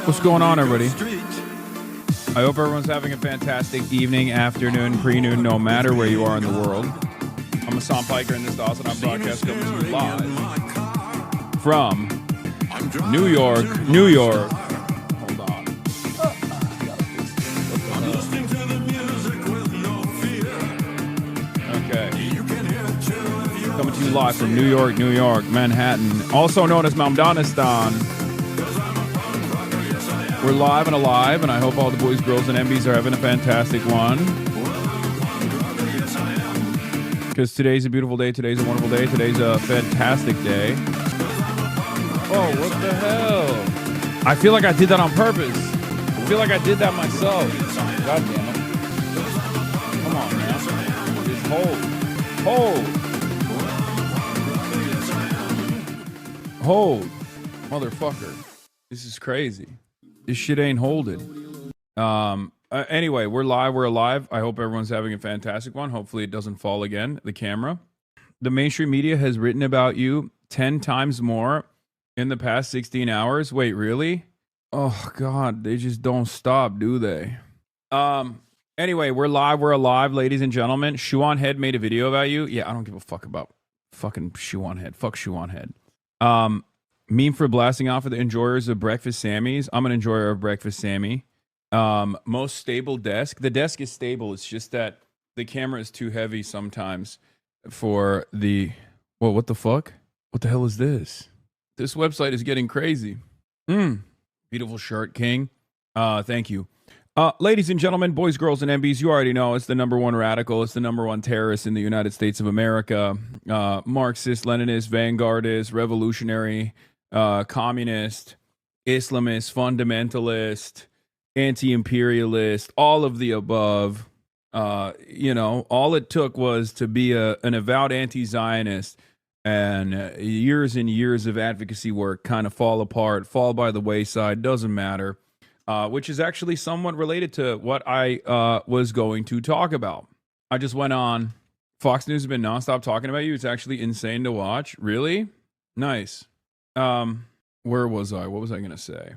What's going on, everybody? I hope everyone's having a fantastic evening, afternoon, pre-noon, no matter where you are in the world. I'm Hassan Piker, and this is HasanAbi broadcast coming to you live from New York, New York. Hold on. Okay. Coming to you live from New York, New York, Manhattan, also known as Mamdanistan. We're live and alive, and I hope all the boys, girls, and MBs are having a fantastic one. Because today's a beautiful day, today's a wonderful day, today's a fantastic day. Oh, what the hell? I feel like I did that on purpose. I feel like I did that myself. God damn it. Come on, man. Just hold. Motherfucker. This is crazy. This shit ain't holding. Anyway, we're live. We're alive. I hope everyone's having a fantastic one. Hopefully it doesn't fall again, the camera. The mainstream media has written about you 10 times more in the past 16 hours. Wait, really? Oh, God. They just don't stop, do they? Anyway, we're live. We're alive, ladies and gentlemen. Shuan Head made a video about you. Yeah, I don't give a fuck about fucking Shuan Head. Fuck Shuan Head. Meme for blasting off of the enjoyers of breakfast Sammys. I'm an enjoyer of breakfast Sammy. Most stable desk. The desk is stable. It's just that the camera is too heavy sometimes for the... Whoa, what the fuck? What the hell is this? This website is getting crazy. Beautiful shirt, King. Thank you. Ladies and gentlemen, boys, girls, and MBs, you already know it's the number one radical. It's the number one terrorist in the United States of America. Marxist, Leninist, vanguardist, revolutionary... communist, Islamist, fundamentalist, anti-imperialist, all of the above. You know, all it took was to be an avowed anti-Zionist, and years and years of advocacy work kind of fall apart, fall by the wayside, doesn't matter, which is actually somewhat related to what I was going to talk about. I just went on. Fox News has been nonstop talking about you. It's actually insane to watch. Really? Nice. Where was I? What was I going to say?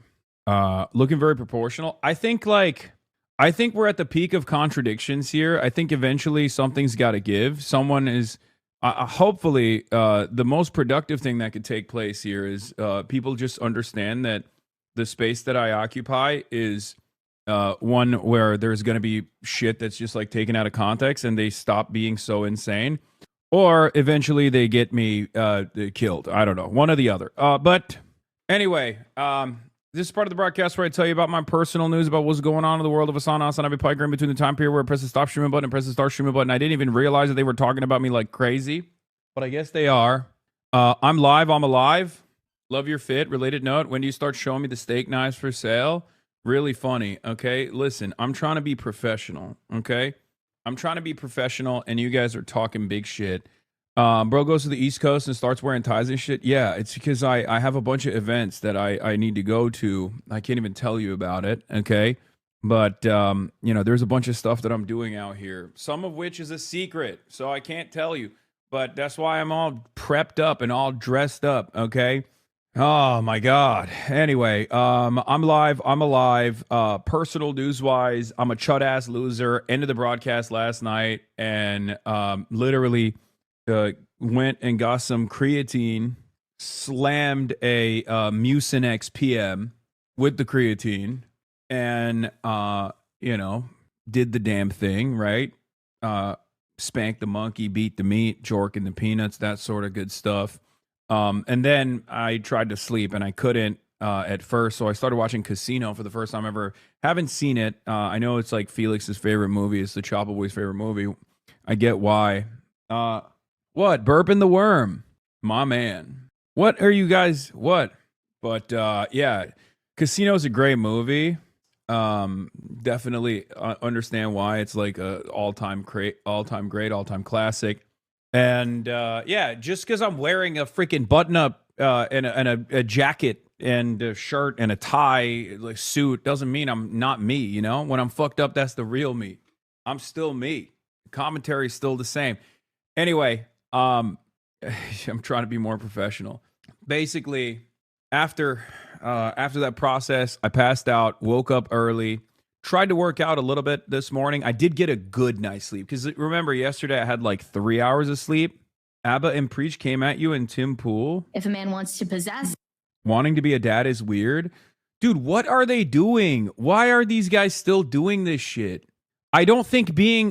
Looking very proportional. I think we're at the peak of contradictions here. I think eventually something's got to give. Someone is, hopefully, the most productive thing that could take place here is, people just understand that the space that I occupy is, one where there's going to be shit that's just like taken out of context and they stop being so insane. Or eventually they get me killed. I don't know. One or the other. But anyway, this is part of the broadcast where I tell you about my personal news about what's going on in the world of HasanAbi Piker in between the time period where I press the stop streaming button and press the start streaming button. I didn't even realize that they were talking about me like crazy. But I guess they are. I'm live. I'm alive. Love your fit. Related note. When do you start showing me the steak knives for sale? Really funny. Okay. Listen, I'm trying to be professional. Okay. I'm trying to be professional, and you guys are talking big shit. Bro goes to the East Coast and starts wearing ties and shit. Yeah, it's because I have a bunch of events that I need to go to. I can't even tell you about it, okay? But, you know, there's a bunch of stuff that I'm doing out here, some of which is a secret, so I can't tell you. But that's why I'm all prepped up and all dressed up, okay? Oh my God. Anyway, I'm live. I'm alive. Personal news wise, I'm a chud ass loser. Ended the broadcast last night and literally went and got some creatine, slammed a Mucinex PM with the creatine, and you know, did the damn thing, right? Spanked the monkey, beat the meat, jorking the peanuts, that sort of good stuff. And then I tried to sleep and I couldn't at first. So I started watching Casino for the first time ever. Haven't seen it. I know it's like Felix's favorite movie. It's the Chopper Boy's favorite movie. I get why. What? Burping the Worm. My man. What are you guys? What? But yeah, Casino is a great movie. Definitely understand why it's like a all-time great, all-time classic. And yeah, just because I'm wearing a freaking button-up and a jacket and a shirt and a tie, like suit, doesn't mean I'm not me. You know, when I'm fucked up, that's the real me. I'm still me. Commentary is still the same. Anyway, I'm trying to be more professional. Basically, after that process, I passed out, woke up early, tried to work out a little bit this morning. I did get a good night's sleep because remember yesterday I had like 3 hours of sleep. Abba and Preach came at you and Tim Pool. If a man wants to possess, wanting to be a dad is weird. Dude, what are they doing? Why are these guys still doing this shit? I don't think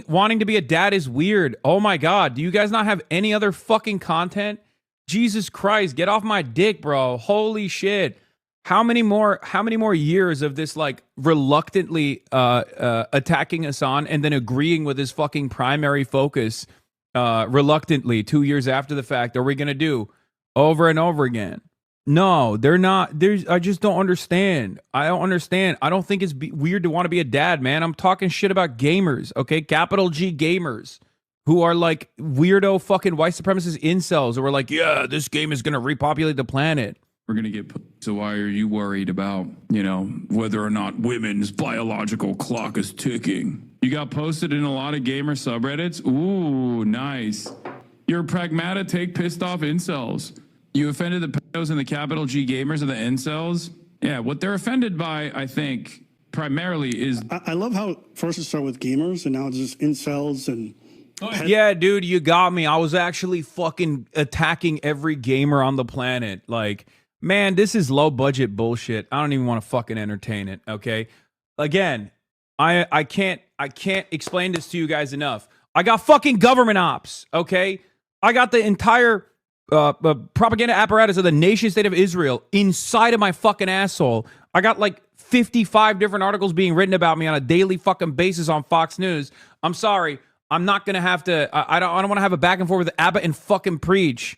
wanting to be a dad is weird. Oh my God. Do you guys not have any other fucking content? Jesus Christ, get off my dick, bro. Holy shit. How many more years of this like reluctantly attacking Hasan and then agreeing with his fucking primary focus reluctantly 2 years after the fact are we going to do over and over again? No, they're not. I just don't understand. I don't understand. I don't think it's weird to want to be a dad, man. I'm talking shit about gamers, okay? Capital G gamers who are like weirdo fucking white supremacist incels who are like, yeah, this game is going to repopulate the planet. We're going to get put. So why are you worried about, whether or not women's biological clock is ticking? You got posted in a lot of gamer subreddits. Ooh, nice. You're a pragmatic, pissed off incels. You offended the pedos and the capital G gamers and the incels. Yeah, what they're offended by, I think, primarily is... I love how first it started with gamers and now it's just incels and... Yeah, dude, you got me. I was actually fucking attacking every gamer on the planet. Like, man, this is low budget bullshit. I don't even want to fucking entertain it, okay? Again, I can't explain this to you guys enough. I got fucking government ops, okay? I got the entire... propaganda apparatus of the nation state of Israel inside of my fucking asshole. I got like 55 different articles being written about me on a daily fucking basis on Fox News. I'm sorry. I'm not going to have to, I don't want to have a back and forth with Abba and fucking Preach,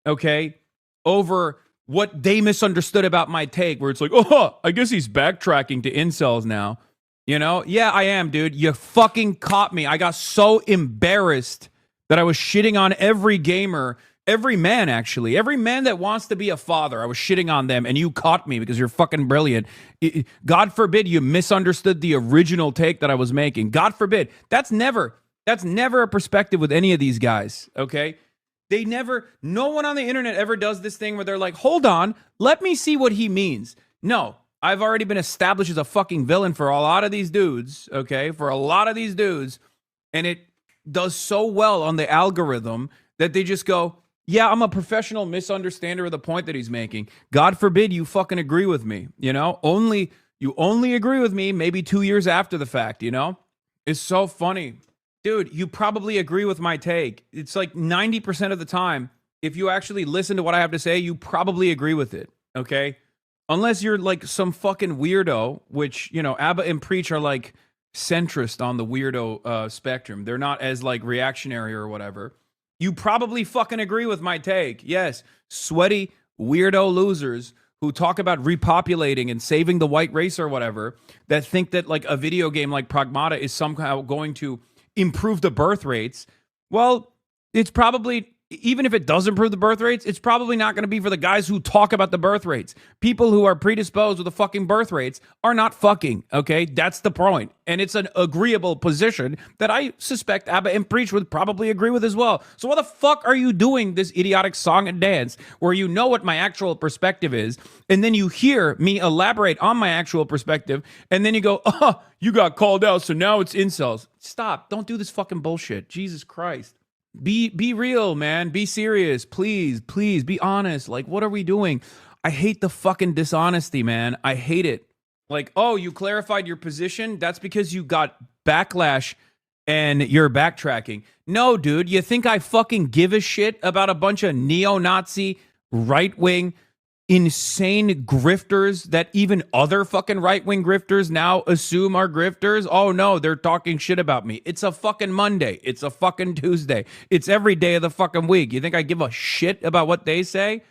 okay, over what they misunderstood about my take, where it's like, oh, I guess he's backtracking to incels now. Yeah, I am, dude. You fucking caught me. I got so embarrassed that I was shitting on every gamer. Every man, actually. Every man that wants to be a father, I was shitting on them, and you caught me because you're fucking brilliant. God forbid you misunderstood the original take that I was making. God forbid. That's never a perspective with any of these guys, okay? No one on the internet ever does this thing where they're like, hold on, let me see what he means. No, I've already been established as a fucking villain for a lot of these dudes, okay? For a lot of these dudes, and it does so well on the algorithm that they just go, yeah, I'm a professional misunderstander of the point that he's making. God forbid you fucking agree with me, you only agree with me maybe 2 years after the fact, It's so funny. Dude, you probably agree with my take. It's like 90% of the time, if you actually listen to what I have to say, you probably agree with it, okay? Unless you're like some fucking weirdo, which, Abba and Preach are like centrist on the weirdo spectrum. They're not as like reactionary or whatever. You probably fucking agree with my take. Yes, sweaty, weirdo losers who talk about repopulating and saving the white race or whatever, that think that like a video game like Pragmata is somehow going to improve the birth rates. Well, it's probably, even if it does improve the birth rates, it's probably not going to be for the guys who talk about the birth rates. People who are predisposed with the fucking birth rates are not fucking, okay? That's the point. And it's an agreeable position that I suspect Abba and Preach would probably agree with as well. So why the fuck are you doing this idiotic song and dance where you know what my actual perspective is, and then you hear me elaborate on my actual perspective, and then you go, oh, you got called out, so now it's incels. Stop. Don't do this fucking bullshit. Jesus Christ. Be real, man. Be serious. Please be honest. Like, what are we doing? I hate the fucking dishonesty, man. I hate it. Like, oh, you clarified your position? That's because you got backlash and you're backtracking. No, dude, you think I fucking give a shit about a bunch of neo-Nazi, right-wing, insane grifters that even other fucking right-wing grifters now assume are grifters? Oh no, they're talking shit about me. It's a fucking Monday. It's a fucking Tuesday. It's every day of the fucking week. You think I give a shit about what they say?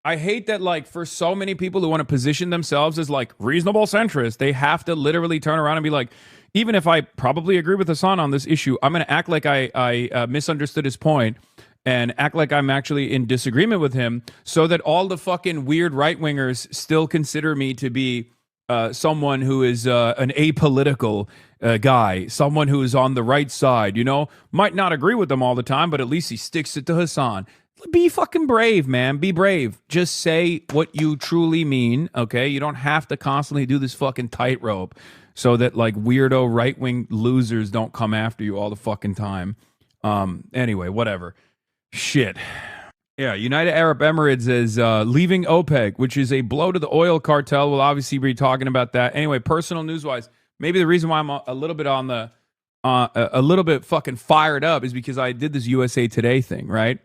I hate that, like, for so many people who want to position themselves as like reasonable centrists, they have to literally turn around and be like, even if I probably agree with Hasan on this issue, I'm going to act like I misunderstood his point and act like I'm actually in disagreement with him so that all the fucking weird right-wingers still consider me to be someone who is an apolitical guy, someone who is on the right side, Might not agree with them all the time, but at least he sticks it to Hasan. be fucking brave, man. Be brave. Just say what you truly mean, okay? You don't have to constantly do this fucking tightrope so that like weirdo right-wing losers don't come after you all the fucking time. Anyway, whatever. Shit. Yeah, United Arab Emirates is leaving OPEC, which is a blow to the oil cartel. We'll obviously be talking about that. Anyway, personal news-wise, maybe the reason why I'm a little bit on the a little bit fucking fired up is because I did this USA Today thing, right?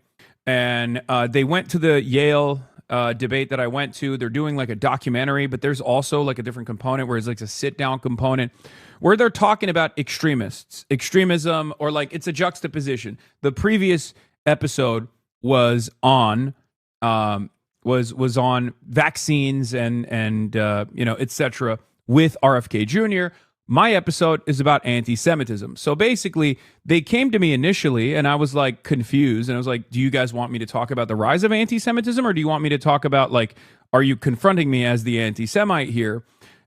And they went to the Yale debate that I went to. They're doing like a documentary, but there's also like a different component where it's like a sit-down component where they're talking about extremism, or like it's a juxtaposition. The previous episode was on was on vaccines and you know, etc. with RFK Jr. My episode is about anti-Semitism. So basically, they came to me initially, and I was like confused, and I was like, "Do you guys want me to talk about the rise of anti-Semitism, or do you want me to talk about like, are you confronting me as the anti-Semite here?"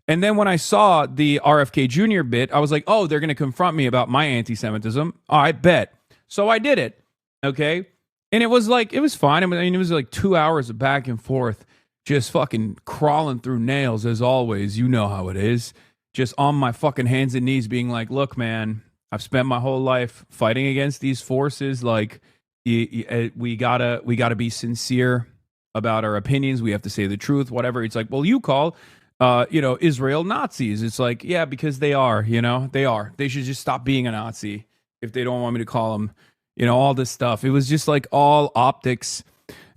And then when I saw the RFK Jr. bit, I was like, "Oh, they're going to confront me about my anti-Semitism. I bet." So I did it. Okay. And it was like, it was fine. I mean, it was like 2 hours of back and forth, just fucking crawling through nails as always. You know how it is. Just on my fucking hands and knees being like, look, man, I've spent my whole life fighting against these forces. Like, we gotta be sincere about our opinions. We have to say the truth, whatever. It's like, well, you call, you know, Israel Nazis. It's like, yeah, because they are, you know, they are. They should just stop being a Nazi if they don't want me to call them, you know, all this stuff. It was just like all optics.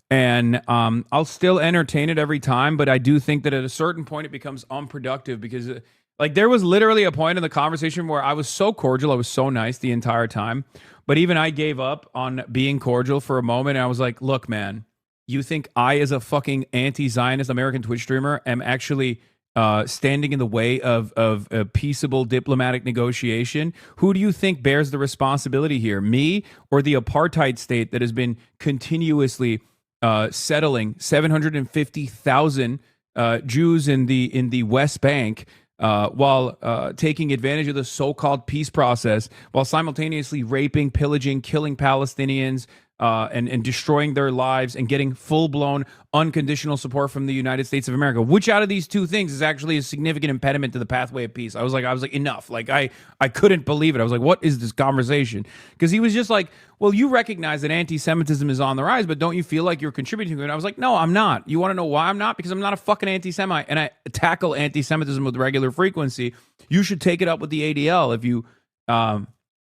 And I'll still entertain it every time, but I do think that at a certain point it becomes unproductive because like there was literally a point in the conversation where I was so cordial, I was so nice the entire time, but even I gave up on being cordial for a moment. And I was like, look, man, you think I, as a fucking anti-Zionist American Twitch streamer, am actually standing in the way of a peaceable diplomatic negotiation? Who do you think bears the responsibility here, me or the apartheid state that has been continuously settling 750,000 Jews in the West Bank while taking advantage of the so-called peace process, while simultaneously raping, pillaging, killing Palestinians, and destroying their lives and getting full-blown unconditional support from the United States of America? Which out of these two things is actually a significant impediment to the pathway of peace? I was like, enough. Like, I couldn't believe it. I was like, what is this conversation? Because he was just like, well, you recognize that anti-Semitism is on the rise, but don't you feel like you're contributing to it? And I was like, no, I'm not. You want to know why I'm not? Because I'm not a fucking anti-Semite, and I tackle anti-Semitism with regular frequency. You should take it up with the ADL if you,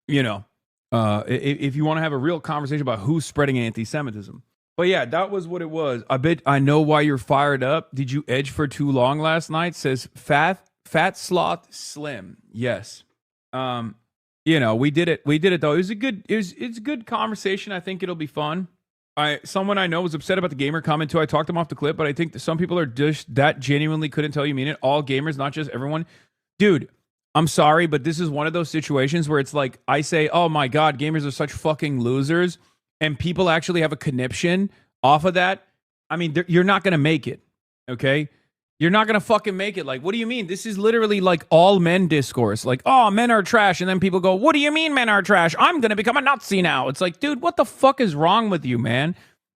you know, if you want to have a real conversation about who's spreading anti-Semitism. But yeah, that was what it was. I know why you're fired up. Did you edge for too long last night? Says Fat Sloth Slim. Yes. You know, we did it though. It's a good conversation. I think it'll be fun. Someone I know was upset about the gamer comment too. I talked them off the clip, but I think that some people are just that genuinely couldn't tell you mean it. All gamers, not just everyone. Dude, I'm sorry, but this is one of those situations where it's like I say, oh my God, gamers are such fucking losers, and people actually have a conniption off of that. I mean, you're not going to make it, okay? You're not going to fucking make it. Like, what do you mean? This is literally like all men discourse. Like, oh, men are trash. And then people go, what do you mean men are trash? I'm going to become a Nazi now. It's like, dude, what the fuck is wrong with you, man?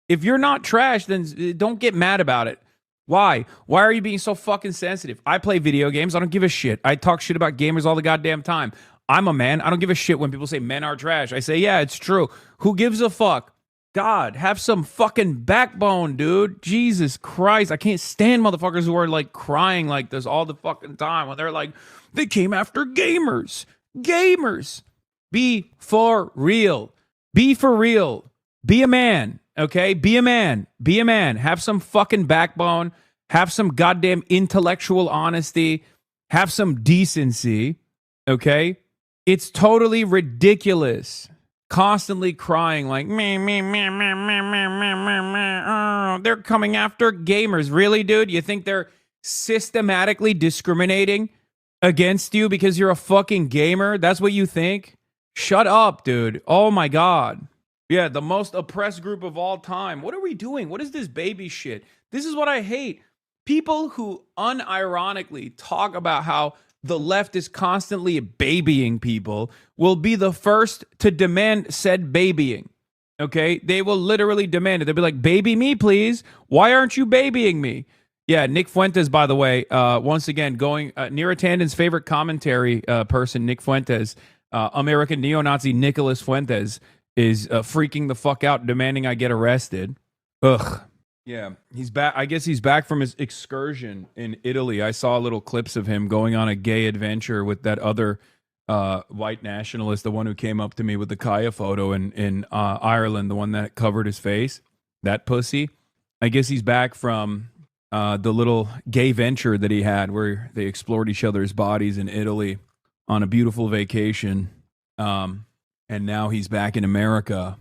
If you're not trash, then don't get mad about it. Why? Why are you being so fucking sensitive? I play video games. I don't give a shit. I talk shit about gamers all the goddamn time. I'm a man. I don't give a shit when people say men are trash. I say, yeah, it's true. Who gives a fuck? God, have some fucking backbone, dude. Jesus Christ. I can't stand motherfuckers who are like crying like this all the fucking time when they're like, they came after gamers. Gamers. Be for real. Be for real. Be a man. Okay, be a man. Be a man. Have some fucking backbone. Have some goddamn intellectual honesty. Have some decency. Okay? It's totally ridiculous. Constantly crying like, me, they're coming after gamers. Really, dude? You think they're systematically discriminating against you because you're a fucking gamer? That's what you think? Shut up, dude. Oh my God. Yeah, the most oppressed group of all time. What are we doing? What is this baby shit? This is what I hate. People who unironically talk about how the left is constantly babying people will be the first to demand said babying. Okay, they will literally demand it. They'll be like, "Baby me, please. Why aren't you babying me?" Yeah, Nick Fuentes, by the way, once again going Neera Tanden's favorite commentary person, Nick Fuentes, American neo-Nazi Nicholas Fuentes is freaking the fuck out, demanding I get arrested. Ugh. Yeah, he's back. I guess he's back from his excursion in Italy. I saw little clips of him going on a gay adventure with that other white nationalist, the one who came up to me with the Kaya photo in Ireland, the one that covered his face, that pussy. I guess he's back from the little gay venture that he had where they explored each other's bodies in Italy on a beautiful vacation. And now he's back in America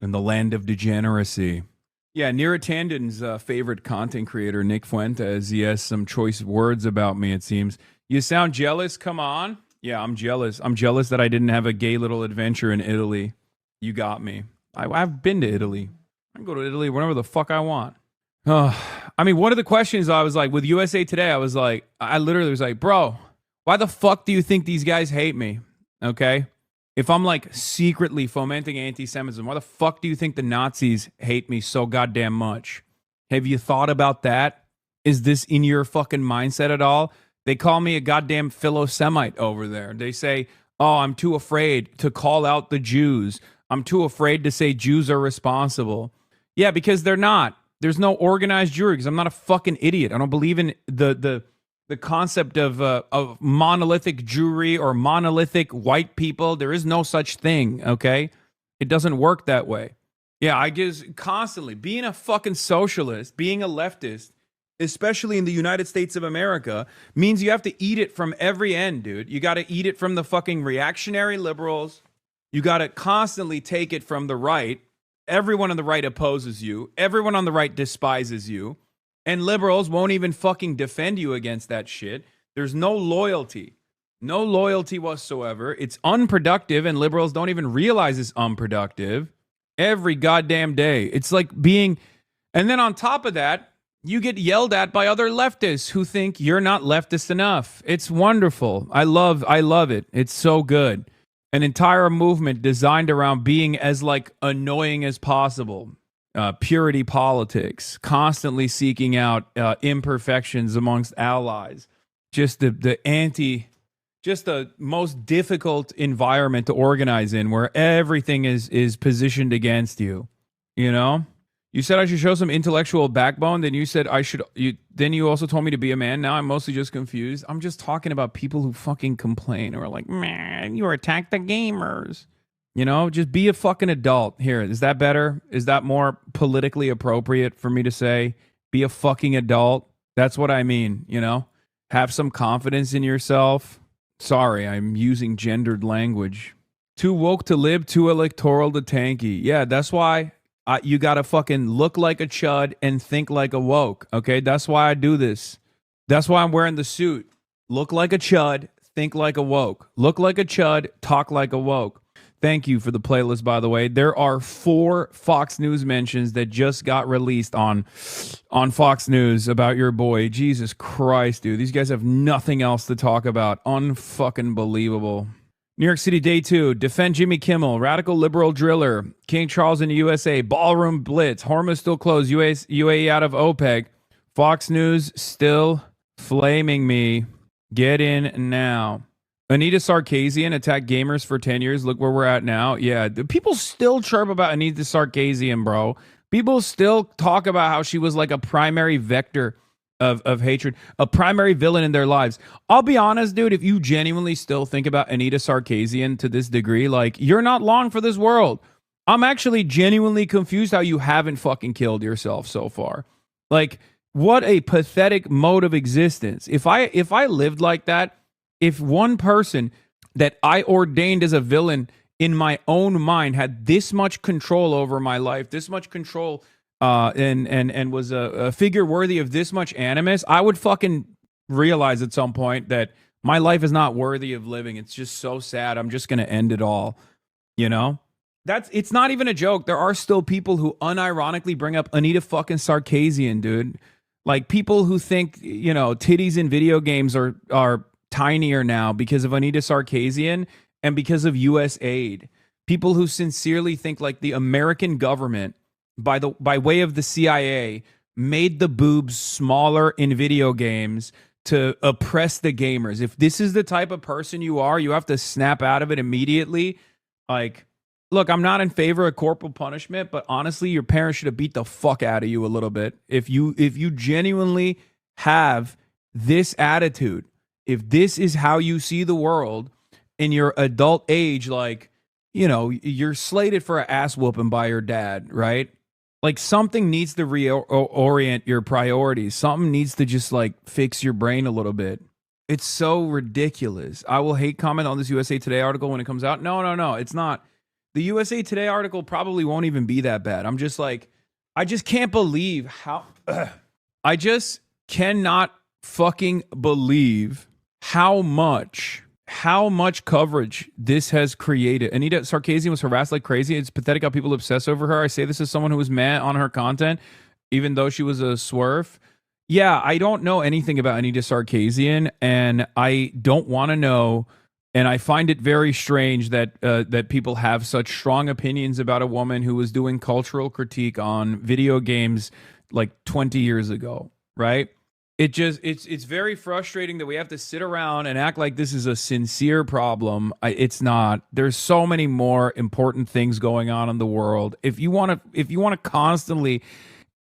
in the land of degeneracy. Yeah, Neera Tanden's favorite content creator, Nick Fuentes, he has some choice words about me, it seems. You sound jealous? Come on. Yeah, I'm jealous. I'm jealous that I didn't have a gay little adventure in Italy. You got me. I've been to Italy. I can go to Italy whenever the fuck I want. I mean, one of the questions I was like, with USA Today, I literally was like, bro, why the fuck do you think these guys hate me? Okay? If I'm like secretly fomenting anti-Semitism, why the fuck do you think the Nazis hate me so goddamn much? Have you thought about that? Is this in your fucking mindset at all? They call me a goddamn philo-Semite over there. They say, oh, I'm too afraid to call out the Jews. I'm too afraid to say Jews are responsible. Yeah, because they're not. There's no organized Jewry because I'm not a fucking idiot. I don't believe in the concept of monolithic Jewry or monolithic white people. There is no such thing, okay? It doesn't work that way. Yeah, I guess constantly being a fucking socialist, being a leftist, especially in the United States of America, means you have to eat it from every end, dude. You got to eat it from the fucking reactionary liberals. You got to constantly take it from the right. Everyone on the right opposes you. Everyone on the right despises you. And liberals won't even fucking defend you against that shit. There's no loyalty. No loyalty whatsoever. It's unproductive, and liberals don't even realize it's unproductive every goddamn day. It's like being... And then on top of that, you get yelled at by other leftists who think you're not leftist enough. It's wonderful. I love it. It's so good. An entire movement designed around being as like annoying as possible. Purity politics, constantly seeking out imperfections amongst allies. Just the most difficult environment to organize in, where everything is positioned against you. You know? You said I should show some intellectual backbone. Then you said I should. Then you also told me to be a man. Now I'm mostly just confused. I'm just talking about people who fucking complain or are like, man, you attack the gamers. You know, just be a fucking adult. Here, is that better? Is that more politically appropriate for me to say? Be a fucking adult. That's what I mean. You know, have some confidence in yourself. Sorry, I'm using gendered language. Too woke to lib, too electoral to tanky. Yeah, that's why. You gotta fucking look like a chud and think like a woke, okay? That's why I do this. That's why I'm wearing the suit. Look like a chud, think like a woke. Look like a chud, talk like a woke. Thank you for the playlist, by the way. There are 4 Fox News mentions that just got released on Fox News about your boy. Jesus Christ, dude. These guys have nothing else to talk about. Unfucking believable. New York City Day 2, defend Jimmy Kimmel, radical liberal driller, King Charles in the USA, ballroom blitz, HORMUZ still closed, UAE out of OPEC, Fox News still flaming me, get in now. Anita Sarkeesian attacked gamers for 10 years, look where we're at now. Yeah, people still chirp about Anita Sarkeesian, bro. People still talk about how she was like a primary vector of hatred, a primary villain in their lives. I'll be honest, dude, if you genuinely still think about Anita Sarkeesian to this degree, like, you're not long for this world. I'm actually genuinely confused how you haven't fucking killed yourself so far. Like, what a pathetic mode of existence. If I lived like that, if one person that I ordained as a villain in my own mind had this much control over my life, this much control and was a figure worthy of this much animus, I would fucking realize at some point that my life is not worthy of living. It's just so sad. I'm just going to end it all. You know? It's not even a joke. There are still people who unironically bring up Anita fucking Sarkeesian, dude. Like, people who think, you know, titties in video games are tinier now because of Anita Sarkeesian and because of US aid. People who sincerely think like the American government, by way of the CIA, made the boobs smaller in video games to oppress the gamers. If this is the type of person you are, you have to snap out of it immediately. Like, look, I'm not in favor of corporal punishment, but honestly, your parents should have beat the fuck out of you a little bit. If you genuinely have this attitude, if this is how you see the world in your adult age, like, you know, you're slated for an ass whooping by your dad, right? Like, something needs to reorient your priorities. Something needs to just like fix your brain a little bit. It's so ridiculous. I will hate comment on this USA Today article when it comes out. No, it's not. The USA Today article probably won't even be that bad. I'm just like, I just can't believe how, I just cannot fucking believe how much coverage this has created. Anita Sarkeesian was harassed like crazy. It's pathetic how people obsess over her. I say this as someone who was mad on her content, even though she was a swerve. Yeah, I don't know anything about Anita Sarkeesian, and I don't want to know. And I find it very strange that that people have such strong opinions about a woman who was doing cultural critique on video games like 20 years ago, right? It's very frustrating that we have to sit around and act like this is a sincere problem. It's not. There's so many more important things going on in the world. If you want to constantly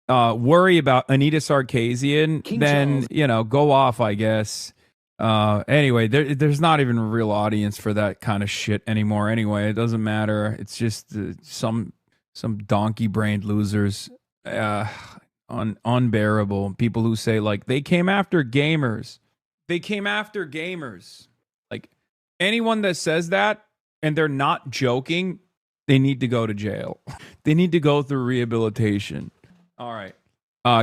worry about Anita Sarkeesian, then you know, go off, I guess. Anyway, there's not even a real audience for that kind of shit anymore. Anyway, it doesn't matter. It's just some donkey-brained losers. Unbearable. People who say like they came after gamers. Like, anyone that says that and they're not joking, they need to go to jail. They need to go through rehabilitation. All right.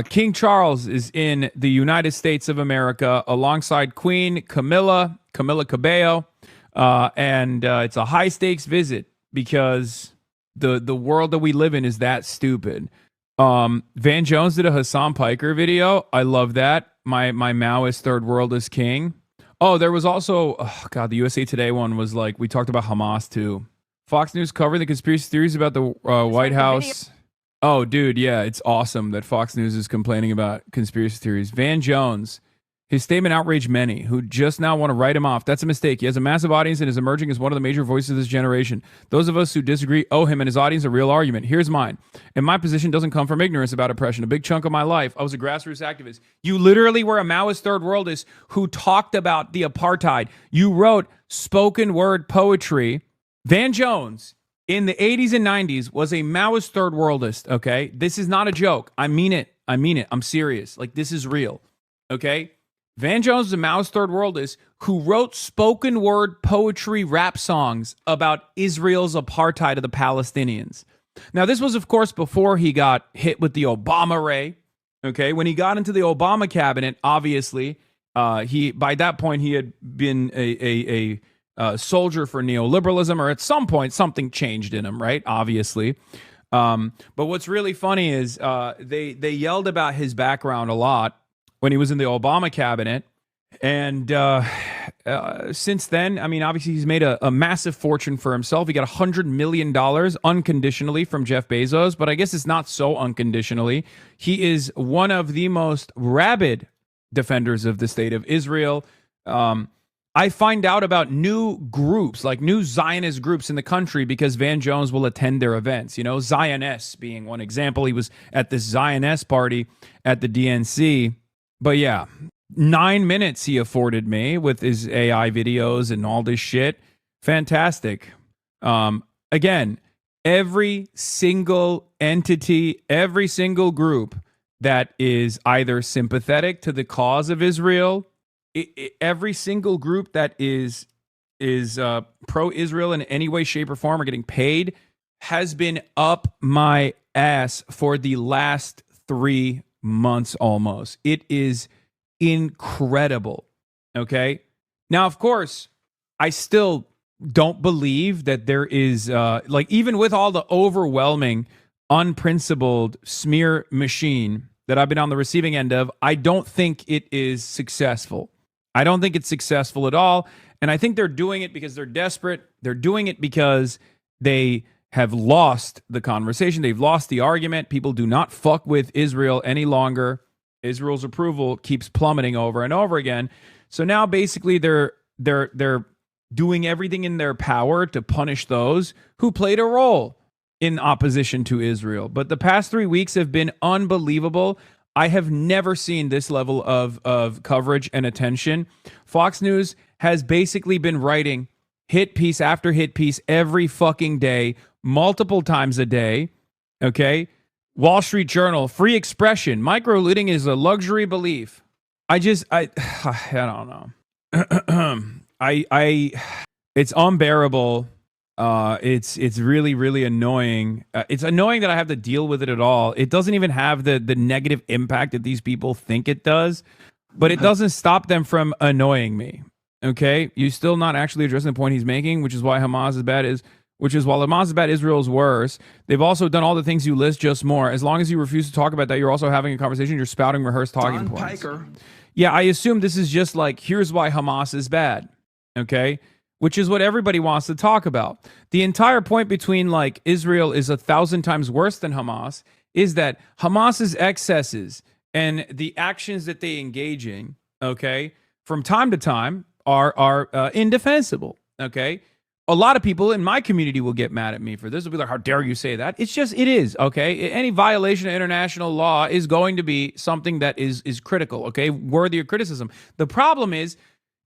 King Charles is in the United States of America alongside Queen Camilla Cabello, and it's a high stakes visit because the world that we live in is that stupid. Van Jones did a Hassan Piker video. I love that. My Maoist third world is king. Oh, there was also, the USA Today one was like, we talked about Hamas too. Fox News covering the conspiracy theories about the White House. Oh, dude, yeah, it's awesome that Fox News is complaining about conspiracy theories. Van Jones, his statement outraged many who just now want to write him off. That's a mistake. He has a massive audience and is emerging as one of the major voices of this generation. Those of us who disagree owe him and his audience a real argument. Here's mine. And my position doesn't come from ignorance about oppression. A big chunk of my life, I was a grassroots activist. You literally were a Maoist third worldist who talked about the apartheid. You wrote spoken word poetry. Van Jones, in the 80s and 90s, was a Maoist third worldist, okay? This is not a joke. I mean it. I'm serious. Like, this is real, okay? Van Jones is a Maoist third worldist who wrote spoken word poetry rap songs about Israel's apartheid of the Palestinians. Now, this was, of course, before he got hit with the Obama ray, okay? When he got into the Obama cabinet, obviously, by that point, he had been a soldier for neoliberalism, or at some point something changed in him, right? Obviously. But what's really funny is they yelled about his background a lot when he was in the Obama cabinet. And since then, I mean, obviously he's made a massive fortune for himself. He got $100 million unconditionally from Jeff Bezos, but I guess it's not so unconditionally. He is one of the most rabid defenders of the state of Israel. I find out about new groups, like new Zionist groups in the country, because Van Jones will attend their events. You know, Zionists being one example. He was at this Zionist party at the DNC. But yeah, 9 minutes he afforded me with his AI videos and all this shit. Fantastic. Again, every single entity, every single group that is either sympathetic to the cause of Israel, every single group that is pro-Israel in any way, shape, or form, or getting paid, has been up my ass for the last 3 months almost. It is incredible. Okay? Now, of course, I still don't believe that there is, like, even with all the overwhelming, unprincipled smear machine that I've been on the receiving end of, I don't think it is successful. I don't think it's successful at all. And I think they're doing it because they're desperate. They're doing it because They have lost the conversation. They've lost the argument. People do not fuck with Israel any longer. Israel's approval keeps plummeting over and over again. So now basically they're doing everything in their power to punish those who played a role in opposition to Israel. But the past 3 weeks have been unbelievable. I have never seen this level of coverage and attention. Fox News has basically been writing hit piece after hit piece every fucking day, multiple times a day. Okay? Wall Street Journal, free expression. Microlooting is a luxury belief. I don't know. It's unbearable. It's really, really annoying. It's annoying that I have to deal with it at all. It doesn't even have the negative impact that these people think it does, but it doesn't stop them from annoying me. Okay? You're still not actually addressing the point he's making, which is why Hamas is bad, while Hamas is bad, Israel's worse. They've also done all the things you list, just more. As long as you refuse to talk about that, you're also having a conversation. You're spouting rehearsed talking points. Yeah, I assume this is just like, here's why Hamas is bad. Okay? Which is what everybody wants to talk about. The entire point between like Israel is 1,000 times worse than Hamas is that Hamas's excesses and the actions that they engage in, okay, from time to time are indefensible, okay? A lot of people in my community will get mad at me for this. They'll be like, how dare you say that? It is, okay? Any violation of international law is going to be something that is critical, okay? Worthy of criticism. The problem is,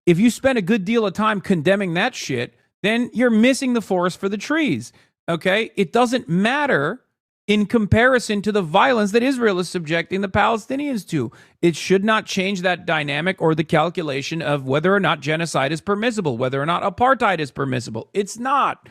if you spend a good deal of time condemning that shit, then you're missing the forest for the trees, okay? It doesn't matter in comparison to the violence that Israel is subjecting the Palestinians to. It should not change that dynamic or the calculation of whether or not genocide is permissible, whether or not apartheid is permissible. It's not.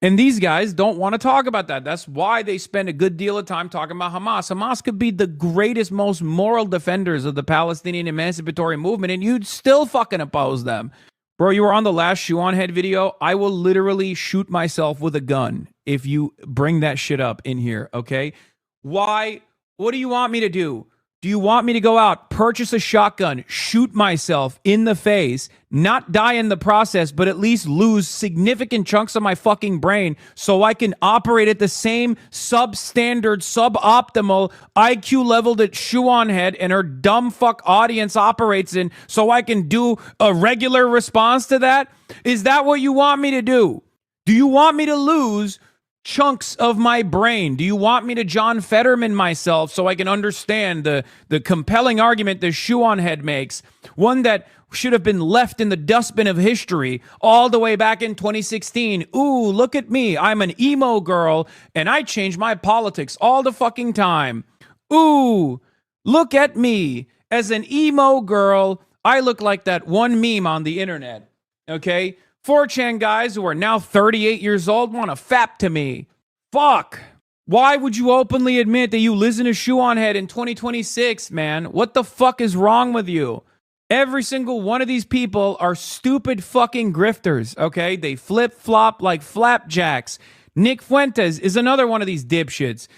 And these guys don't want to talk about that. That's why they spend a good deal of time talking about Hamas. Hamas could be the greatest, most moral defenders of the Palestinian emancipatory movement, and you'd still fucking oppose them. Bro, you were on the last Shoe on Head video. I will literally shoot myself with a gun if you bring that shit up in here, okay? Why? What do you want me to do? Do you want me to go out, purchase a shotgun, shoot myself in the face, not die in the process, but at least lose significant chunks of my fucking brain so I can operate at the same substandard, suboptimal IQ level that Shoe on Head and her dumb fuck audience operates in so I can do a regular response to that? Is that what you want me to do? Do you want me to lose chunks of my brain? Do you want me to John Fetterman myself so I can understand the compelling argument that Shoe on Head makes, one that should have been left in the dustbin of history all the way back in 2016? Ooh, look at me. I'm an emo girl and I change my politics all the fucking time. Ooh, look at me. As an emo girl, I look like that one meme on the internet. Okay? 4chan guys who are now 38 years old want to fap to me. Fuck. Why would you openly admit that you listen to Shoe on Head in 2026, man? What the fuck is wrong with you? Every single one of these people are stupid fucking grifters, okay? They flip-flop like flapjacks. Nick Fuentes is another one of these dipshits.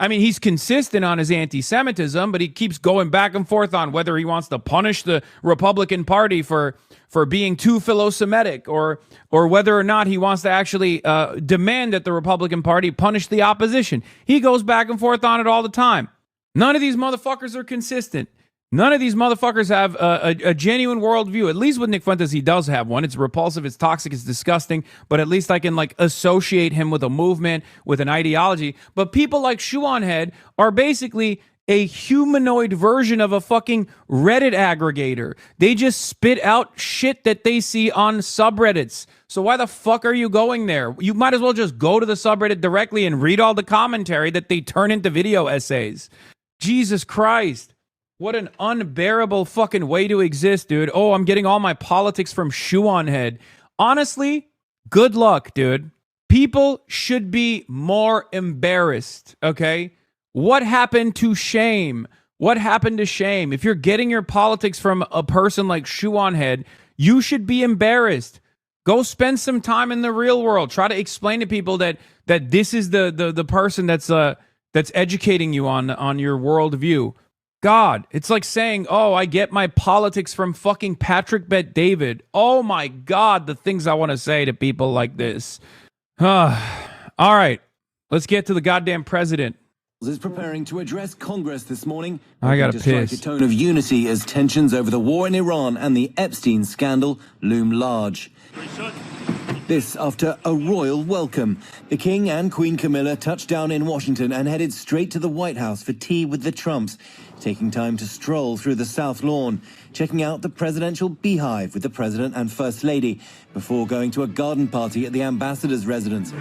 I mean, he's consistent on his anti-Semitism, but he keeps going back and forth on whether he wants to punish the Republican Party for being too philo-Semitic, or whether or not he wants to actually demand that the Republican Party punish the opposition. He goes back and forth on it all the time. None of these motherfuckers are consistent. None of these motherfuckers have a genuine worldview. At least with Nick Fuentes, he does have one. It's repulsive, it's toxic, it's disgusting, but at least I can like associate him with a movement, with an ideology. But people like Shoe on Head are basically a humanoid version of a fucking Reddit aggregator. They just spit out shit that they see on subreddits. So why the fuck are you going there? You might as well just go to the subreddit directly and read all the commentary that they turn into video essays. Jesus Christ. What an unbearable fucking way to exist, dude. Oh, I'm getting all my politics from Shoe on Head. Honestly, good luck, dude. People should be more embarrassed, okay? What happened to shame? What happened to shame? If you're getting your politics from a person like Shoe on Head, you should be embarrassed. Go spend some time in the real world. Try to explain to people that this is the person that's educating you on your worldview. God, it's like saying, oh, I get my politics from fucking Patrick Bet-David. Oh my God, the things I want to say to people like this. All right, let's get to the goddamn president. Is preparing to address Congress this morning. I gotta to strike piss. a tone of unity as tensions over the war in Iran and the Epstein scandal loom large. This after a royal welcome. The King and Queen Camilla touched down in Washington and headed straight to the White House for tea with the Trumps, taking time to stroll through the South Lawn, checking out the presidential beehive with the President and First Lady, before going to a garden party at the ambassador's residence.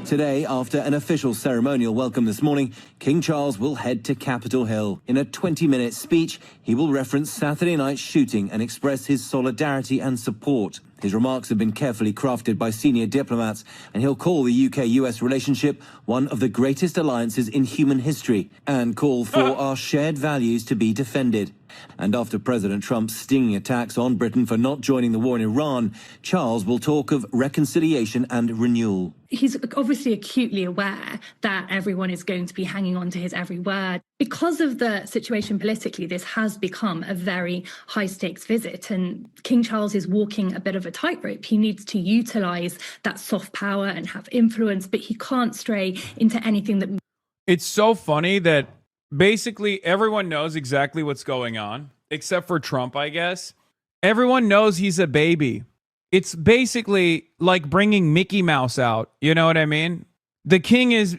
Today, after an official ceremonial welcome this morning, King Charles will head to Capitol Hill. In a 20-minute speech, he will reference Saturday night's shooting and express his solidarity and support. His remarks have been carefully crafted by senior diplomats, and he'll call the UK-US relationship one of the greatest alliances in human history and call for our shared values to be defended. And after President Trump's stinging attacks on Britain for not joining the war in Iran, Charles will talk of reconciliation and renewal. He's obviously acutely aware that everyone is going to be hanging on to his every word. Because of the situation politically, this has become a very high-stakes visit, and King Charles is walking a bit of a tightrope. He needs to utilise that soft power and have influence, but he can't stray into anything that... It's so funny that basically everyone knows exactly what's going on, except for Trump, I guess. Everyone knows he's a baby. It's basically like bringing Mickey Mouse out. You know what I mean? The king is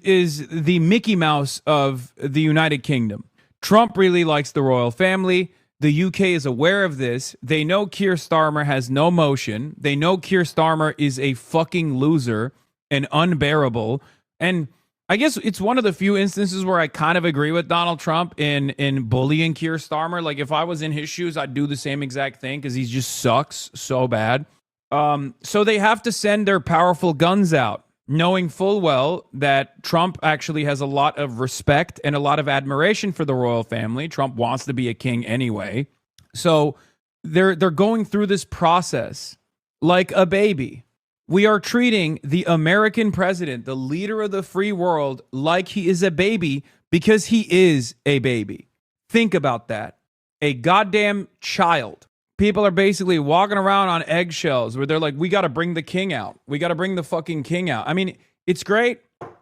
the Mickey Mouse of the United Kingdom. Trump really likes the royal family. The UK is aware of this. They know Keir Starmer has no motion. They know Keir Starmer is a fucking loser and unbearable. And I guess it's one of the few instances where I kind of agree with Donald Trump in bullying Keir Starmer. Like, if I was in his shoes, I'd do the same exact thing because he just sucks so bad. So they have to send their powerful guns out, knowing full well that Trump actually has a lot of respect and a lot of admiration for the royal family. Trump wants to be a king anyway. So they're going through this process like a baby. We are treating the American president, the leader of the free world, like he is a baby because he is a baby. Think about that. A goddamn child. People are basically walking around on eggshells where they're like, we got to bring the king out. We got to bring the fucking king out. I mean, it's great.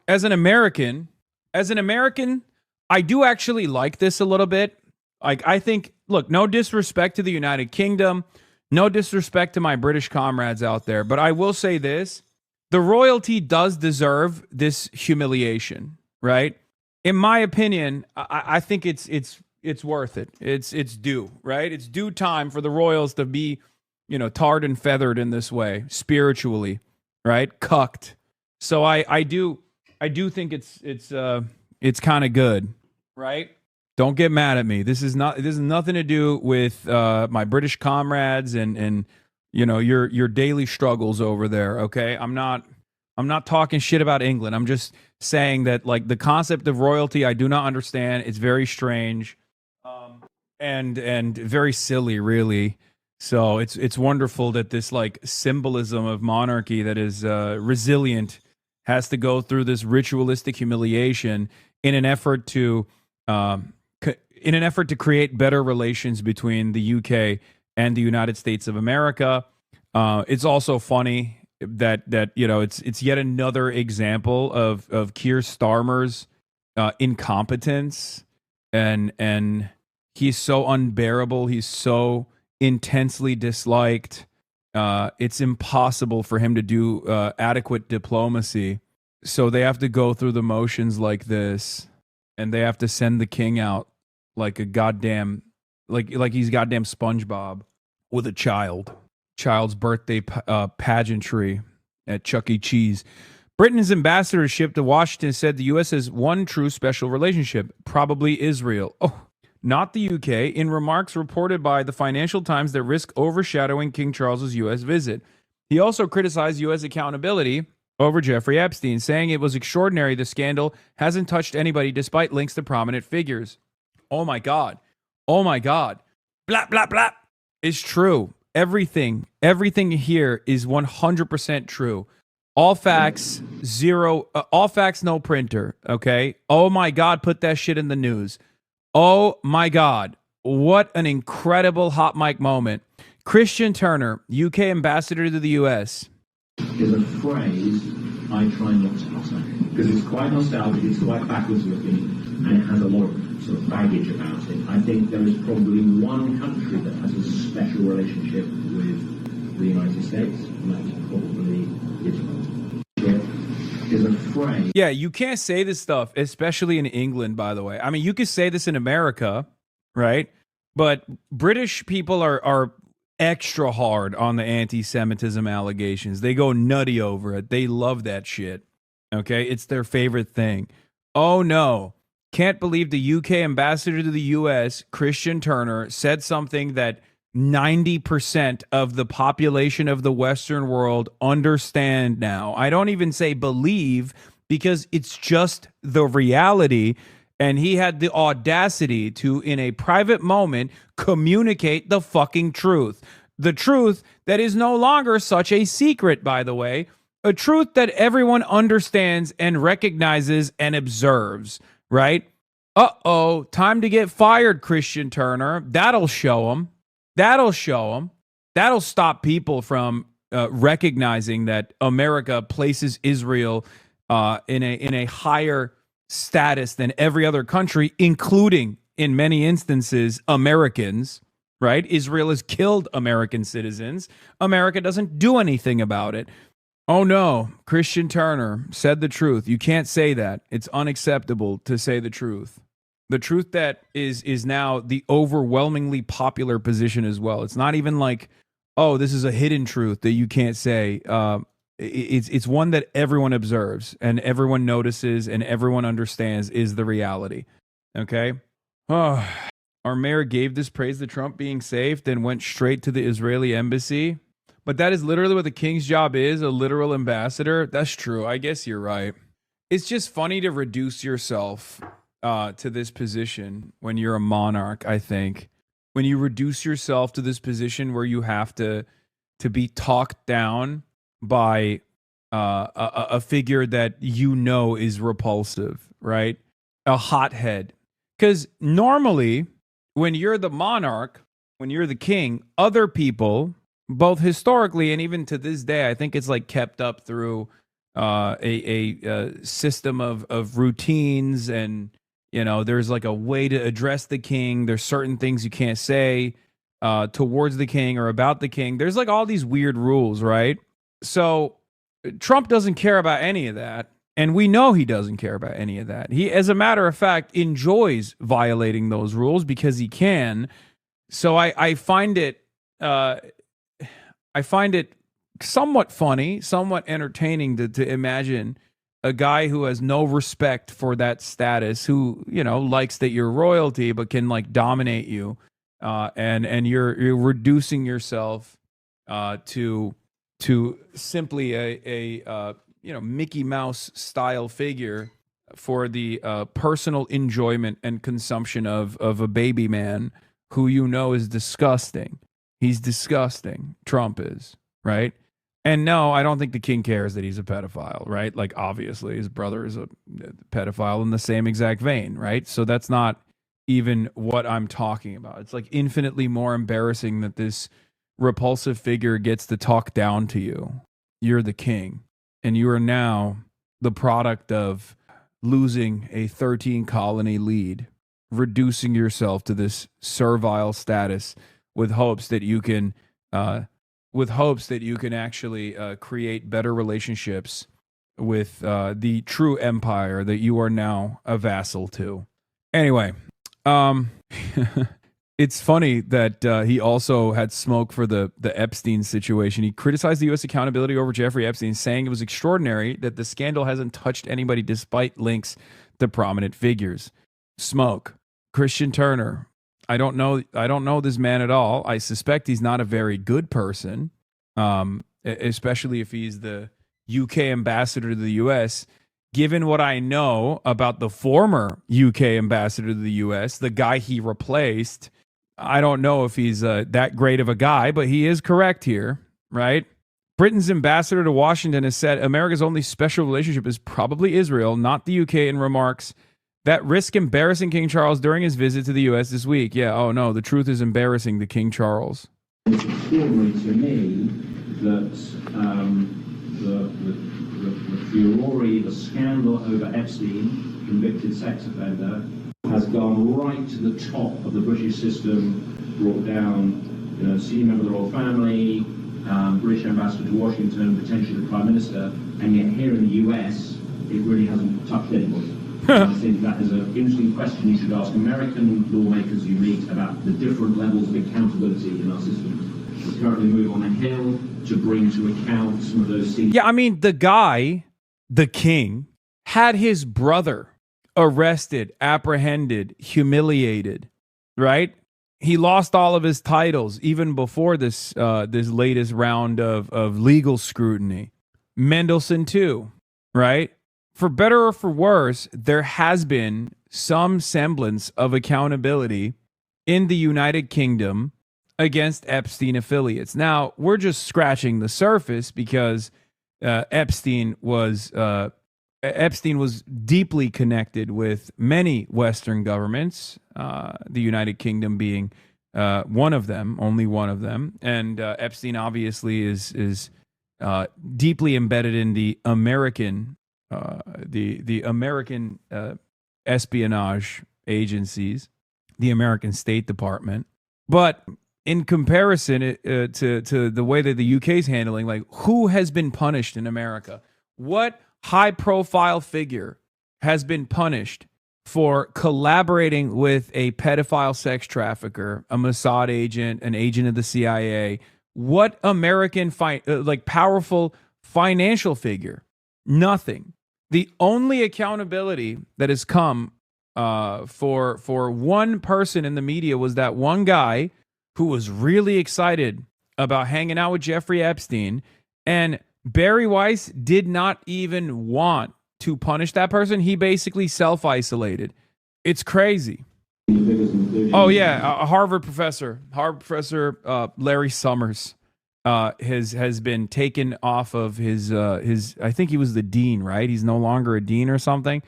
As an American, I do actually like this a little bit. Like, I think, look, no disrespect to the United Kingdom. No disrespect to my British comrades out there, but I will say this. The royalty does deserve this humiliation, right? In my opinion, I think it's worth it. It's due, right? It's due time for the royals to be, tarred and feathered in this way, spiritually, right? Cucked. So I do think it's kind of good, right? Don't get mad at me. This is nothing to do with my British comrades and your daily struggles over there. Okay, I'm not talking shit about England. I'm just saying that, like, the concept of royalty, I do not understand. It's very strange, and very silly, really. So it's wonderful that this, like, symbolism of monarchy that is resilient has to go through this ritualistic humiliation in an effort to create better relations between the UK and the United States of America. It's also funny that it's yet another example of Keir Starmer's incompetence, and he's so unbearable. He's so intensely disliked. It's impossible for him to do adequate diplomacy. So they have to go through the motions like this, and they have to send the king out like a goddamn, like he's goddamn SpongeBob with a child's birthday pageantry at Chuck E. Cheese. Britain's ambassadorship to Washington said the U.S. has one true special relationship, probably Israel. Oh, not the UK, in remarks reported by the Financial Times that risk overshadowing King Charles's U.S. visit. He also criticized U.S. accountability over Jeffrey Epstein, saying it was extraordinary the scandal hasn't touched anybody despite links to prominent figures. Oh my God. Oh my God. Blah, blah, blah. It's true. Everything here is 100% true. All facts, all facts, no printer. Okay. Oh my God. Put that shit in the news. Oh my God. What an incredible hot mic moment. Christian Turner, UK ambassador to the US. Is a phrase I try not to utter, because it's quite nostalgic, it's quite backwards looking, and it has a lot of sort of baggage about it. I think there is probably one country that has a special relationship with the United States, and that's probably Israel. Is afraid. Yeah, you can't say this stuff, especially in England, by the way. I mean, you could say this in America, right? But British people are extra hard on the anti-Semitism allegations. They go nutty over it. They love that shit. Okay? It's their favorite thing. Oh no. Can't believe the UK ambassador to the US, Christian Turner, said something that 90% of the population of the Western world understand now. I don't even say believe, because it's just the reality. And he had the audacity to, in a private moment, communicate the fucking truth. The truth that is no longer such a secret, by the way. A truth that everyone understands and recognizes and observes, right? Uh-oh, time to get fired, Christian Turner. That'll show him. That'll show him. That'll stop people from recognizing that America places Israel in a higher status than every other country, including, in many instances, Americans, right? Israel has killed American citizens. America doesn't do anything about it. Oh no, Christian Turner said the truth. You can't say that. It's unacceptable to say the truth. The truth that is now the overwhelmingly popular position as well. It's not even like, oh, this is a hidden truth that you can't say. It's one that everyone observes and everyone notices and everyone understands is the reality. Okay? Oh, our mayor gave this praise to Trump being safe, then went straight to the Israeli embassy. But that is literally what the king's job is, a literal ambassador. That's true. I guess you're right. It's just funny to reduce yourself to this position when you're a monarch, I think. When you reduce yourself to this position where you have to be talked down by a figure that you know is repulsive, right? A hothead. Because normally, when you're the monarch, when you're the king, other people, both historically and even to this day, I think it's like kept up through a system of routines, and you know, there's like a way to address the king. There's certain things you can't say towards the king or about the king. There's like all these weird rules, right? So Trump doesn't care about any of that. And we know he doesn't care about any of that. He, as a matter of fact, enjoys violating those rules because he can. So I find it somewhat funny, somewhat entertaining to imagine a guy who has no respect for that status, who, you know, likes that you're royalty but can like dominate you, and you're reducing yourself to simply a you know, Mickey Mouse style figure for the personal enjoyment and consumption of a baby man who you know is disgusting. He's disgusting. Trump is, right? And no, I don't think the king cares that he's a pedophile, right? Like, obviously, his brother is a pedophile in the same exact vein, right? So that's not even what I'm talking about. It's like infinitely more embarrassing that this repulsive figure gets to talk down to you. You're the king. And you are now the product of losing a 13-colony lead, reducing yourself to this servile status with hopes that you can, actually create better relationships with the true empire that you are now a vassal to. Anyway, it's funny that he also had smoke for the Epstein situation. He criticized the U.S. accountability over Jeffrey Epstein, saying it was extraordinary that the scandal hasn't touched anybody despite links to prominent figures. Smoke. Christian Turner. I don't know this man at all. I suspect he's not a very good person, especially if he's the UK ambassador to the US. Given what I know about the former UK ambassador to the US, the guy he replaced, I don't know if he's that great of a guy, but he is correct here, right? Britain's ambassador to Washington has said America's only special relationship is probably Israel, not the UK, and remarks that risk embarrassing King Charles during his visit to the US this week. Yeah, oh no, the truth is embarrassing the King Charles. It's extraordinary to me that the the furore, the scandal over Epstein, convicted sex offender, has gone right to the top of the British system, brought down, senior member of the royal family, British ambassador to Washington, potentially the Prime Minister, and yet here in the US, it really hasn't touched anybody. I think that is an interesting question you should ask American lawmakers you meet about the different levels of accountability in our system. We currently move on a hill to bring to account some of those things. Yeah, I mean, the guy, the king, had his brother arrested, apprehended, humiliated, right? He lost all of his titles even before this this latest round of legal scrutiny. Mendelssohn too, right? For better or for worse, there has been some semblance of accountability in the United Kingdom against Epstein affiliates. Now, we're just scratching the surface because Epstein was deeply connected with many Western governments, the United Kingdom being one of them, only one of them. And Epstein obviously is deeply embedded in the American American espionage agencies, the American State Department. But in comparison to the way that the UK is handling, like, who has been punished in America? What high-profile figure has been punished for collaborating with a pedophile sex trafficker, a Mossad agent, an agent of the CIA? What American powerful financial figure? Nothing. The only accountability that has come for one person in the media was that one guy who was really excited about hanging out with Jeffrey Epstein, and Barry Weiss did not even want to punish that person. He basically self-isolated. It's crazy. Oh yeah, a Harvard professor Larry Summers has been taken off of his I think he was the dean, right? He's no longer a dean or something.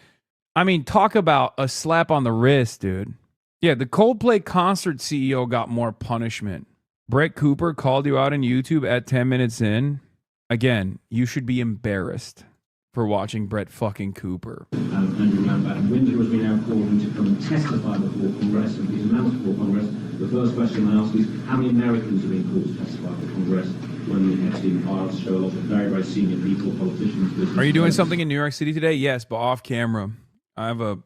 I mean, talk about a slap on the wrist, dude. Yeah, the Coldplay concert CEO got more punishment. Brett Cooper called you out on YouTube at 10 minutes in. Again, you should be embarrassed for watching Brett fucking Cooper. Andrew Lambert. Windsor has been now called him to come and testify before Congress, and he's announced before Congress. The first question I ask is, how many Americans have been called to testify before Congress when the Epstein files show a lot of very, very senior people, politicians, business. Are you doing something in New York City today? Yes, but off camera. I have a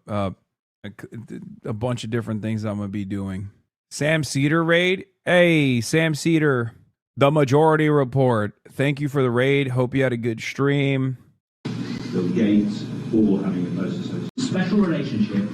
bunch of different things I'm going to be doing. Sam Cedar raid. Hey, Sam Cedar, the Majority Report. Thank you for the raid. Hope you had a good stream. Bill Gates, all having a close association. Special relationship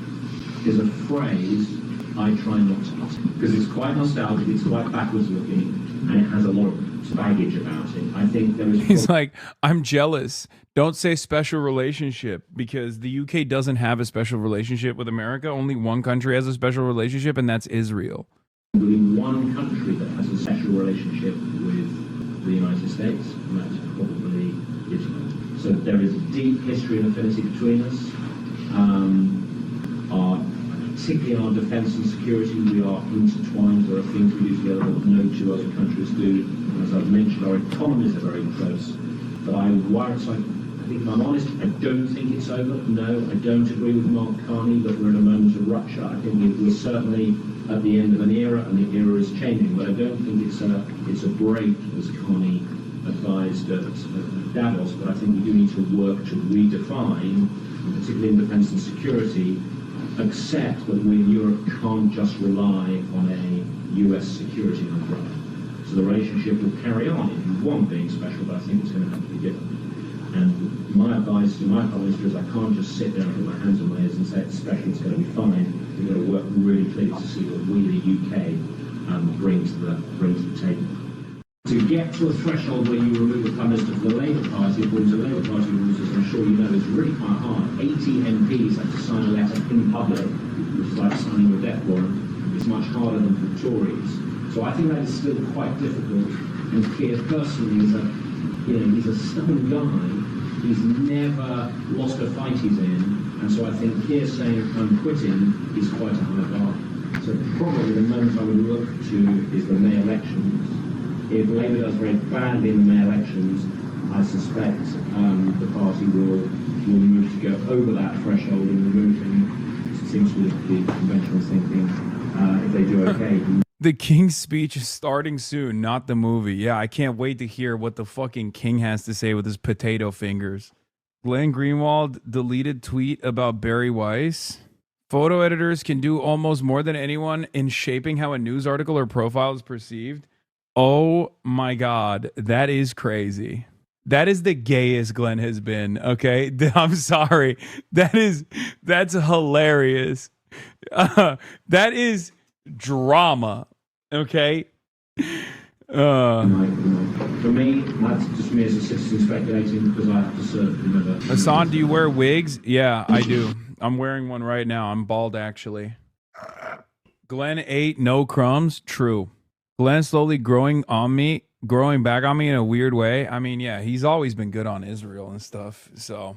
is a phrase I try not to use because it's quite nostalgic, it's quite backwards looking, and it has a lot of baggage about it. I think there is. He's like, I'm jealous. Don't say special relationship, because the UK doesn't have a special relationship with America. Only one country has a special relationship, and that's Israel. Only one country that has a special relationship with the United States, and that's probably Israel. So there is a deep history and affinity between us. Particularly in our defence and security, we are intertwined. There are things we do together that no two other countries do. And as I've mentioned, our economies are very close. But I think, if I'm honest, I don't think it's over. No, I don't agree with Mark Carney that we're in a moment of rupture. I think we're certainly at the end of an era, and the era is changing. But I don't think it's a break, as Carney advised at Davos. But I think we do need to work to redefine, particularly in defence and security, accept that we in Europe can't just rely on a US security umbrella. So the relationship will carry on if you want being special, but I think it's going to have to be different. And my advice to my Prime Minister is I can't just sit there and put my hands on my ears and say it's special, it's going to be fine. We've got to work really clearly to see what we, the UK, bring to the table. To get to a threshold where you remove the Prime Minister from the Labour Party, according to the Labour Party rules, as I'm sure you know, is really quite hard. 80 MPs have to sign a letter in public, which is like signing a death warrant. It's much harder than for the Tories. So I think that is still quite difficult. And Keir personally is he's a stubborn guy. He's never lost a fight he's in. And so I think Keir saying I'm quitting is quite a high bar. So probably the moment I would look to is the May elections. If Labour does very badly in the May elections, I suspect the party will move to go over that threshold and remove him. It seems to be conventional thinking. If they do okay. The King's speech is starting soon, not the movie. Yeah, I can't wait to hear what the fucking King has to say with his potato fingers. Glenn Greenwald deleted tweet about Barry Weiss. Photo editors can do almost more than anyone in shaping how a news article or profile is perceived. Oh my God, that is crazy. That is the gayest Glenn has been, okay? I'm sorry. That's hilarious. That is drama, okay? For me, that's just me as a citizen speculating because I have to serve. Remember. Hasan, do you wear wigs? Yeah, I do. I'm wearing one right now. I'm bald, actually. Glenn ate no crumbs. True. Glenn slowly growing back on me in a weird way. I mean, yeah, he's always been good on Israel and stuff, so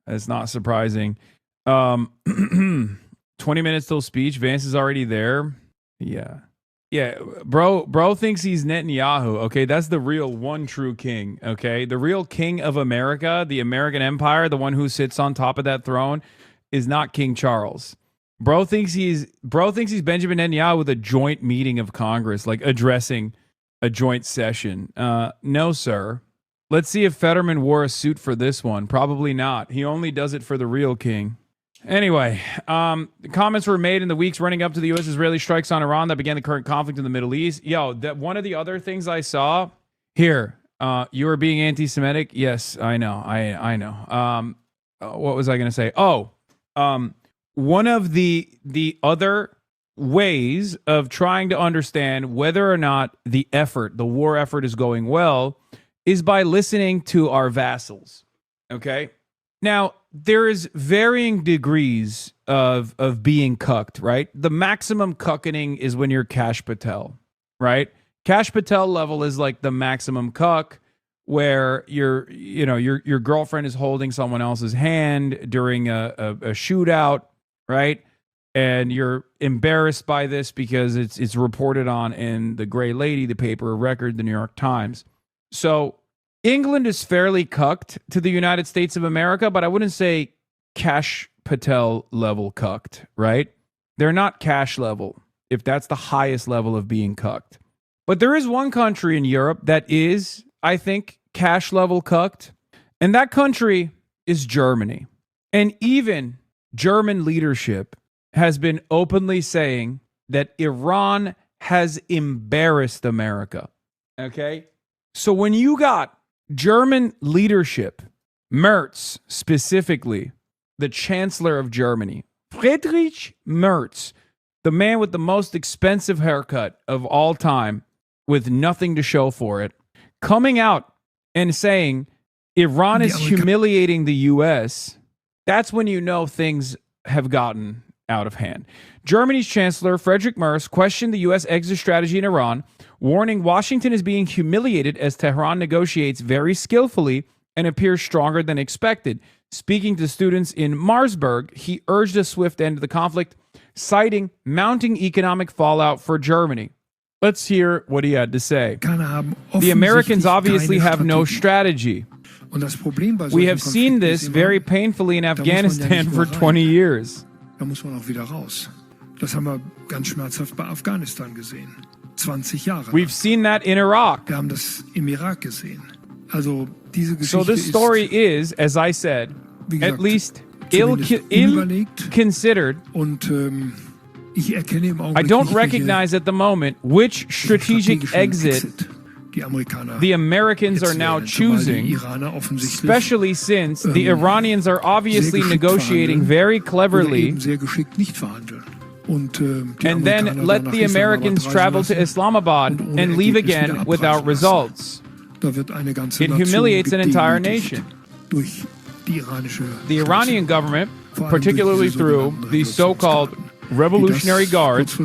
it's not surprising. 20 minutes till speech. Vance is already there. Yeah. Yeah, bro thinks he's Netanyahu. Okay, that's the real one true king. Okay, the real king of America, the American Empire, the one who sits on top of that throne, is not King Charles. Bro thinks he's Benjamin Netanyahu with a joint meeting of Congress, like addressing a joint session. No, sir. Let's see if Fetterman wore a suit for this one. Probably not. He only does it for the real king. Anyway, comments were made in the weeks running up to the U.S.-Israeli strikes on Iran that began the current conflict in the Middle East. Yo, that one of the other things I saw here, you were being anti-Semitic. Yes, I know. I know. What was I going to say? Oh, one of the other ways of trying to understand whether or not the war effort is going well is by listening to our vassals. Okay? Now, there is varying degrees of being cucked, right? The maximum cucking is when you're Kash Patel, right? Kash Patel level is like the maximum cuck, where your girlfriend is holding someone else's hand during a shootout, right? And you're embarrassed by this because it's reported on in the Gray Lady, the paper of record, the New York Times. So England is fairly cucked to the United States of America, but I wouldn't say Kash Patel level cucked, right? They're not Kash level, if that's the highest level of being cucked. But there is one country in Europe that is, I think, Kash level cucked, and that country is Germany. And even German leadership has been openly saying that Iran has embarrassed America, okay? So when you got German leadership, Merz specifically, the Chancellor of Germany, Friedrich Merz, the man with the most expensive haircut of all time, with nothing to show for it, coming out and saying Iran is humiliating the U.S., that's when you know things have gotten out of hand. Germany's Chancellor, Friedrich Merz, questioned the U.S. exit strategy in Iran, warning Washington is being humiliated as Tehran negotiates very skillfully and appears stronger than expected. Speaking to students in Marsburg, he urged a swift end to the conflict, citing mounting economic fallout for Germany. Let's hear what he had to say. The Americans obviously have no strategy. We have seen this very painfully in Afghanistan for 20 years. Da muss man auch wieder raus. Das haben wir ganz schmerzhaft bei Afghanistan gesehen. 20 Jahre. We've seen that in Iraq. Wir haben das im Irak gesehen. Also diese Geschichte so this story is, as I said, gesagt, at least ill-considered. Und ich erkenne im Augenblick I don't recognize at the moment which strategic exit the Americans are now choosing, especially since the Iranians are obviously negotiating very cleverly, and then let the Americans travel to Islamabad and leave again without results. It humiliates an entire nation. The Iranian government, particularly through the so-called Revolutionary Guards,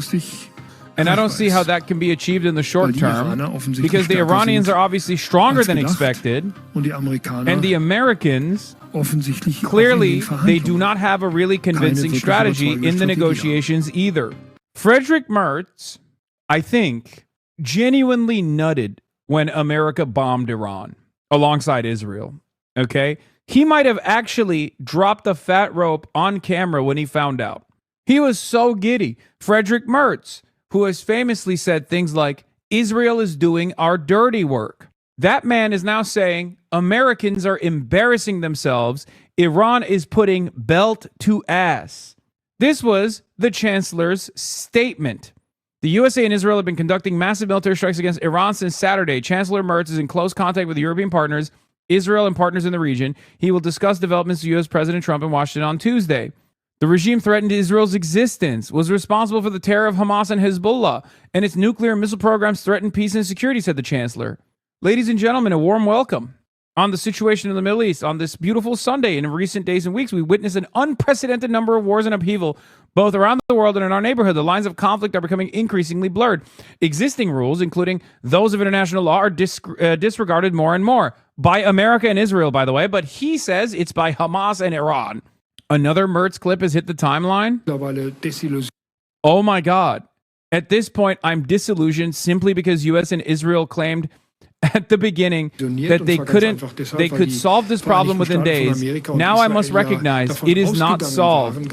and I don't see how that can be achieved in the short term, because the Iranians are obviously stronger than expected, and the Americans, clearly, they do not have a really convincing strategy in the negotiations either. Friedrich Merz, I think, genuinely nutted when America bombed Iran. alongside Israel. Okay? He might have actually dropped the fat rope on camera when he found out. He was so giddy. Frederick Merz, who has famously said things like, Israel is doing our dirty work. That man is now saying Americans are embarrassing themselves. Iran is putting belt to ass. This was the chancellor's statement. The USA and Israel have been conducting massive military strikes against Iran since Saturday. Chancellor Merz is in close contact with European partners, Israel, and partners in the region. He will discuss developments with U.S. President Trump in Washington on Tuesday. The regime threatened Israel's existence, was responsible for the terror of Hamas and Hezbollah, and its nuclear and missile programs threaten peace and security, said the chancellor. Ladies and gentlemen, a warm welcome. On the situation in the Middle East, on this beautiful Sunday, in recent days and weeks, we witnessed an unprecedented number of wars and upheaval, both around the world and in our neighborhood. The lines of conflict are becoming increasingly blurred. Existing rules, including those of international law, are disregarded more and more. By America and Israel, by the way, but he says it's by Hamas and Iran. Another Merz clip has hit the timeline. Oh my God. At this point, I'm disillusioned simply because U.S. and Israel claimed at the beginning that they could solve this problem within days. Now I must recognize it is not solved. He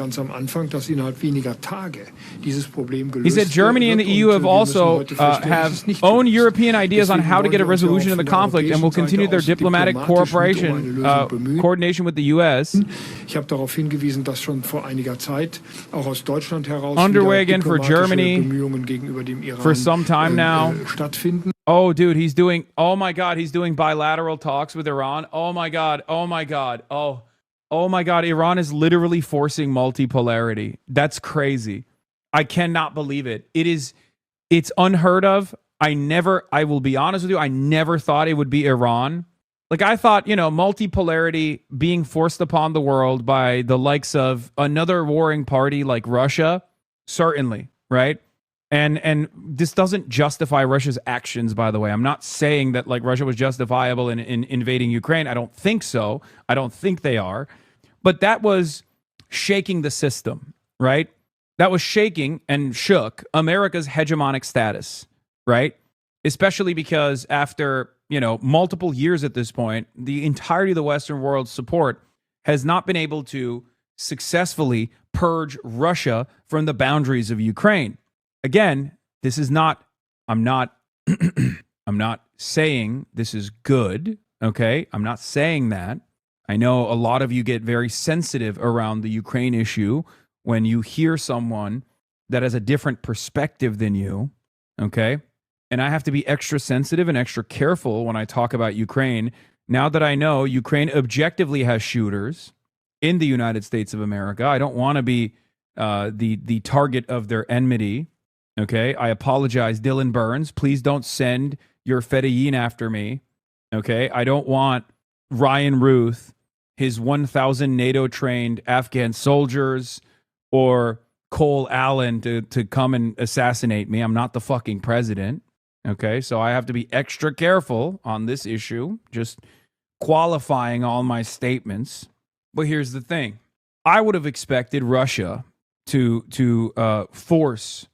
said Germany and the EU have also have own European ideas on how to get a resolution of the conflict and will continue their diplomatic coordination with the US. Underway again for Germany for some time now. Oh, dude, he's doing bilateral talks with Iran. Oh my God. Oh my God. Oh my God. Iran is literally forcing multipolarity. That's crazy. I cannot believe it. It's unheard of. I will be honest with you, I never thought it would be Iran. Like I thought, multipolarity being forced upon the world by the likes of another warring party like Russia, certainly, right? And this doesn't justify Russia's actions, by the way. I'm not saying that like Russia was justifiable in invading Ukraine. I don't think so. I don't think they are. But that was shaking the system, right? That was shaking and shook America's hegemonic status, right? Especially because after, multiple years at this point, the entirety of the Western world's support has not been able to successfully purge Russia from the boundaries of Ukraine. Again, this is not, I'm not saying this is good, okay? I'm not saying that. I know a lot of you get very sensitive around the Ukraine issue when you hear someone that has a different perspective than you, okay? And I have to be extra sensitive and extra careful when I talk about Ukraine. Now that I know Ukraine objectively has shooters in the United States of America, I don't want to be the target of their enmity. Okay, I apologize, Dylan Burns. Please don't send your Fedayeen after me. Okay, I don't want Ryan Ruth, his 1,000 NATO-trained Afghan soldiers, or Cole Allen to come and assassinate me. I'm not the fucking president. Okay, so I have to be extra careful on this issue, just qualifying all my statements. But here's the thing. I would have expected Russia to force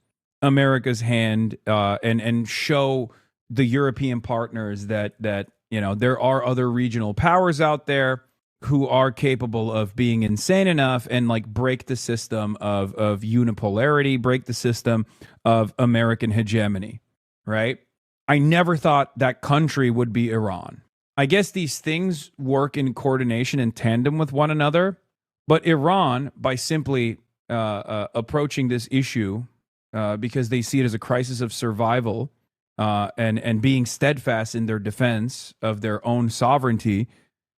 America's hand and show the European partners that there are other regional powers out there who are capable of being insane enough and like break the system of unipolarity, break the system of American hegemony, right? I never thought that country would be Iran. I guess these things work in coordination and tandem with one another, but Iran, by simply approaching this issue because they see it as a crisis of survival and being steadfast in their defense of their own sovereignty,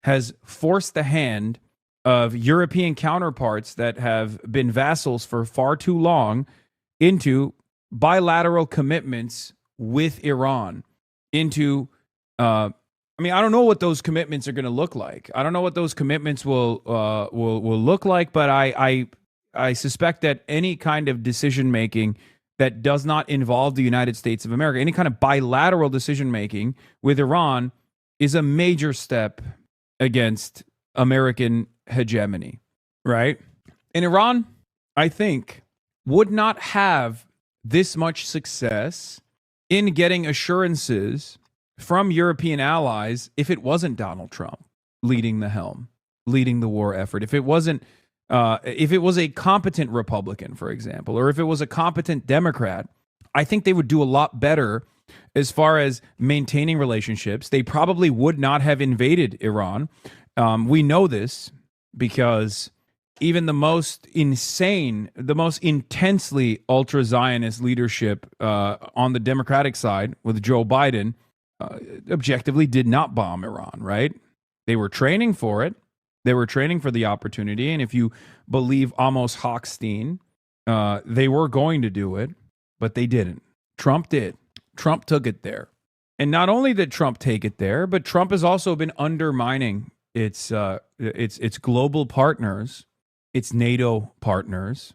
has forced the hand of European counterparts that have been vassals for far too long into bilateral commitments with Iran. Into, I don't know what those commitments are going to look like. I don't know what those commitments will look like, but I suspect that any kind of decision making that does not involve the United States of America, any kind of bilateral decision making with Iran, is a major step against American hegemony, right? And Iran, I think, would not have this much success in getting assurances from European allies if it wasn't Donald Trump leading the helm, leading the war effort. If it wasn't, if it was a competent Republican, for example, or if it was a competent Democrat, I think they would do a lot better as far as maintaining relationships. They probably would not have invaded Iran. We know this because even the most insane, the most intensely ultra-Zionist leadership on the Democratic side with Joe Biden objectively did not bomb Iran, right? They were training for it. They were training for the opportunity. And if you believe Amos Hochstein, they were going to do it, but they didn't. Trump did. Trump took it there. And not only did Trump take it there, but Trump has also been undermining its global partners, its NATO partners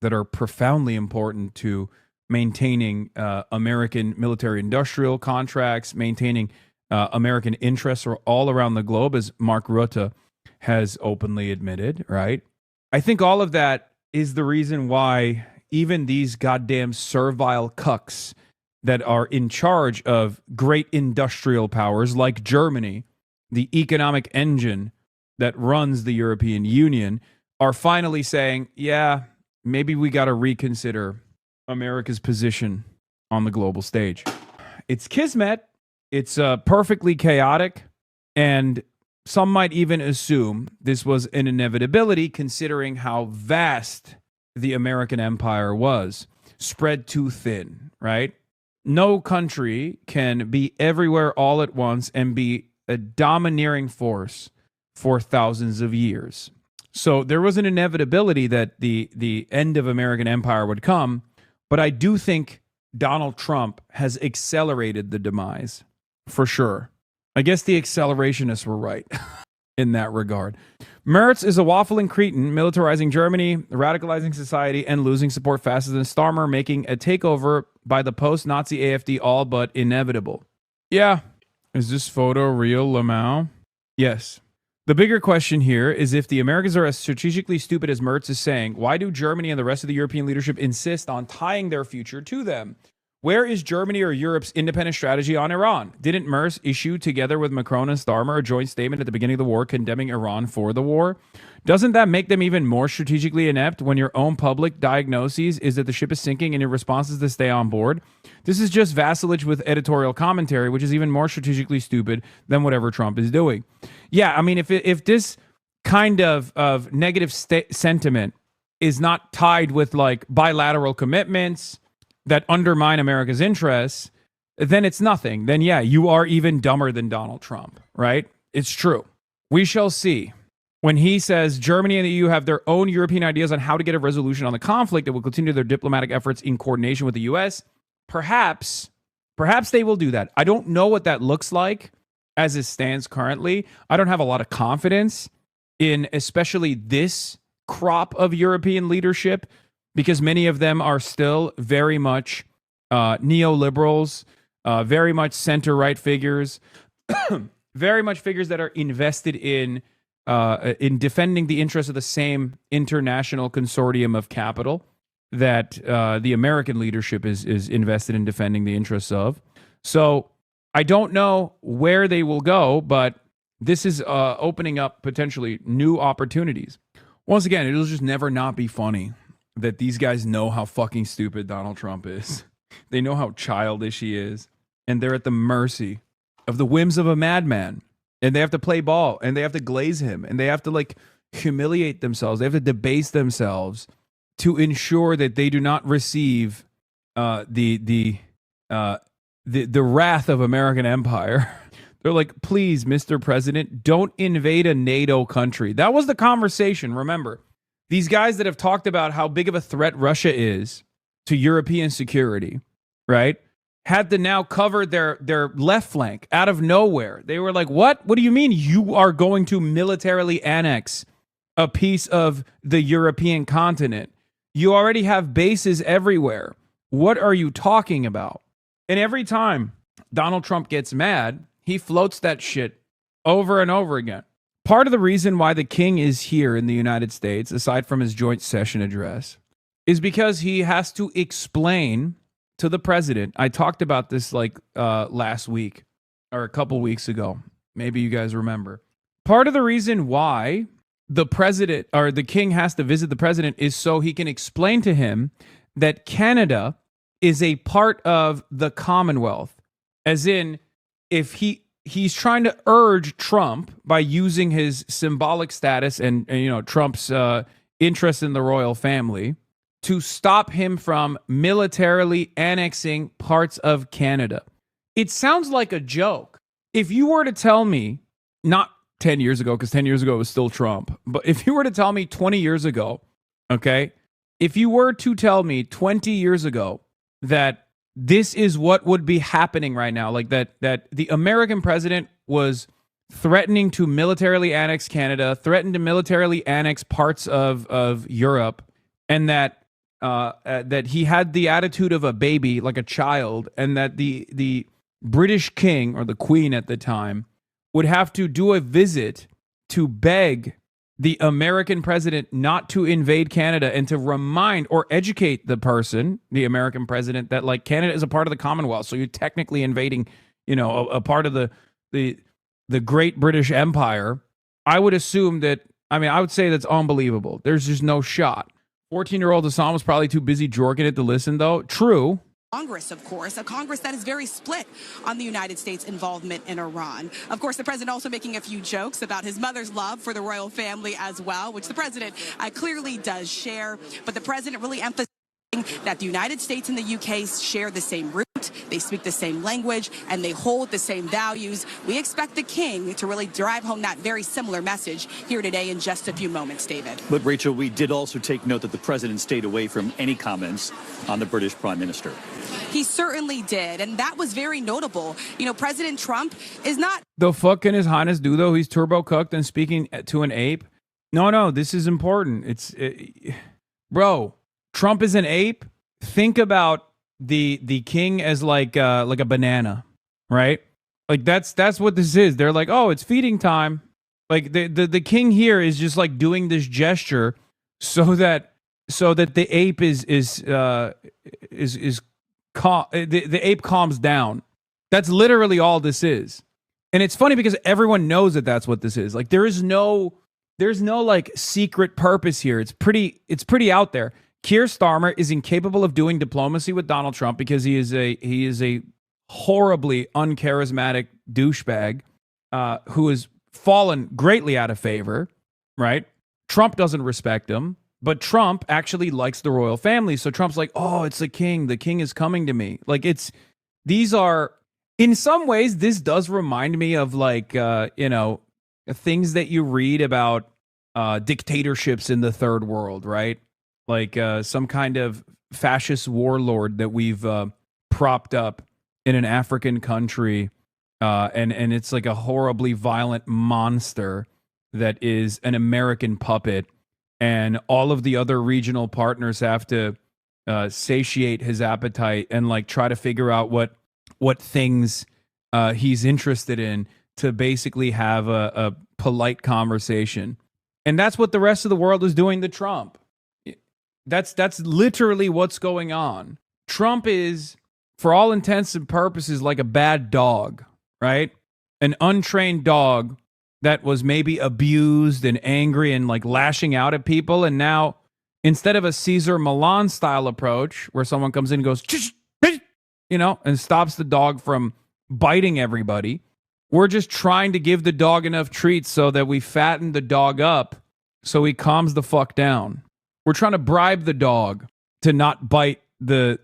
that are profoundly important to maintaining American military-industrial contracts, maintaining American interests all around the globe, as Mark Rutte has openly admitted, right? I think all of that is the reason why even these goddamn servile cucks that are in charge of great industrial powers like Germany, the economic engine that runs the European Union, are finally saying, yeah, maybe we got to reconsider America's position on the global stage. It's kismet. It's perfectly chaotic. And some might even assume this was an inevitability considering how vast the American empire was, spread too thin, right? No country can be everywhere all at once and be a domineering force for thousands of years. So there was an inevitability that the end of American empire would come, but I do think Donald Trump has accelerated the demise, for sure. I guess the accelerationists were right in that regard. Merz is a waffling cretin, militarizing Germany, radicalizing society, and losing support faster than Starmer, making a takeover by the post-Nazi AfD all but inevitable. Yeah. Is this photo real, Lamau? Yes. The bigger question here is if the Americans are as strategically stupid as Merz is saying, why do Germany and the rest of the European leadership insist on tying their future to them? Where is Germany or Europe's independent strategy on Iran? Didn't Merz issue, together with Macron and Starmer, a joint statement at the beginning of the war condemning Iran for the war? Doesn't that make them even more strategically inept when your own public diagnoses is that the ship is sinking and your response is to stay on board? This is just vassalage with editorial commentary, which is even more strategically stupid than whatever Trump is doing. Yeah, I mean, if this kind of negative sentiment is not tied with like bilateral commitments that undermine America's interests, then it's nothing. Then, yeah, you are even dumber than Donald Trump, right? It's true. We shall see. When he says Germany and the EU have their own European ideas on how to get a resolution on the conflict that will continue their diplomatic efforts in coordination with the U.S., perhaps they will do that. I don't know what that looks like as it stands currently. I don't have a lot of confidence in especially this crop of European leadership, because many of them are still very much neoliberals, very much center-right figures, very much figures that are invested in defending the interests of the same international consortium of capital that the American leadership is invested in defending the interests of. So I don't know where they will go, but this is opening up potentially new opportunities. Once again, it'll just never not be funny that these guys know how fucking stupid Donald Trump is. They know how childish he is. And they're at the mercy of the whims of a madman. And they have to play ball. And they have to glaze him. And they have to like humiliate themselves. They have to debase themselves to ensure that they do not receive the wrath of American empire. They're like, please, Mr. President, don't invade a NATO country. That was the conversation, remember. These guys that have talked about how big of a threat Russia is to European security, right, had to now cover their left flank out of nowhere. They were like, what? What do you mean you are going to militarily annex a piece of the European continent? You already have bases everywhere. What are you talking about? And every time Donald Trump gets mad, he floats that shit over and over again. Part of the reason why the king is here in the United States, aside from his joint session address, is because he has to explain to the president. I talked about this like last week. or a couple weeks ago. Maybe you guys remember. Part of the reason why the president or the king has to visit the president is so he can explain to him that Canada is a part of the Commonwealth. As in, if he's trying to urge Trump by using his symbolic status and Trump's interest in the royal family to stop him from militarily annexing parts of Canada. It sounds like a joke. If you were to tell me, not 10 years ago, because 10 years ago it was still Trump, but if you were to tell me 20 years ago, okay, if you were to tell me 20 years ago that this is what would be happening right now, like that the American president was threatening to militarily annex Canada, threatened to militarily annex parts of Europe, and that he had the attitude of a baby, like a child, and that the British king or the queen at the time would have to do a visit to beg the American president not to invade Canada and to remind or educate the person, the American president, that like Canada is a part of the Commonwealth. So you're technically invading, a part of the great British Empire. I would assume that, I would say that's unbelievable. There's just no shot. 14-year-old Hassan was probably too busy jorking it to listen, though. True. Congress, of course, a Congress that is very split on the United States' involvement in Iran. Of course, the president also making a few jokes about his mother's love for the royal family as well, which the president clearly does share. But the president really emphasizing that the United States and the UK share the same root, they speak the same language, and they hold the same values. We expect the king to really drive home that very similar message here today in just a few moments, David. But, Rachel, we did also take note that the president stayed away from any comments on the British Prime Minister. He certainly did, and that was very notable. President Trump is not... The fuck can His Highness do, though? He's turbo-cooked and speaking to an ape? No, this is important. Bro, Trump is an ape? Think about the king as like a banana, right? Like that's what this is. They're like, oh, it's feeding time. Like the king here is just like doing this gesture so that the ape the ape calms down. That's literally all this is. And it's funny because everyone knows that that's what this is. Like there's no like secret purpose here. It's pretty out there. Keir Starmer is incapable of doing diplomacy with Donald Trump because he is a horribly uncharismatic douchebag who has fallen greatly out of favor, right? Trump doesn't respect him, but Trump actually likes the royal family. So Trump's like, oh, it's the king. The king is coming to me. Like these are, in some ways, this does remind me of like, things that you read about dictatorships in the third world, right? Like some kind of fascist warlord that we've propped up in an African country. And it's like a horribly violent monster that is an American puppet. And all of the other regional partners have to satiate his appetite and like try to figure out what things he's interested in to basically have a polite conversation. And that's what the rest of the world is doing to Trump. That's literally what's going on. Trump is, for all intents and purposes, like a bad dog, right? An untrained dog that was maybe abused and angry and like lashing out at people. And now, instead of a Cesar Millan style approach where someone comes in and goes, and stops the dog from biting everybody, we're just trying to give the dog enough treats so that we fatten the dog up so he calms the fuck down. We're trying to bribe the dog to not bite the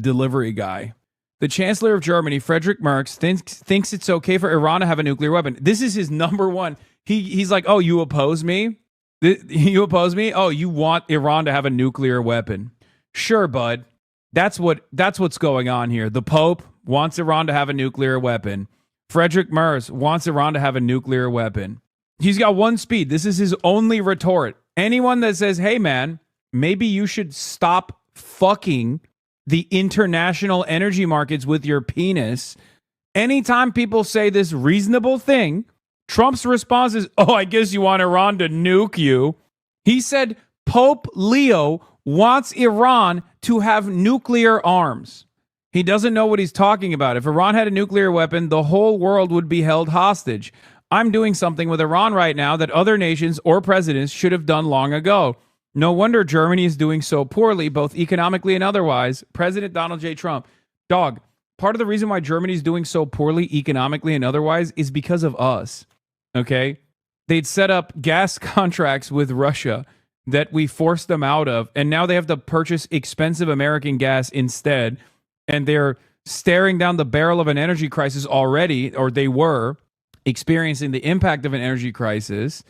delivery guy. The Chancellor of Germany, Friedrich Merz, thinks it's okay for Iran to have a nuclear weapon. This is his number one. He's like, oh, you oppose me? You oppose me? Oh, you want Iran to have a nuclear weapon? Sure, bud. That's what's going on here. The Pope wants Iran to have a nuclear weapon. Friedrich Merz wants Iran to have a nuclear weapon. He's got one speed. This is his only retort. Anyone that says, hey, man, maybe you should stop fucking the international energy markets with your penis. Anytime people say this reasonable thing, Trump's response is, oh, I guess you want Iran to nuke you. He said Pope Leo wants Iran to have nuclear arms. He doesn't know what he's talking about. If Iran had a nuclear weapon, the whole world would be held hostage. I'm doing something with Iran right now that other nations or presidents should have done long ago. No wonder Germany is doing so poorly, both economically and otherwise. President Donald J. Trump. Dog, part of the reason why Germany is doing so poorly economically and otherwise is because of us. Okay? They'd set up gas contracts with Russia that we forced them out of, and now they have to purchase expensive American gas instead, and they're staring down the barrel of an energy crisis already, or they were experiencing the impact of an energy crisis,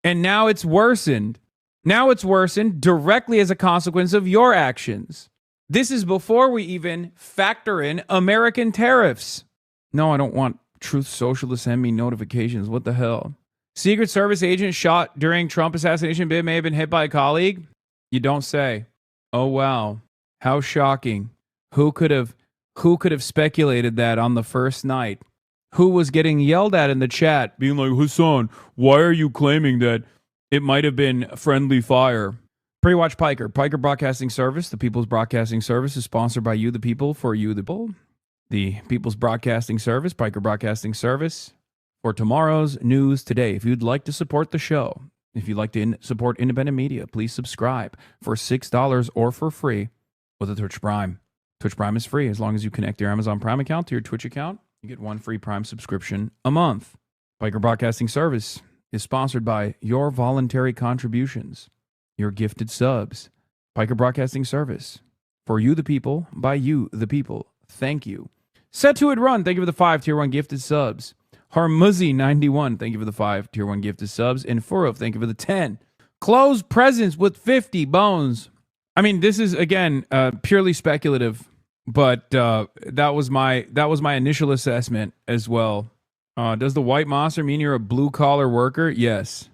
and now it's worsened. Now it's worsened directly as a consequence of your actions. This is before we even factor in American tariffs. No, I don't want Truth Social to send me notifications. What the hell? Secret Service agent shot during Trump assassination bid may have been hit by a colleague? You don't say. Oh, wow. How shocking. Who could have speculated that on the first night? Who was getting yelled at in the chat, being like, Hasan, why are you claiming that it might have been friendly fire? Pre-watch Piker. Piker Broadcasting Service, the People's Broadcasting Service, is sponsored by you, the people, for you, the people. The People's Broadcasting Service, Piker Broadcasting Service, for tomorrow's news today. If you'd like to support the show, if you'd like to support independent media, please subscribe for $6 or for free with a Twitch Prime. Twitch Prime is free as long as you connect your Amazon Prime account to your Twitch account. You get one free Prime subscription a month. Piker Broadcasting Service is sponsored by your voluntary contributions, your gifted subs. Piker Broadcasting Service, for you the people, by you the people. Thank you. Set to it run, thank you for the 5 tier 1 gifted subs. HORMUZ 91, thank you for the 5 tier 1 gifted subs. And Furov, thank you for the 10. Closed presents with 50 bones. I mean, this is again purely speculative, but that was my initial assessment as well. Does the white monster mean you're a blue collar worker? Yes.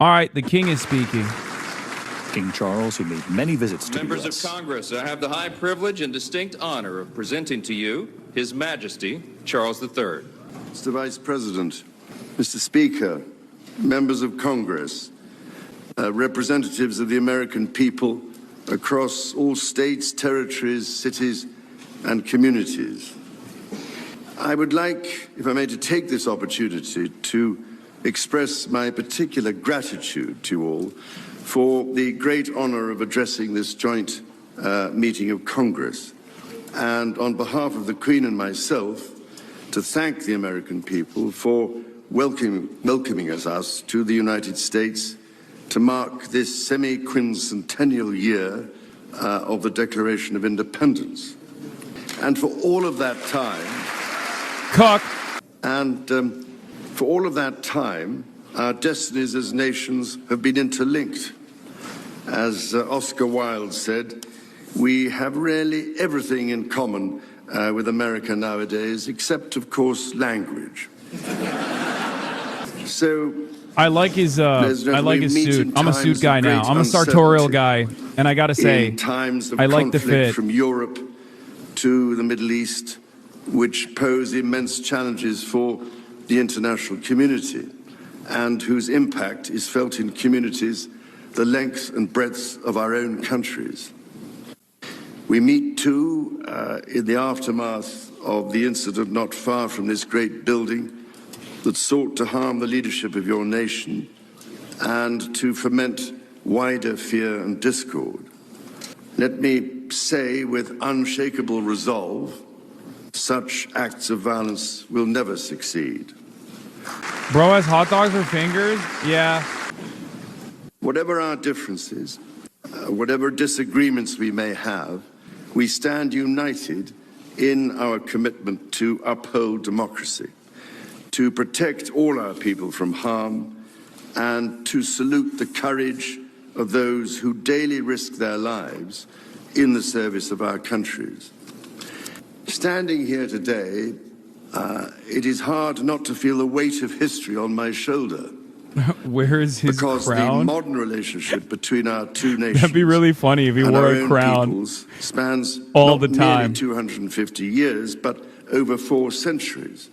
All right, the king is speaking. King Charles, who made many visits to the Members US. of Congress, I have the high privilege and distinct honor of presenting to you His Majesty Charles III. Mr. Vice President, Mr. Speaker, members of Congress, representatives of the American people across all states, territories, cities, and communities. I would like, if I may, to take this opportunity to express my particular gratitude to you all for the great honor of addressing this joint meeting of Congress, and on behalf of the Queen and myself, to thank the American people for welcoming us to the United States to mark this semi-quincentennial year of the Declaration of Independence. And for all of that time, for all of that time, our destinies as nations have been interlinked. As Oscar Wilde said, we have really everything in common with America nowadays, except, of course, language. So I like his suit. I'm a suit guy now. I'm a sartorial guy, and I gotta say, times of I like the fit. From Europe to the Middle East, which pose immense challenges for the international community, and whose impact is felt in communities the length and breadth of our own countries. We meet, too, in the aftermath of the incident not far from this great building that sought to harm the leadership of your nation and to foment wider fear and discord. Let me say with unshakable resolve, such acts of violence will never succeed. Bro has hot dogs for fingers? Yeah. Whatever our differences, whatever disagreements we may have, we stand united in our commitment to uphold democracy, to protect all our people from harm, and to salute the courage of those who daily risk their lives in the service of our countries. Standing here today, it is hard not to feel the weight of history on my shoulder. Where is his because crown? The modern relationship between our two nations. That'd be really funny if he wore a crown spans all not the time. Nearly 250 years, but over 4 centuries.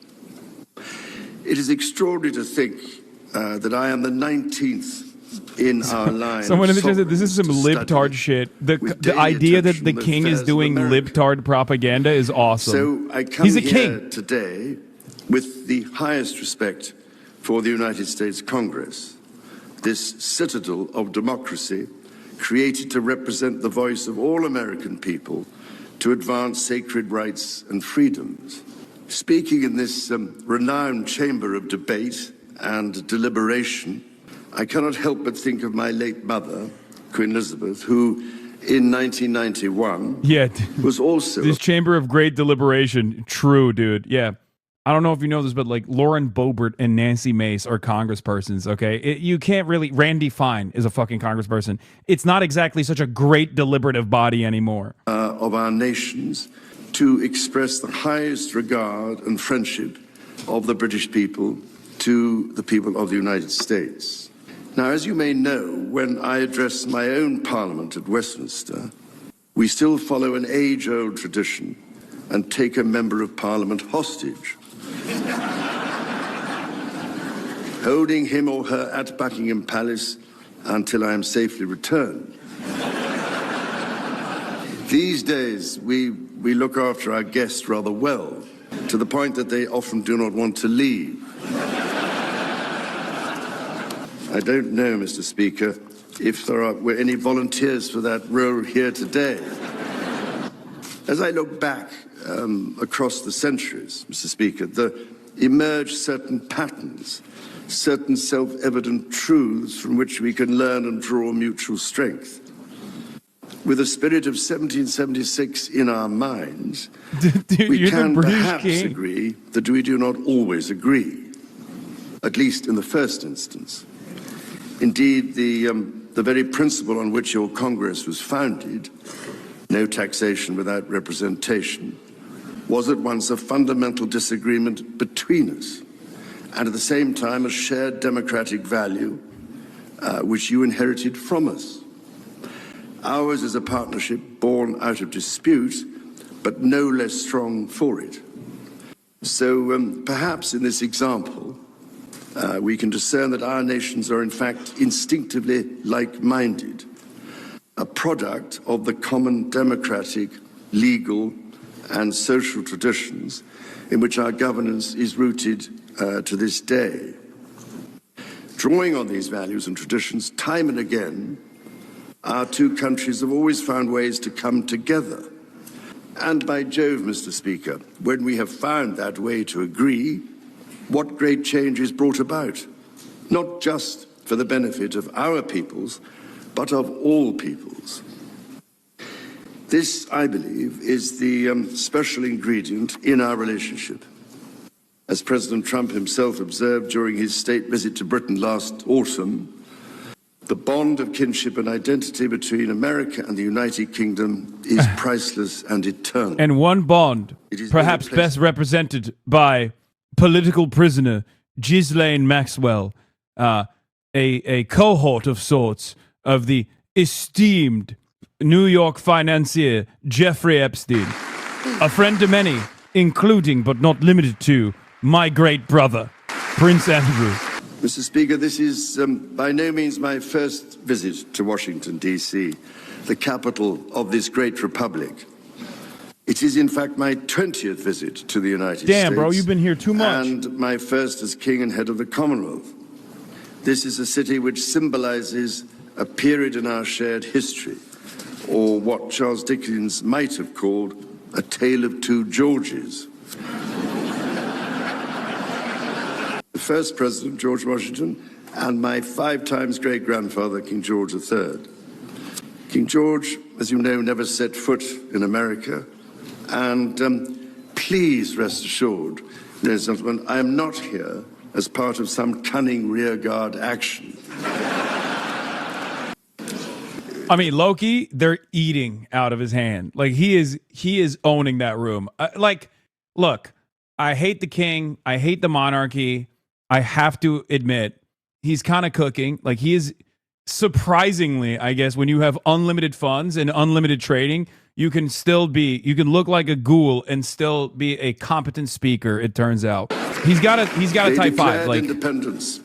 It is extraordinary to think that I am the 19th in our line. Someone in the chat said this is some sovereigns to libtard study shit. The daily idea that attention the the king is affairs of doing America. libtard propaganda is awesome. So I come He's a here king. today with the highest respect for the United States Congress, this citadel of democracy created to represent the voice of all American people to advance sacred rights and freedoms. Speaking in this renowned chamber of debate and deliberation, I cannot help but think of my late mother, Queen Elizabeth, who in 1991 was also this chamber of great deliberation. True, dude. Yeah. I don't know if you know this, but like Lauren Boebert and Nancy Mace are congresspersons, okay? You can't really... Randy Fine is a fucking congressperson. It's not exactly such a great deliberative body anymore. Of our nations to express the highest regard and friendship of the British people to the people of the United States. Now, as you may know, when I address my own Parliament at Westminster, we still follow an age-old tradition and take a Member of Parliament hostage, holding him or her at Buckingham Palace until I am safely returned. These days, we look after our guests rather well, to the point that they often do not want to leave. I don't know, Mr. Speaker, if there were any volunteers for that role here today. As I look back across the centuries, Mr. Speaker, there emerge certain patterns, certain self-evident truths from which we can learn and draw mutual strength. With the spirit of 1776 in our minds, we can perhaps agree that we do not always agree, at least in the first instance. Indeed, the very principle on which your Congress was founded, no taxation without representation, was at once a fundamental disagreement between us, and at the same time a shared democratic value which you inherited from us. Ours is a partnership born out of dispute, but no less strong for it. So perhaps in this example, we can discern that our nations are in fact instinctively like-minded, a product of the common democratic, legal, and social traditions in which our governance is rooted to this day. Drawing on these values and traditions, time and again, our two countries have always found ways to come together. And by Jove, Mr. Speaker, when we have found that way to agree, what great change is brought about, not just for the benefit of our peoples, but of all peoples. This, I believe, is the special ingredient in our relationship. As President Trump himself observed during his state visit to Britain last autumn, the bond of kinship and identity between America and the United Kingdom is priceless and eternal. And one bond, perhaps best represented by political prisoner Ghislaine Maxwell, a cohort of sorts of the esteemed New York financier Jeffrey Epstein, a friend to many, including but not limited to my great brother, Prince Andrew. Mr. Speaker, this is by no means my first visit to Washington, D.C., the capital of this great republic. It is, in fact, my 20th visit to the United States. Damn, bro, you've been here too much. And my first as king and head of the Commonwealth. This is a city which symbolizes a period in our shared history, or what Charles Dickens might have called a tale of two Georges. The first president, George Washington, and my 5 times great-grandfather, King George III. King George, as you know, never set foot in America. And please rest assured, ladies and gentlemen, I am not here as part of some cunning rearguard action. I mean, Loki, they're eating out of his hand. Like, he is owning that room. Look, I hate the king. I hate the monarchy. I have to admit, he's kind of cooking. Like, he is surprisingly, I guess, when you have unlimited funds and unlimited trading, you can look like a ghoul and still be a competent speaker, it turns out. He's got a type 5. Like, independence.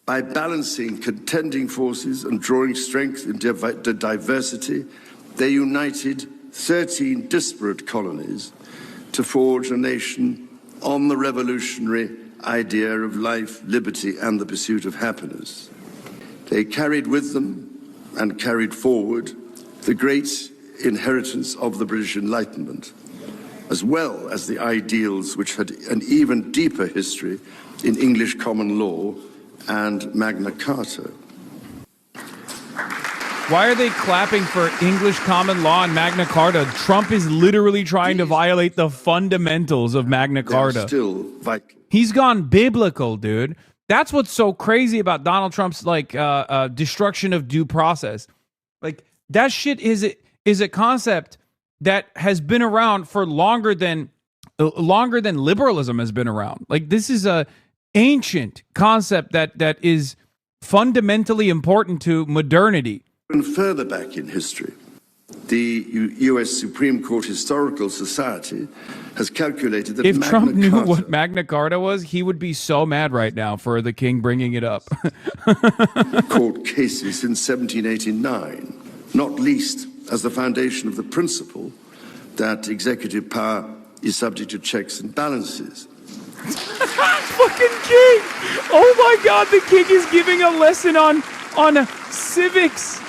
By balancing contending forces and drawing strength into diversity, they united 13 disparate colonies to forge a nation on the revolutionary idea of life, liberty, and the pursuit of happiness. They carried with them and carried forward the great inheritance of the British Enlightenment, as well as the ideals which had an even deeper history in English common law and Magna Carta. Why are they clapping for English common law and Magna Carta? Trump is literally trying to violate the fundamentals of Magna Carta. Still vital. He's gone biblical, dude. That's what's so crazy about Donald Trump's destruction of due process. Like, that shit is a concept that has been around for longer than liberalism has been around. Like, this is a ancient concept that is fundamentally important to modernity. And further back in history, the U.S. Supreme Court Historical Society has calculated that if Magna Trump knew Carta, what Magna Carta was, he would be so mad right now for the king bringing it up. court cases since 1789, not least as the foundation of the principle that executive power is subject to checks and balances. Fucking king! Oh my God, the king is giving a lesson on civics.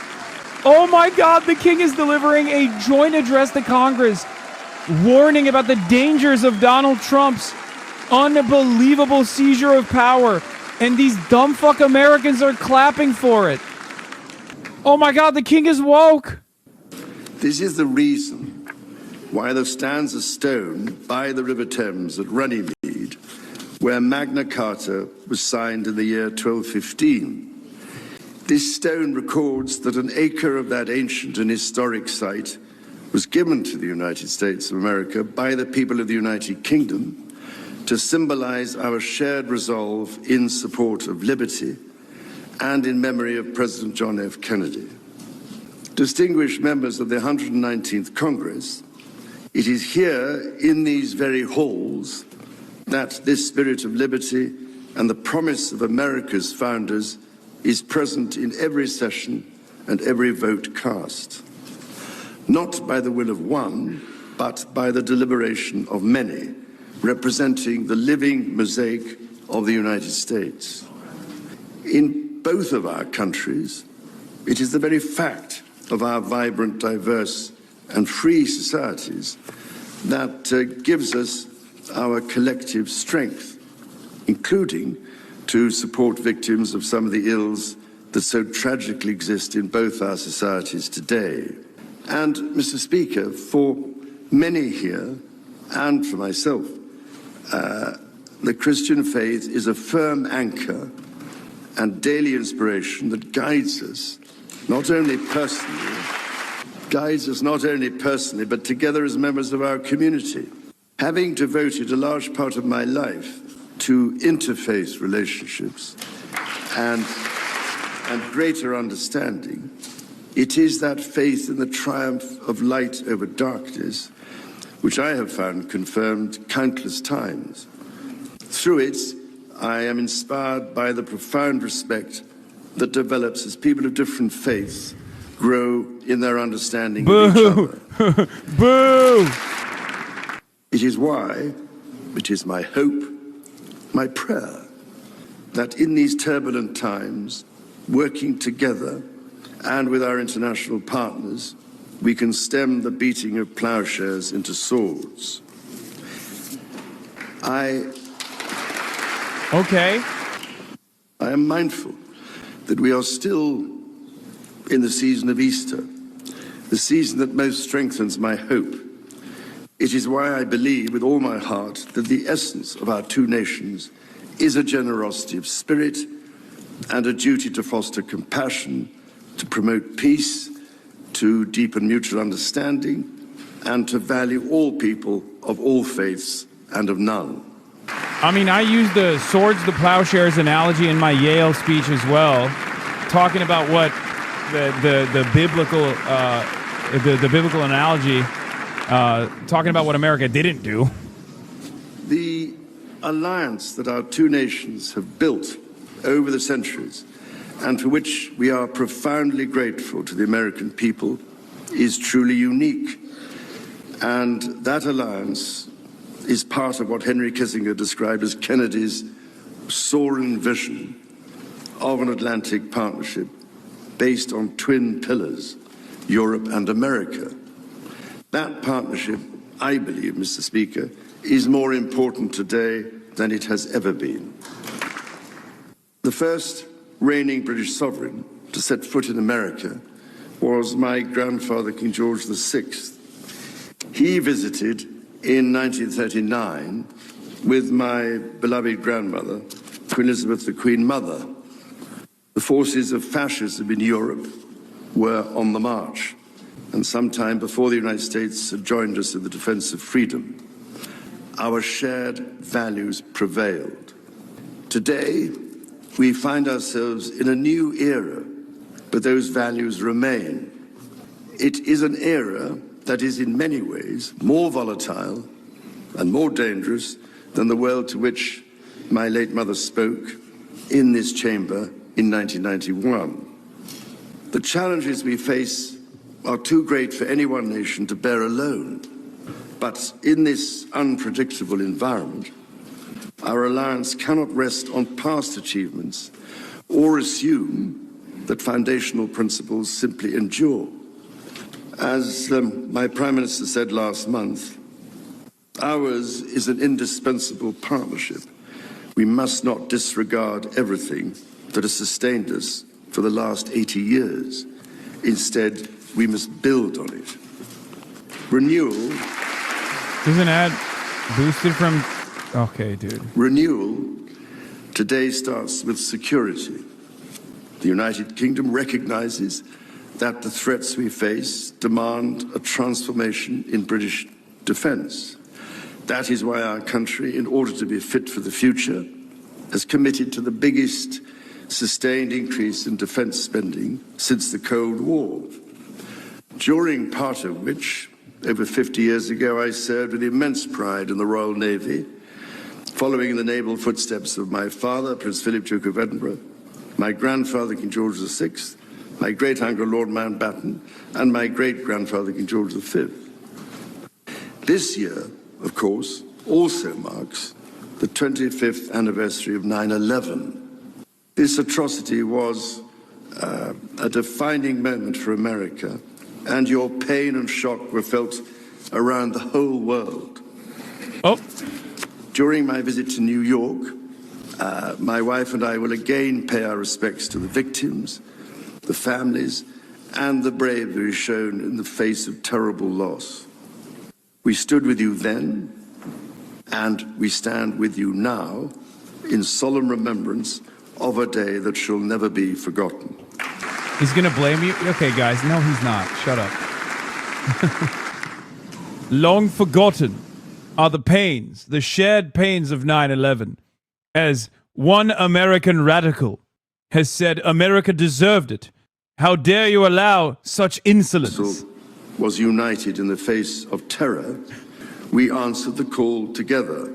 Oh my God, the king is delivering a joint address to Congress, warning about the dangers of Donald Trump's unbelievable seizure of power, and these dumb fuck Americans are clapping for it. Oh my God, the king is woke. This is the reason why there stands a stone by the River Thames at Runnymede, where Magna Carta was signed in the year 1215. This stone records that an acre of that ancient and historic site was given to the United States of America by the people of the United Kingdom to symbolize our shared resolve in support of liberty and in memory of President John F. Kennedy. Distinguished members of the 119th Congress, it is here in these very halls that this spirit of liberty and the promise of America's founders is present in every session and every vote cast, not by the will of one, but by the deliberation of many, representing the living mosaic of the United States. In both of our countries, it is the very fact of our vibrant, diverse, and free societies that gives us our collective strength, including to support victims of some of the ills that so tragically exist in both our societies today. And, Mr. Speaker, for many here, and for myself, the Christian faith is a firm anchor and daily inspiration that guides us not only personally, but together as members of our community. Having devoted a large part of my life to interfaith relationships and greater understanding, it is that faith in the triumph of light over darkness which I have found confirmed countless times. Through it, I am inspired by the profound respect that develops as people of different faiths grow in their understanding of each other. Boo! It is why, it is my hope, my prayer, that in these turbulent times, working together and with our international partners, we can stem the beating of plowshares into swords. I am mindful that we are still in the season of Easter, the season that most strengthens my hope. It is why I believe with all my heart that the essence of our two nations is a generosity of spirit and a duty to foster compassion, to promote peace, to deepen mutual understanding, and to value all people of all faiths and of none. I mean, I used the swords to plowshares analogy in my Yale speech as well, talking about what the biblical analogy, talking about what America didn't do. The alliance that our two nations have built over the centuries, and for which we are profoundly grateful to the American people, is truly unique. And that alliance is part of what Henry Kissinger described as Kennedy's soaring vision of an Atlantic partnership based on twin pillars, Europe and America. That partnership, I believe, Mr. Speaker, is more important today than it has ever been. The first reigning British sovereign to set foot in America was my grandfather, King George VI. He visited in 1939 with my beloved grandmother, Queen Elizabeth, the Queen Mother. The forces of fascism in Europe were on the march, and sometime before the United States had joined us in the defense of freedom, our shared values prevailed. Today, we find ourselves in a new era, but those values remain. It is an era that is in many ways more volatile and more dangerous than the world to which my late mother spoke in this chamber in 1991. The challenges we face are too great for any one nation to bear alone. But in this unpredictable environment, our alliance cannot rest on past achievements or assume that foundational principles simply endure. As my Prime Minister said last month, ours is an indispensable partnership. We must not disregard everything that has sustained us for the last 80 years. Instead, we must build on it. Renewal... There's an ad boosted from... Okay, dude. Renewal today starts with security. The United Kingdom recognizes that the threats we face demand a transformation in British defense. That is why our country, in order to be fit for the future, has committed to the biggest sustained increase in defense spending since the Cold War, during part of which, over 50 years ago, I served with immense pride in the Royal Navy, following in the naval footsteps of my father, Prince Philip, Duke of Edinburgh, my grandfather, King George VI, my great-uncle, Lord Mountbatten, and my great-grandfather, King George V. This year, of course, also marks the 25th anniversary of 9/11. This atrocity was a defining moment for America, and your pain and shock were felt around the whole world. Oh. During my visit to New York, my wife and I will again pay our respects to the victims, the families, and the bravery shown in the face of terrible loss. We stood with you then, and we stand with you now in solemn remembrance of a day that shall never be forgotten. He's gonna blame you? Okay, guys, no, he's not. Shut up. Long forgotten are the pains, the shared pains of 9/11. As one American radical has said, America deserved it. How dare you allow such insolence? Was united in the face of terror. We answered the call together,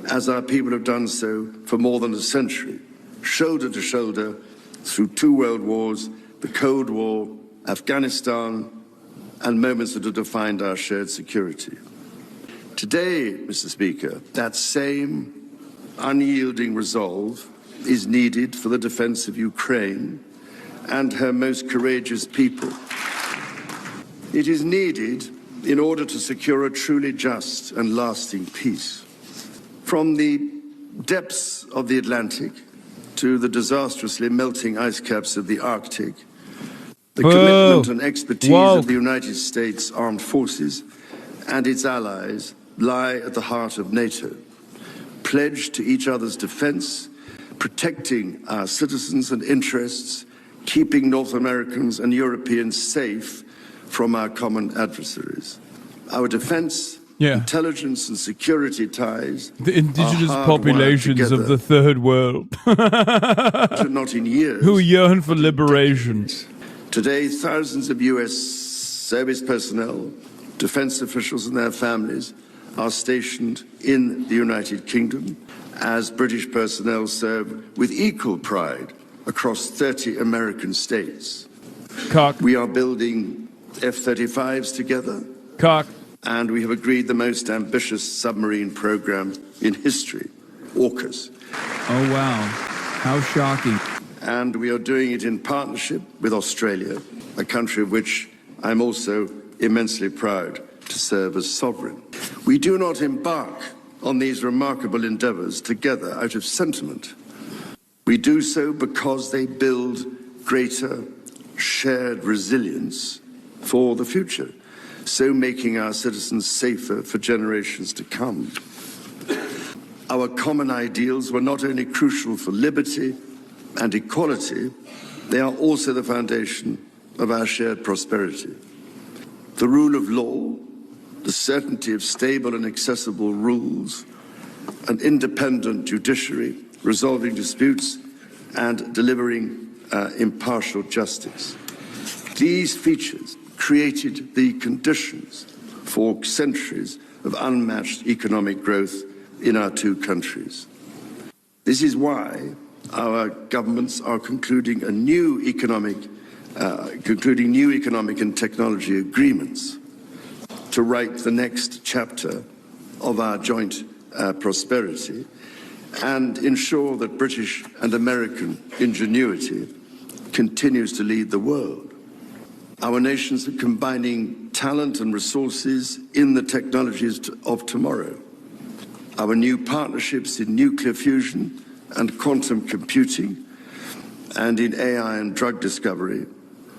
as our people have done so for more than a century, shoulder to shoulder, through 2 world wars, the Cold War, Afghanistan, and moments that have defined our shared security. Today, Mr. Speaker, that same unyielding resolve is needed for the defense of Ukraine and her most courageous people. It is needed in order to secure a truly just and lasting peace. From the depths of the Atlantic to the disastrously melting ice caps of the Arctic, the commitment and expertise of the United States Armed Forces and its allies lie at the heart of NATO, pledged to each other's defense, protecting our citizens and interests, keeping North Americans and Europeans safe from our common adversaries. Our defense, intelligence and security ties, the indigenous populations of the third world not in years, who yearn for liberation. Today, thousands of U.S. service personnel, defense officials and their families are stationed in the United Kingdom, as British personnel serve with equal pride across 30 American states. Cock. We are building F-35s together. Cock. And we have agreed the most ambitious submarine program in history, AUKUS. Oh, wow. How shocking. And we are doing it in partnership with Australia, a country of which I'm also immensely proud to serve as sovereign. We do not embark on these remarkable endeavors together out of sentiment. We do so because they build greater shared resilience for the future, so making our citizens safer for generations to come. Our common ideals were not only crucial for liberty and equality, they are also the foundation of our shared prosperity. The rule of law, the certainty of stable and accessible rules, an independent judiciary resolving disputes and delivering impartial justice. These features created the conditions for centuries of unmatched economic growth in our two countries. This is why our governments are concluding new economic and technology agreements to write the next chapter of our joint prosperity and ensure that British and American ingenuity continues to lead the world. Our nations are combining talent and resources in the technologies of tomorrow. Our new partnerships in nuclear fusion and quantum computing and in AI and drug discovery,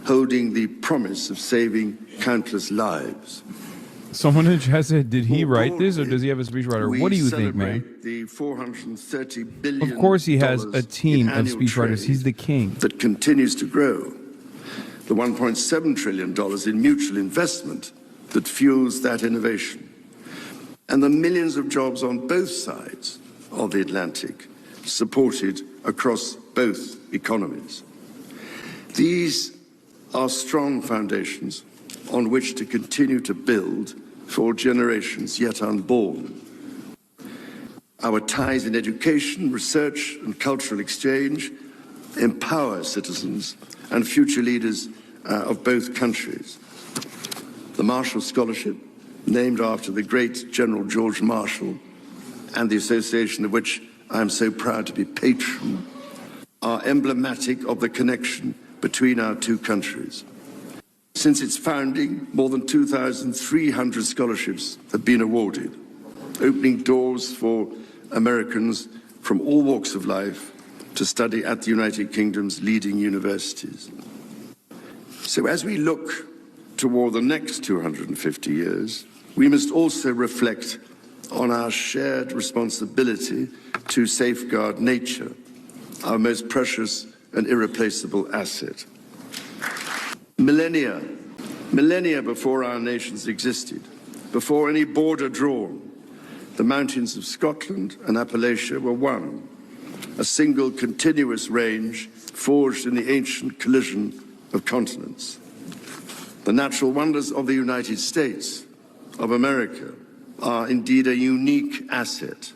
holding the promise of saving countless lives. Someone in chat said, did he write this or does he have a speechwriter? What do you think, man? The $430 billion of course he has a team of speechwriters. He's the king. That continues to grow. The $1.7 trillion in mutual investment that fuels that innovation. And the millions of jobs on both sides of the Atlantic, supported across both economies. These are strong foundations on which to continue to build for generations yet unborn. Our ties in education, research, and cultural exchange empower citizens and future leaders of both countries. The Marshall Scholarship, named after the great General George Marshall, and the association of which I am so proud to be patron, are emblematic of the connection between our two countries. Since its founding, more than 2,300 scholarships have been awarded, opening doors for Americans from all walks of life to study at the United Kingdom's leading universities. So as we look toward the next 250 years, we must also reflect on our shared responsibility to safeguard nature, our most precious and irreplaceable asset. Millennia before our nations existed, before any border drawn, the mountains of Scotland and Appalachia were one, a single continuous range forged in the ancient collision of continents. The natural wonders of the United States of America are indeed a unique asset.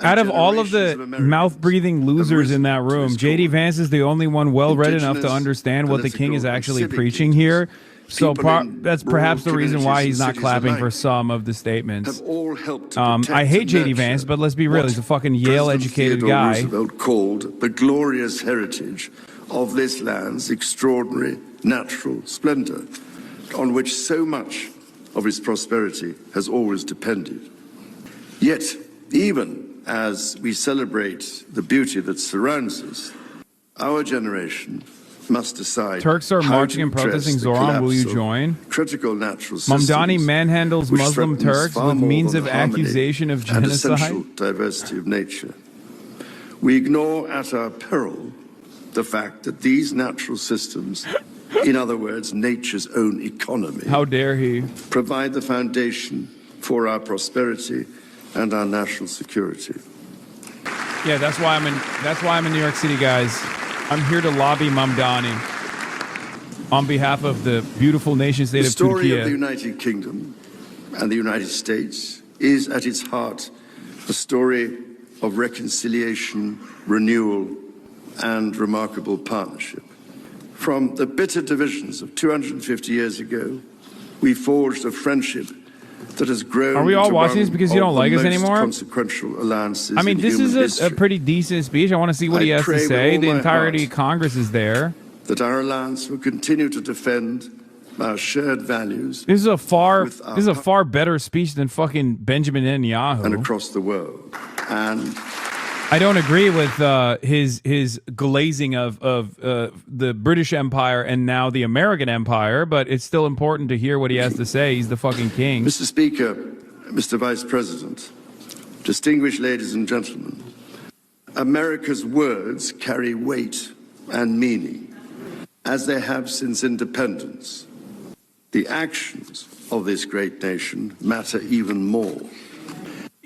Out of all of the mouth-breathing losers in that room, J.D. Vance is the only one well-read enough to understand what the king is actually preaching here. So that's perhaps the reason why he's not clapping for some of the statements. I hate J.D. Vance, but let's be real, he's a fucking Yale-educated guy. Roosevelt called the glorious heritage of this land's extraordinary natural splendor, on which so much of its prosperity has always depended. Yet, even as we celebrate the beauty that surrounds us, our generation must decide. Turks are marching and protesting. Zoran, will you join? Critical natural systems. Mamdani manhandles Muslim Turks with means of accusation of genocide. And essential diversity of nature. We ignore at our peril the fact that these natural systems, in other words, nature's own economy, how dare he, provide the foundation for our prosperity and our national security. Yeah, that's why I'm in New York City, guys. I'm here to lobby Mamdani on behalf of the beautiful nation state of Turkey. The story of the United Kingdom and the United States is at its heart a story of reconciliation, renewal, and remarkable partnership. From the bitter divisions of 250 years ago, we forged a friendship that has grown. Are we all into watching this one because you don't of like the us most anymore? Consequential alliances I mean, in this human is a history. pretty decent speech. I want to see what he has to pray with say. all The my entirety heart of Congress is there. that our alliance will continue to defend our shared values. This is a far better speech than fucking Benjamin Netanyahu. And across the world. And I don't agree with his glazing of the British Empire and now the American Empire, but it's still important to hear what he has to say. He's the fucking king. Mr. Speaker, Mr. Vice President, distinguished ladies and gentlemen, America's words carry weight and meaning, as they have since independence. The actions of this great nation matter even more.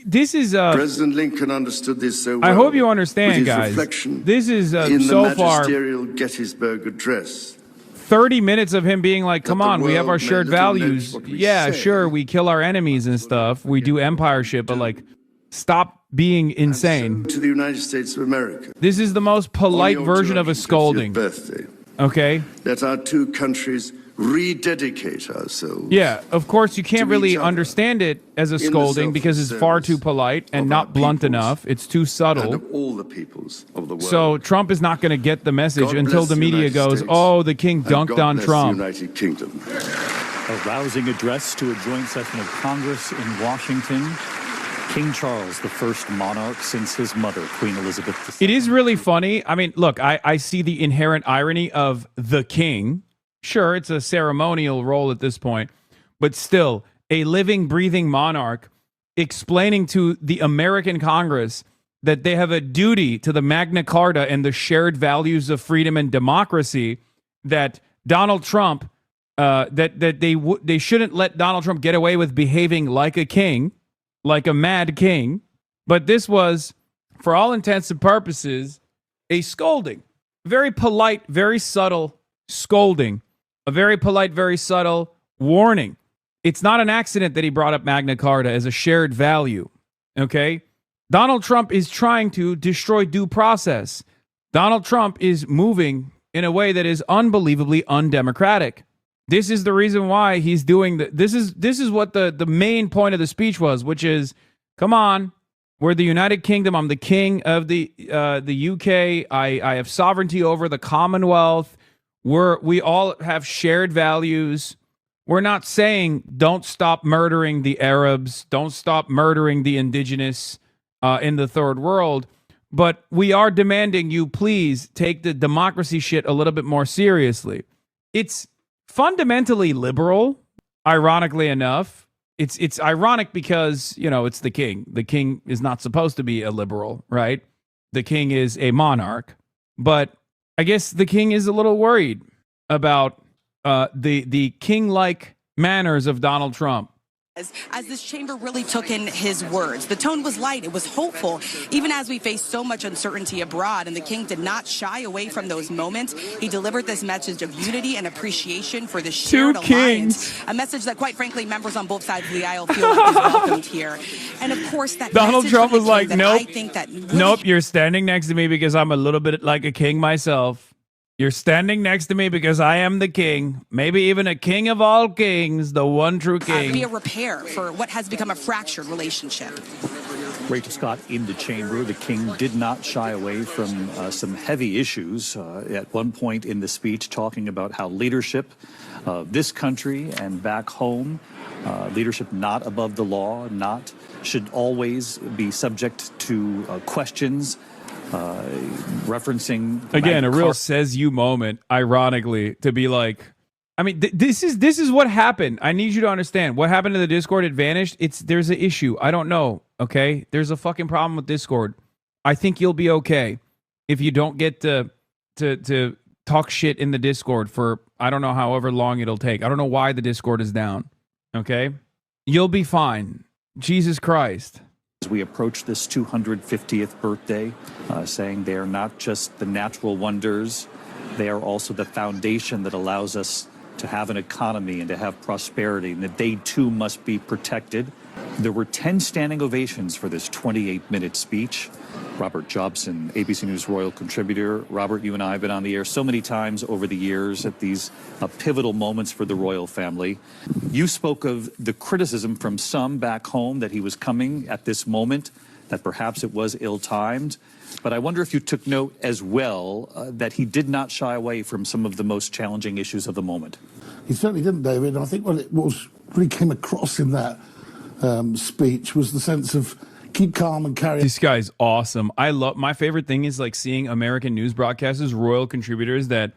This is President Lincoln understood this so well. I hope you understand, with his guys. reflection This is in so the far magisterial Gettysburg Address. 30 minutes of him being like, come That the on, we have our world may shared little note values. what we Yeah, say. sure, we kill our enemies and stuff. We do empire shit, but like, stop being insane. To the United States of America. This is the most polite On your version of a 250th scolding. birthday, Okay? let our two countries rededicate ourselves. Yeah, of course, you can't to really each other understand it as a the scolding because it's far selfless too polite and of not our blunt peoples enough. It's too and subtle. of all the peoples of the world. So Trump is not going to get the message God until bless the the media United goes, States, oh, the king and dunked God on bless Trump. the United Kingdom. A rousing address to a joint session of Congress in Washington. King Charles, the first monarch since his mother, Queen Elizabeth II. It is really funny. I mean, look, I see the inherent irony of the king. Sure, it's a ceremonial role at this point, but still, a living, breathing monarch explaining to the American Congress that they have a duty to the Magna Carta and the shared values of freedom and democracy, that Donald Trump, they shouldn't let Donald Trump get away with behaving like a king, like a mad king. But this was, for all intents and purposes, a scolding. Very polite, very subtle scolding. A very polite, very subtle warning. It's not an accident that he brought up Magna Carta as a shared value. Okay? Donald Trump is trying to destroy due process. Donald Trump is moving in a way that is unbelievably undemocratic. This is the reason why he's doing this is what the main point of the speech was, which is, come on, we're the United Kingdom. I'm the king of the UK. I have sovereignty over the Commonwealth. We all have shared values. We're not saying don't stop murdering the Arabs, don't stop murdering the indigenous in the third world, but we are demanding you please take the democracy shit a little bit more seriously. It's fundamentally liberal, ironically enough. It's ironic because, you know, it's the king. The king is not supposed to be a liberal, right? The king is a monarch, but I guess the king is a little worried about the king-like manners of Donald Trump. As this chamber really took in his words, the tone was light, it was hopeful, even as we face so much uncertainty abroad, and the king did not shy away from those moments. He delivered this message of unity and appreciation for the shared alliance, a message that, quite frankly, members on both sides of the aisle feel like is welcomed here. And of course, that Donald message Trump from was the king like, that I nope, think that really nope, you're standing next to me because I'm a little bit like a king myself. You're standing next to me because I am the king, maybe even a king of all kings, the one true king. be a repair for what has become a fractured relationship. Rachel Scott in the chamber. The king did not shy away from some heavy issues at one point in the speech, talking about how leadership of this country and back home, leadership not above the law, should always be subject to questions. Referencing again a real says you moment, ironically, to be like, I mean, this is what happened. I need you to understand what happened to the Discord. It vanished. There's an issue. I don't know. Okay, there's a fucking problem with Discord. I think you'll be okay if you don't get to talk shit in the Discord for I don't know however long it'll take. I don't know why the Discord is down. Okay, you'll be fine. Jesus Christ. As we approach this 250th birthday, saying they are not just the natural wonders, they are also the foundation that allows us to have an economy and to have prosperity, and that they too must be protected. There were 10 standing ovations for this 28-minute speech. Robert Jobson, ABC News royal contributor. Robert, you and I have been on the air so many times over the years at these pivotal moments for the royal family. You spoke of the criticism from some back home that he was coming at this moment, that perhaps it was ill-timed. But I wonder if you took note as well that he did not shy away from some of the most challenging issues of the moment. He certainly didn't, David. I think what really came across in that speech was the sense of keep calm and carry. This guy's awesome. My favorite thing is like seeing American news broadcasters, royal contributors that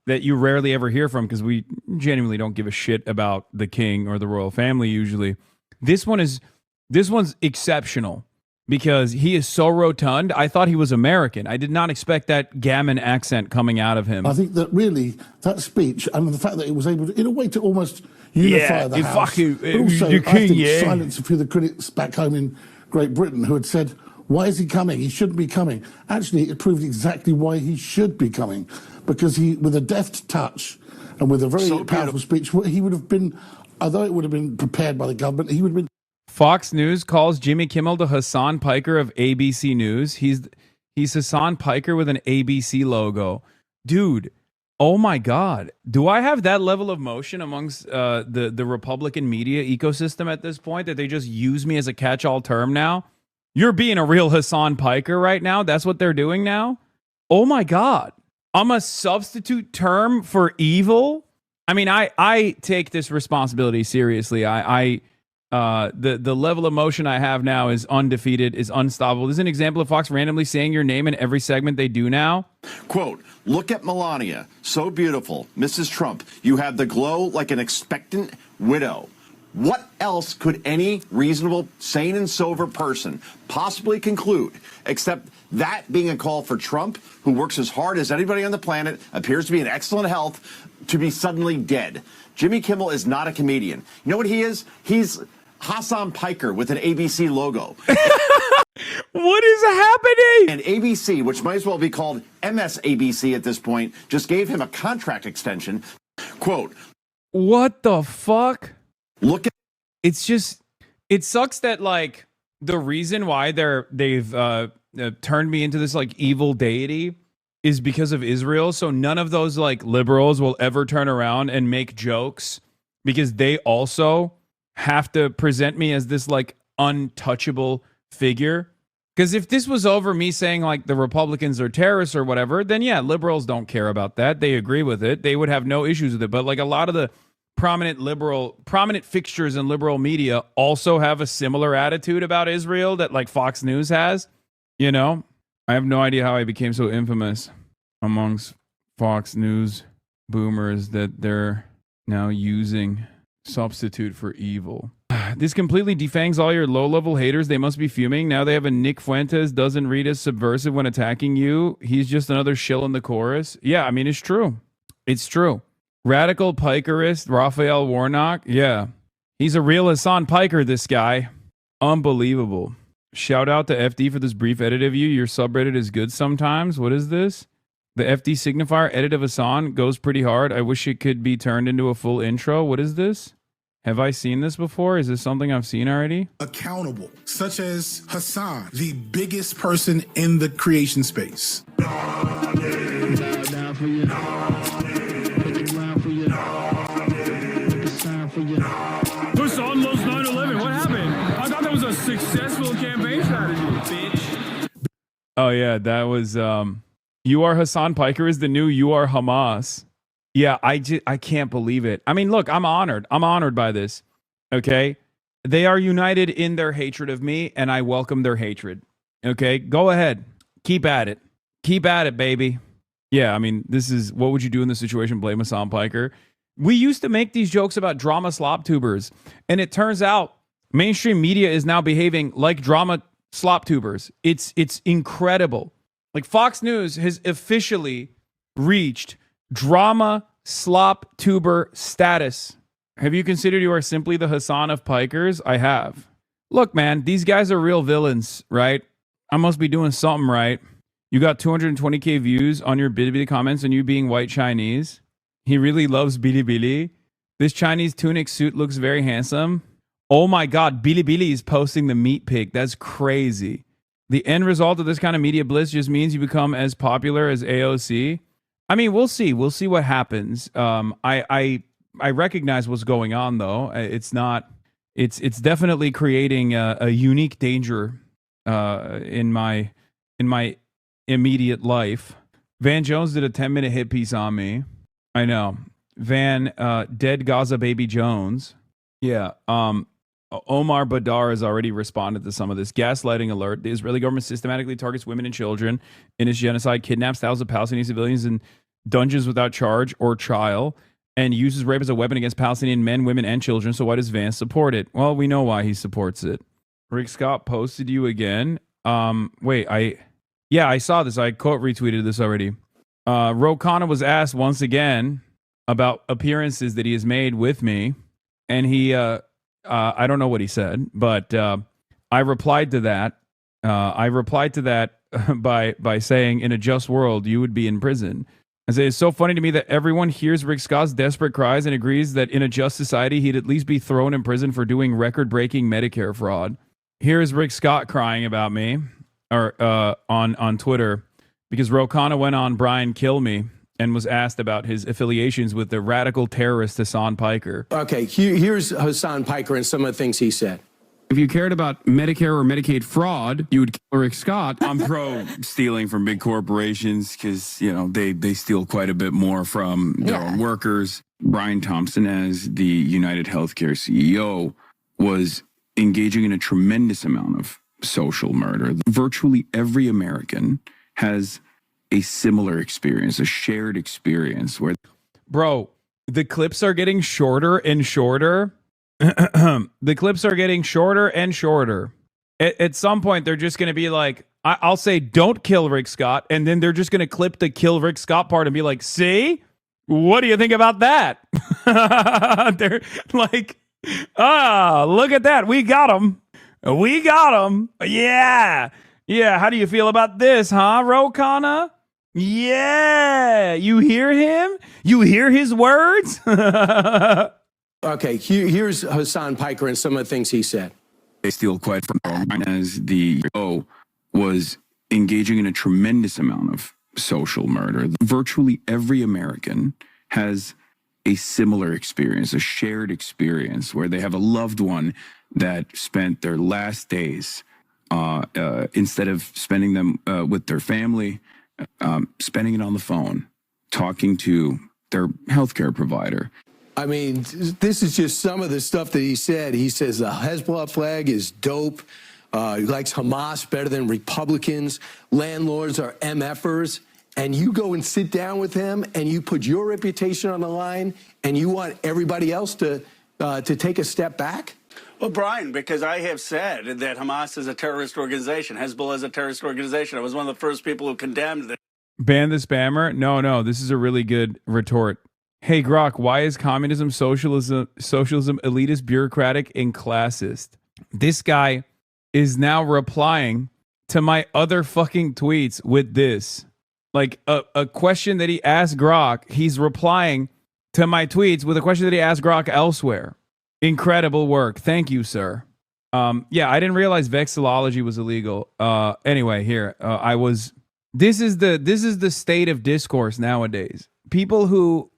you rarely ever hear from because we genuinely don't give a shit about the king or the royal family usually. This one's exceptional because he is so rotund. I thought he was American. I did not expect that gammon accent coming out of him. I think that really that speech and the fact that it was able to, in a way, to almost unify the House, but also I think silence a few of the critics back home in Great Britain who had said, why is he coming? He shouldn't be coming. Actually, it proved exactly why he should be coming, because he, with a deft touch and with a very powerful speech, he would have been, although it would have been prepared by the government, he would have been. Fox News calls Jimmy Kimmel the Hasan Piker of ABC News. He's Hasan Piker with an ABC logo. Dude, oh my God. Do I have that level of motion amongst the Republican media ecosystem at this point that they just use me as a catch-all term now? You're being a real Hasan Piker right now? That's what they're doing now? Oh my God. I'm a substitute term for evil? I mean, I take this responsibility seriously. The level of motion I have now is undefeated, is unstoppable. This is an example of Fox randomly saying your name in every segment they do now. Quote, look at Melania, so beautiful. Mrs. Trump, you have the glow like an expectant widow. What else could any reasonable, sane and sober person possibly conclude except that being a call for Trump, who works as hard as anybody on the planet, appears to be in excellent health, to be suddenly dead? Jimmy Kimmel is not a comedian. You know what he is? He's Hasan Piker with an ABC logo. What is happening? And ABC, which might as well be called MSABC at this point, just gave him a contract extension. Quote, what the fuck? Look at it's just, it sucks that like the reason why they've turned me into this like evil deity is because of Israel. So none of those like liberals will ever turn around and make jokes because they also have to present me as this like untouchable figure. Because if this was over me saying like the Republicans are terrorists or whatever, then yeah, liberals don't care about that. They agree with it. They would have no issues with it. But like a lot of the prominent fixtures in liberal media also have a similar attitude about Israel that like Fox News has. You know, I have no idea how I became so infamous amongst Fox News boomers that they're now using substitute for evil. This completely defangs all your low-level haters. They must be fuming. Now they have a Nick Fuentes doesn't read as subversive when attacking you. He's just another shill in the chorus. Yeah, I mean, it's true. It's true. Radical Pikerist Raphael Warnock. Yeah, he's a real Hasan Piker, this guy. Unbelievable. Shout out to FD for this brief edit of you. Your subreddit is good sometimes. What is this? The FD signifier edit of Hasan goes pretty hard. I wish it could be turned into a full intro. What is this? Have I seen this before? Is this something I've seen already? Accountable, such as Hasan, the biggest person in the creation space. Hasan loves 9/11. What happened? I thought that was a successful campaign strategy, bitch. Oh yeah, that was you are Hasan Piker is the new you are Hamas. Yeah, I can't believe it. I mean, look, I'm honored. I'm honored by this. Okay? They are united in their hatred of me, and I welcome their hatred. Okay? Go ahead. Keep at it. Keep at it, baby. Yeah, I mean, this is, what would you do in this situation? Blame Hasan Piker. We used to make these jokes about drama slop tubers, and it turns out mainstream media is now behaving like drama slop tubers. It's incredible. Like Fox News has officially reached drama slop tuber status. Have you considered you are simply the Hasan of Pikers? I have. Look, man, these guys are real villains, right? I must be doing something right. You got 220K views on your Bilibili comments and you being white Chinese. He really loves Bilibili. This Chinese tunic suit looks very handsome. Oh my God, Bilibili is posting the meat pic. That's crazy. The end result of this kind of media blitz just means you become as popular as AOC. I mean, we'll see. We'll see what happens. I recognize what's going on, though. It's not. It's definitely creating a unique danger in my immediate life. Van Jones did a 10-minute hit piece on me. I know. Van, dead Gaza baby Jones. Yeah. Omar Badar has already responded to some of this. Gaslighting alert. The Israeli government systematically targets women and children in its genocide, kidnaps thousands of Palestinian civilians in dungeons without charge or trial, and uses rape as a weapon against Palestinian men, women, and children. So why does Vance support it? Well, we know why he supports it. Rick Scott posted you again. Wait, I saw this. I quote retweeted this already. Ro Khanna was asked once again about appearances that he has made with me, and he I don't know what he said, but I replied to that. By saying, in a just world, you would be in prison. I say, it's so funny to me that everyone hears Rick Scott's desperate cries and agrees that in a just society, he'd at least be thrown in prison for doing record-breaking Medicare fraud. Here's Rick Scott crying about me or on Twitter because Ro Khanna went on Brian Kill Me and was asked about his affiliations with the radical terrorist Hassan Piker. Okay, here's Hassan Piker and some of the things he said. If you cared about Medicare or Medicaid fraud, you would kill Rick Scott. I'm pro stealing from big corporations because, you know, they steal quite a bit more from their own workers. Brian Thompson, as the United Healthcare CEO, was engaging in a tremendous amount of social murder. Virtually every American has a similar experience, a shared experience where... Bro, the clips are getting shorter and shorter. The clips are getting shorter and shorter. At some point, they're just going to be like, I'll say, don't kill Rick Scott. And then they're just going to clip the kill Rick Scott part and be like, see? What do you think about that? They're like, look at that. We got him. We got him. Yeah. Yeah. How do you feel about this, huh, Ro Khanna? Yeah. You hear him? You hear his words? Okay, here's Hassan Piker and some of the things he said. They steal quite from as the CEO was engaging in a tremendous amount of social murder. Virtually every American has a similar experience, a shared experience where they have a loved one that spent their last days instead of spending them with their family, spending it on the phone, talking to their healthcare provider. I mean, this is just some of the stuff that he said. He says the Hezbollah flag is dope. He likes Hamas better than Republicans. Landlords are MFers. And you go and sit down with him and you put your reputation on the line and you want everybody else to take a step back? Well, Brian, because I have said that Hamas is a terrorist organization. Hezbollah is a terrorist organization. I was one of the first people who condemned it. Ban the spammer? No, this is a really good retort. Hey, Grok, why is communism, socialism, elitist, bureaucratic, and classist? This guy is now replying to my other fucking tweets with this. Like a question that he asked Grok, he's replying to my tweets with a question that he asked Grok elsewhere. Incredible work. Thank you, sir. Yeah, I didn't realize vexillology was illegal. Anyway, here, this is the state of discourse nowadays. People who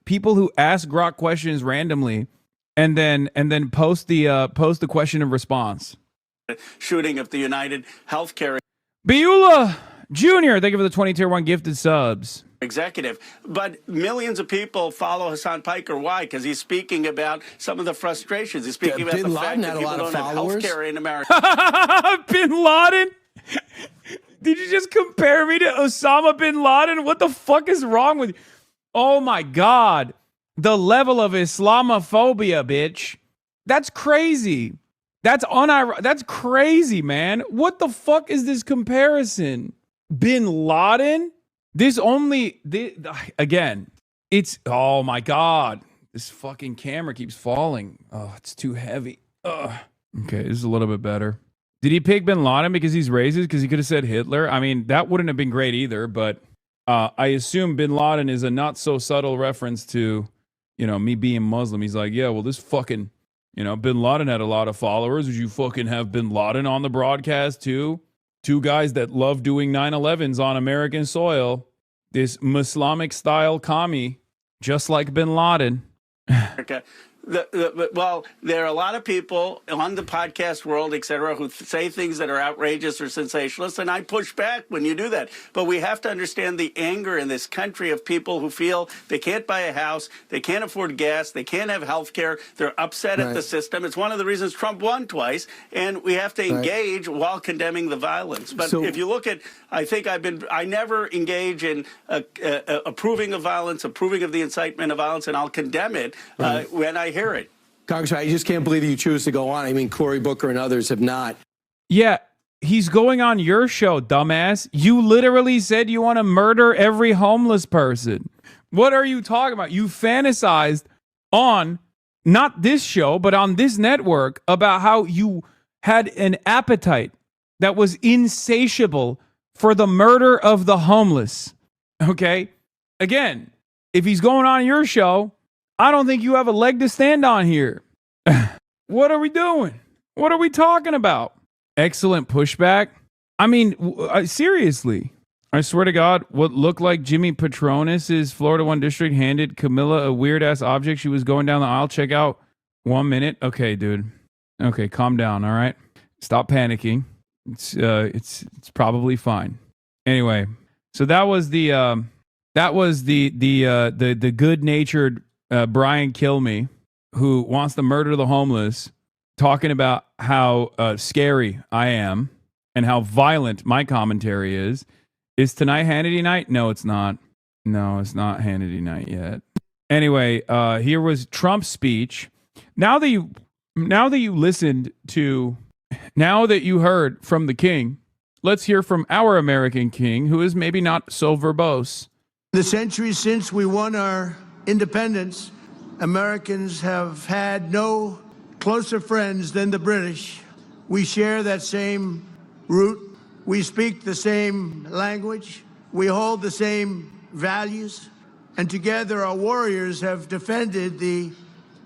ask Grok questions randomly and then post the question and response. Shooting of the United Healthcare Beula Jr., thank you for the 20 tier 1 gifted subs. Executive. But millions of people follow Hassan Piker. Why? Because he's speaking about some of the frustrations. He's speaking about the fact that people don't have health care in America. Bin Laden? Did you just compare me to Osama bin Laden? What the fuck is wrong with you? Oh my God. The level of Islamophobia, bitch. That's crazy. That's crazy, man. What the fuck is this comparison? Bin Laden? Again, it's, oh my God. This fucking camera keeps falling. Oh, it's too heavy. Ugh. Okay, this is a little bit better. Did he pick Bin Laden because he's racist? Because he could have said Hitler? I mean, that wouldn't have been great either, but I assume Bin Laden is a not so subtle reference to, me being Muslim. He's like, yeah, well, this fucking, You know, Bin Laden had a lot of followers. Would you fucking have Bin Laden on the broadcast too? Two guys that love doing 9/11s on American soil. This Islamic style commie, just like Bin Laden. America. Well, there are a lot of people on the podcast world, et cetera, who say things that are outrageous or sensationalist, and I push back when you do that. But we have to understand the anger in this country of people who feel they can't buy a house, they can't afford gas, they can't have health care, they're upset at the system. It's one of the reasons Trump won twice, and we have to engage while condemning the violence. But if you look at, I never engage in approving of violence, approving of the incitement of violence, and I'll condemn it when I hear it. Congressman, I just can't believe you choose to go on. I mean, Cory Booker and others have not. Yeah, he's going on your show, dumbass. You literally said you want to murder every homeless person. What are you talking about? You fantasized on, not this show, but on this network about how you had an appetite that was insatiable for the murder of the homeless. Okay? Again, if he's going on your show, I don't think you have a leg to stand on here. What are we doing? What are we talking about? Excellent pushback. I mean, seriously. I swear to God, what looked like Jimmy Patronis' Florida 1 District handed Camilla a weird-ass object. She was going down the aisle. Check out 1 minute. Okay, dude. Okay, calm down, all right? Stop panicking. It's probably fine. Anyway, so that was the good-natured Brian Kilme, who wants to murder the homeless, talking about how scary I am and how violent my commentary is. Is tonight Hannity night? No, it's not. No, it's not Hannity night yet. Anyway, here was Trump's speech. Now that you heard from the king, let's hear from our American king, who is maybe not so verbose. The centuries since we won our independence, Americans have had no closer friends than the British. We share that same root. We speak the same language. We hold the same values. And together our warriors have defended the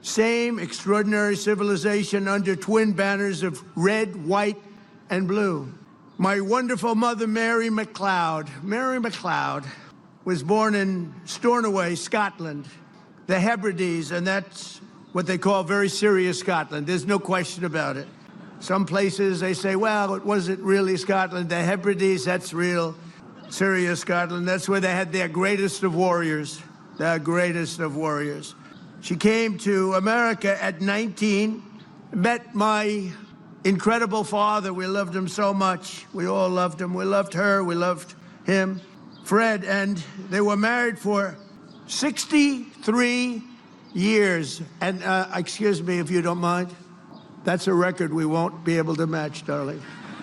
same extraordinary civilization under twin banners of red, white, and blue. My wonderful mother, Mary MacLeod, was born in Stornoway, Scotland, the Hebrides, and that's what they call very serious Scotland. There's no question about it. Some places they say, well, it wasn't really Scotland. The Hebrides, that's real serious Scotland. That's where they had their greatest of warriors, their greatest of warriors. She came to America at 19, met my incredible father. We loved him so much. We all loved him. We loved her. We loved him, Fred, and they were married for 63 years. And excuse me, if you don't mind, that's a record we won't be able to match, darling.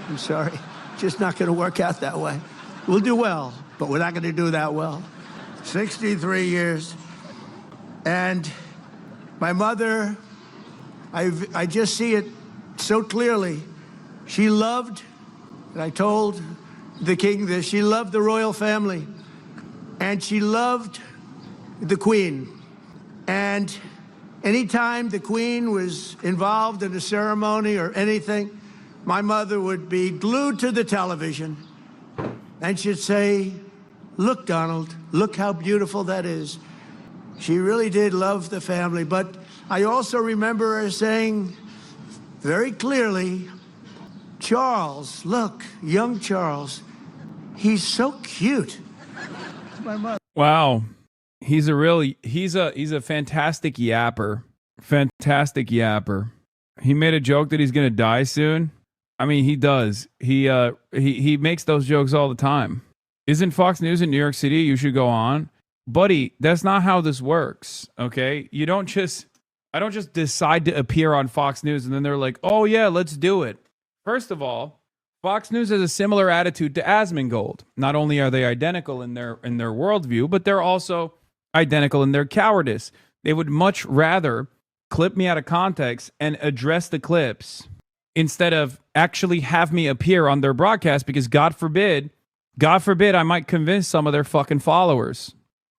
I'm sorry. Just not going to work out that way. We'll do well, but we're not going to do that well. 63 years. And my mother, I just see it so clearly. She loved, and I told the king this, she loved the royal family. And she loved the Queen. And anytime the Queen was involved in a ceremony or anything, my mother would be glued to the television and she'd say, look, Donald, look how beautiful that is. She really did love the family. But I also remember her saying very clearly, Charles, look, young Charles, he's so cute. My mother. Wow. He's a fantastic yapper. Fantastic yapper. He made a joke that he's going to die soon. I mean, he does. He makes those jokes all the time. Isn't Fox News in New York City? You should go on. Buddy, that's not how this works, okay? I don't just decide to appear on Fox News and then they're like, oh yeah, let's do it. First of all, Fox News has a similar attitude to Asmongold. Not only are they identical in their worldview, but they're also identical in their cowardice. They would much rather clip me out of context and address the clips instead of actually have me appear on their broadcast, because God forbid, I might convince some of their fucking followers.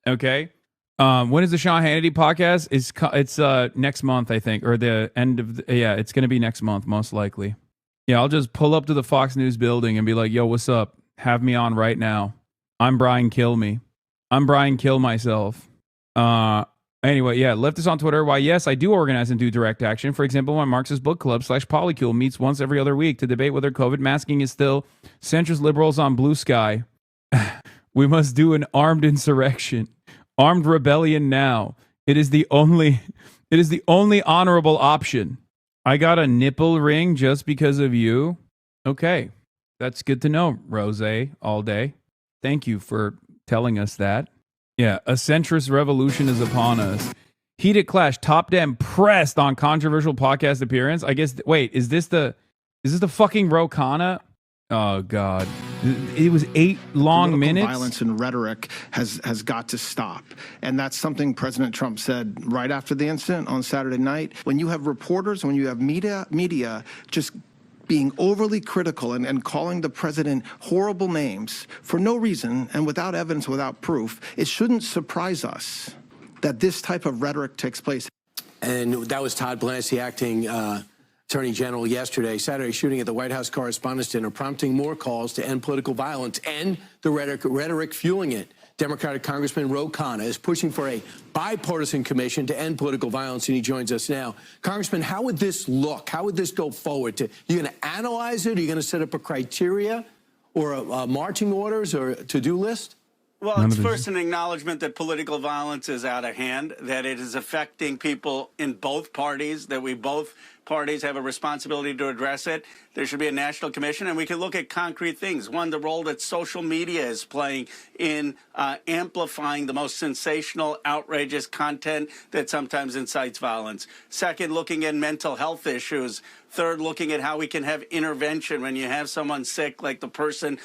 Okay? When is the Sean Hannity podcast? It's next month, I think, or the end of it's going to be next month, most likely. Yeah, I'll just pull up to the Fox News building and be like, yo, what's up? Have me on right now. I'm Brian Kill Me. I'm Brian Kill Myself. Anyway, yeah, left this on Twitter. Why, yes, I do organize and do direct action. For example, my Marxist book club /Polycule meets once every other week to debate whether COVID masking is still centrist liberals on blue sky. We must do an armed insurrection. Armed rebellion now. It is the only honorable option. I got a nipple ring just because of you. Okay. That's good to know, Rose all day. Thank you for telling us that. Yeah, a centrist revolution is upon us. Heated clash, Top Dem pressed on controversial podcast appearance. I guess, wait, is this the fucking Ro Khanna? Oh, God. It was 8 long Political minutes. Violence and rhetoric has got to stop. And that's something President Trump said right after the incident on Saturday night. When you have reporters, when you have media just being overly critical and calling the president horrible names for no reason and without evidence, without proof, it shouldn't surprise us that this type of rhetoric takes place. And that was Todd Blanche, the acting Attorney General, yesterday. Saturday shooting at the White House Correspondents' Dinner, prompting more calls to end political violence and the rhetoric fueling it. Democratic Congressman Ro Khanna is pushing for a bipartisan commission to end political violence, and he joins us now. Congressman, how would this look? How would this go forward? You going to analyze it? Are you going to set up a criteria or a marching orders or a to-do list? Well, it's first an acknowledgement that political violence is out of hand, that it is affecting people in both parties, that both parties have a responsibility to address it. There should be a national commission, and we can look at concrete things. One, the role that social media is playing in amplifying the most sensational, outrageous content that sometimes incites violence. Second, looking at mental health issues. Third, looking at how we can have intervention when you have someone sick, like the person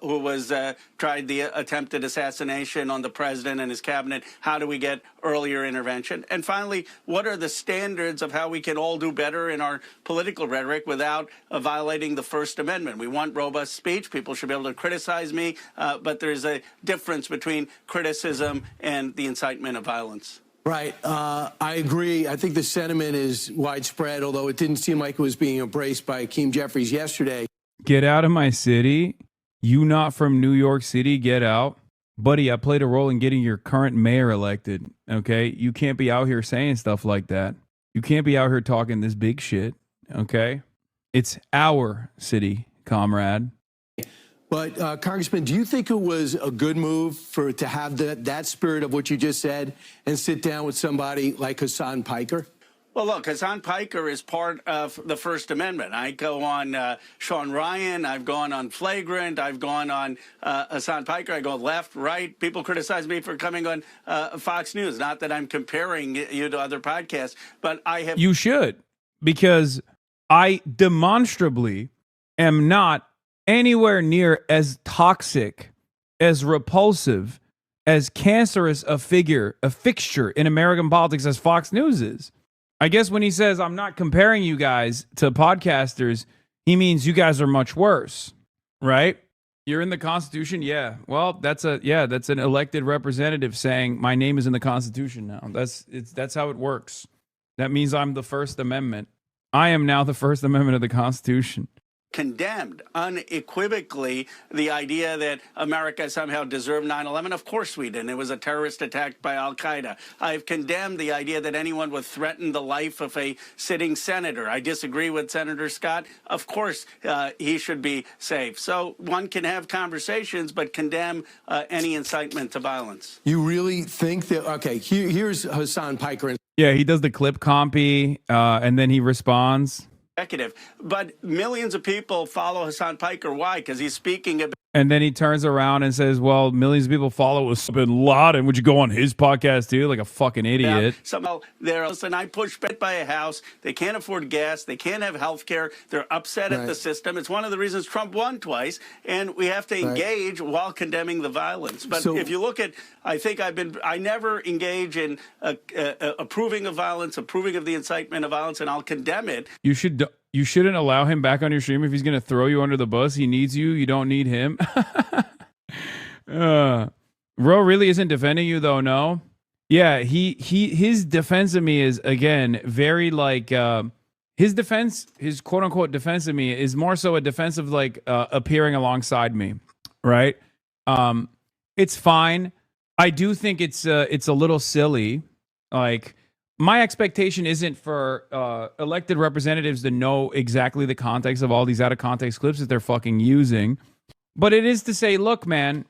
who was tried the attempted assassination on the president and his cabinet. How do we get earlier intervention? And finally, what are the standards of how we can all do better in our political rhetoric without violating the First Amendment? We want robust speech. People should be able to criticize me, but there's a difference between criticism and the incitement of violence. Right. I agree. I think the sentiment is widespread, although it didn't seem like it was being embraced by Hakeem Jeffries yesterday. Get out of my city. You not from New York City, get out. Buddy, I played a role in getting your current mayor elected, okay? You can't be out here saying stuff like that. You can't be out here talking this big shit, okay? It's our city, comrade. But, Congressman, do you think it was a good move to have that spirit of what you just said and sit down with somebody like Hasan Piker? Well, look, Hasan Piker is part of the First Amendment. I go on Sean Ryan. I've gone on Flagrant. I've gone on Hasan Piker. I go left, right. People criticize me for coming on Fox News. Not that I'm comparing you to other podcasts, but I have... You should, because I demonstrably am not anywhere near as toxic, as repulsive, as cancerous a fixture in American politics as Fox News is. I guess when he says I'm not comparing you guys to podcasters, he means you guys are much worse, right? You're in the Constitution, yeah. Well, that's an elected representative saying my name is in the Constitution now. That's how it works. That means I'm the First Amendment. I am now the First Amendment of the Constitution. Condemned unequivocally the idea that America somehow deserved 9/11. Of course we didn't. It was a terrorist attack by al-Qaeda. I've condemned the idea that anyone would threaten the life of a sitting senator. I disagree with Senator Scott. Of course he should be safe. So one can have conversations but condemn any incitement to violence. You really think that... Okay, here's Hasan Piker. Yeah, he does the clip copy and then he responds. But millions of people follow Hasan Piker. Why? Because he's speaking about... And then he turns around and says, well, millions of people follow Osama bin Laden. Would you go on his podcast too? Like a fucking idiot. Somehow listen, I push back by a house. They can't afford gas. They can't have health care. They're upset at the system. It's one of the reasons Trump won twice. And we have to engage while condemning the violence. But if you look at, I never engage in approving of violence, approving of the incitement of violence, and I'll condemn it. You shouldn't allow him back on your stream if he's going to throw you under the bus. He needs you. You don't need him. Ro really isn't defending you, though, no? Yeah, his defense of me is, again, very like his defense, his quote unquote defense of me is more so a defense of like appearing alongside me, right? It's fine. I do think it's a little silly. Like, my expectation isn't for elected representatives to know exactly the context of all these out of context clips that they're fucking using, but it is to say, look, man,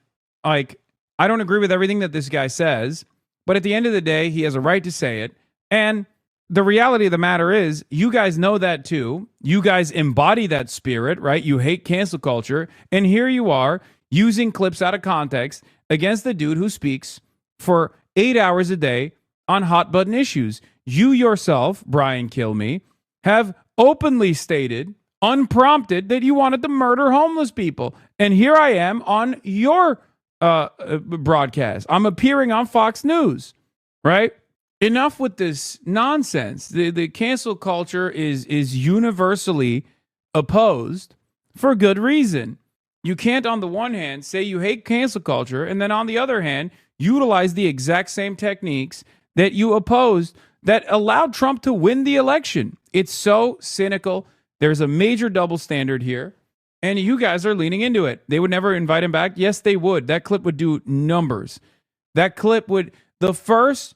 like, I don't agree with everything that this guy says, but at the end of the day, he has a right to say it. And the reality of the matter is, you guys know that too. You guys embody that spirit, right? You hate cancel culture. And here you are using clips out of context against the dude who speaks for 8 hours a day on hot button issues. You yourself, Brian Kilme, have openly stated, unprompted, that you wanted to murder homeless people. And here I am on your broadcast. I'm appearing on Fox News, right? Enough with this nonsense. The cancel culture is universally opposed for good reason. You can't, on the one hand, say you hate cancel culture, and then on the other hand, utilize the exact same techniques that you opposed that allowed Trump to win the election. It's so cynical. There's a major double standard here, and you guys are leaning into it. They would never invite him back. Yes, they would. That clip would do numbers. That clip would, the first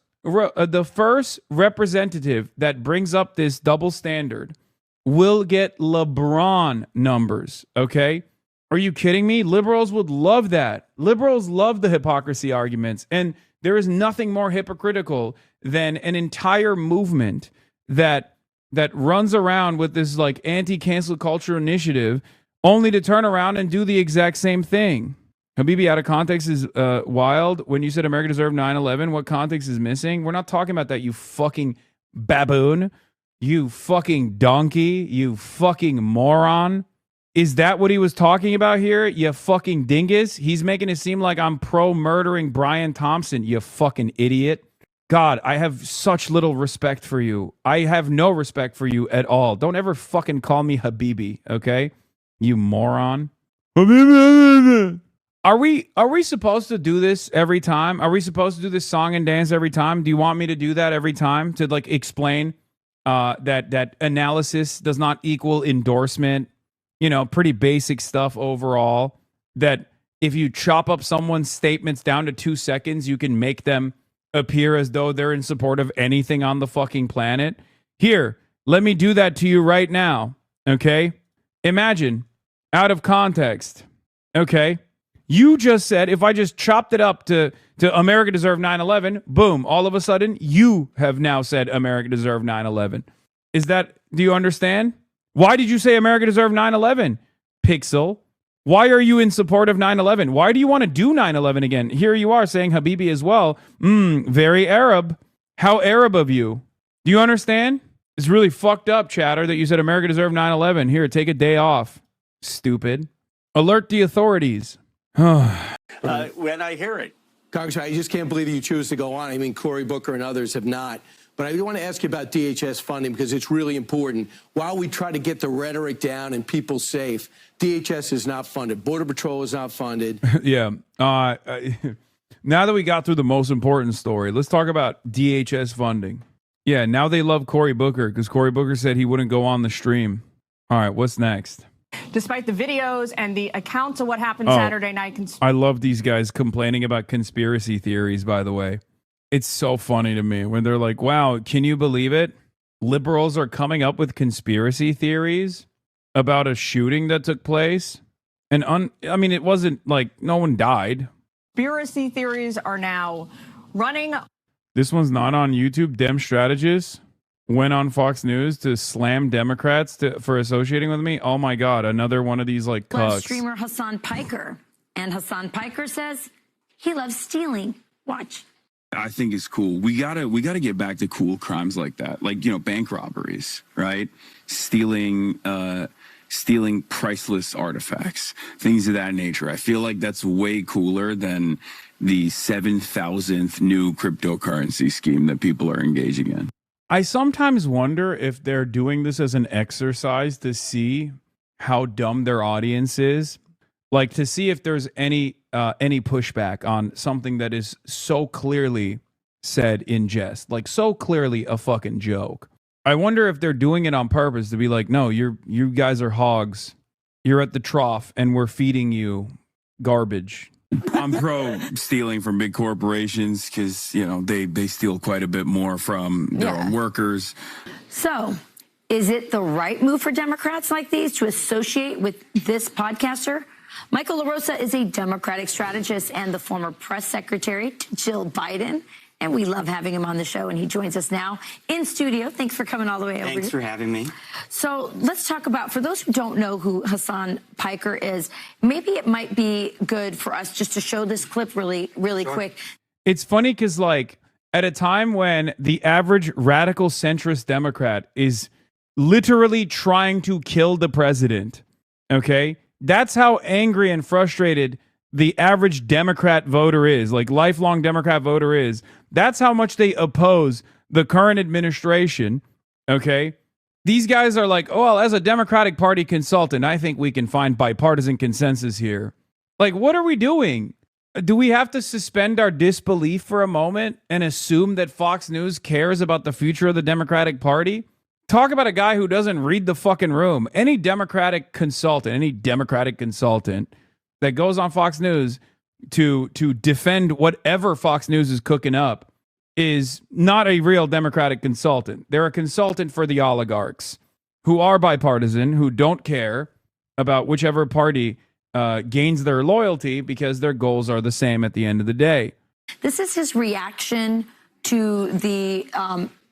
representative that brings up this double standard will get LeBron numbers, okay? Are you kidding me? Liberals would love that. Liberals love the hypocrisy arguments, and there is nothing more hypocritical than an entire movement that runs around with this like anti-cancel culture initiative only to turn around and do the exact same thing. Habibi, out of context is wild. When you said America deserved 9/11, what context is missing? We're not talking about that, you fucking baboon. You fucking donkey. You fucking moron. Is that what he was talking about here? You fucking dingus. He's making it seem like I'm pro-murdering Brian Thompson, you fucking idiot. God, I have such little respect for you. I have no respect for you at all. Don't ever fucking call me Habibi, okay? You moron. Are we supposed to do this every time? Are we supposed to do this song and dance every time? Do you want me to do that every time to like explain that analysis does not equal endorsement? You know, pretty basic stuff overall, that if you chop up someone's statements down to 2 seconds, you can make them appear as though they're in support of anything on the fucking planet. Here, let me do that to you right now, okay? Imagine, out of context, okay? You just said, if I just chopped it up to America deserved 9/11, boom, all of a sudden, you have now said America deserved 9/11. Is that, do you understand? Why did you say America deserved 9/11? Pixel. Why are you in support of 9/11? Why do you want to do 9/11 again? Here you are saying Habibi as well. Very Arab. How Arab of you. Do you understand? It's really fucked up, chatter, that you said America deserved 9/11. Here, take a day off. Stupid. Alert the authorities. When I hear it. Congressman, I just can't believe you choose to go on. I mean, Cory Booker and others have not. But I want to ask you about DHS funding because it's really important. While we try to get the rhetoric down and people safe, DHS is not funded. Border Patrol is not funded. Yeah. Now that we got through the most important story, let's talk about DHS funding. Yeah, now they love Cory Booker because Cory Booker said he wouldn't go on the stream. All right, what's next? Despite the videos and the accounts of what happened Saturday night. I love these guys complaining about conspiracy theories, by the way. It's so funny to me when they're like, wow, can you believe it? Liberals are coming up with conspiracy theories about a shooting that took place. And I mean, it wasn't like no one died. Conspiracy theories are now running. This one's not on YouTube. Dem strategists went on Fox News to slam Democrats for associating with me. Oh my God, another one of these like cucks. Streamer Hasan Piker. And Hasan Piker says he loves stealing. Watch. I think it's cool. We gotta get back to cool crimes like that, like, you know, bank robberies, right? Stealing priceless artifacts, things of that nature. I feel like that's way cooler than the 7,000th new cryptocurrency scheme that people are engaging in. I sometimes wonder if they're doing this as an exercise to see how dumb their audience is, like to see if there's any pushback on something that is so clearly said in jest, like so clearly a fucking joke. I wonder if they're doing it on purpose to be like, no, you guys are hogs. You're at the trough and we're feeding you garbage. I'm pro stealing from big corporations because, you know, they steal quite a bit more from their own workers. So, is it the right move for Democrats like these to associate with this podcaster? Michael LaRosa is a Democratic strategist and the former press secretary to Jill Biden. And we love having him on the show, and he joins us now in studio. Thanks for coming all the way over. Thanks for having me. So let's talk about, for those who don't know who Hasan Piker is, maybe it might be good for us just to show this clip really quick. It's funny because, like, at a time when the average radical centrist Democrat is literally trying to kill the president, okay? That's how angry and frustrated the average Democrat voter is, like lifelong Democrat voter is. That's how much they oppose the current administration, okay? These guys are like, oh, well, as a Democratic Party consultant, I think we can find bipartisan consensus here. Like, what are we doing? Do we have to suspend our disbelief for a moment and assume that Fox News cares about the future of the Democratic Party? Talk about a guy who doesn't read the fucking room. Any Democratic consultant that goes on Fox News to defend whatever Fox News is cooking up is not a real Democratic consultant. They're a consultant for the oligarchs who are bipartisan, who don't care about whichever party gains their loyalty because their goals are the same at the end of the day. This is his reaction to the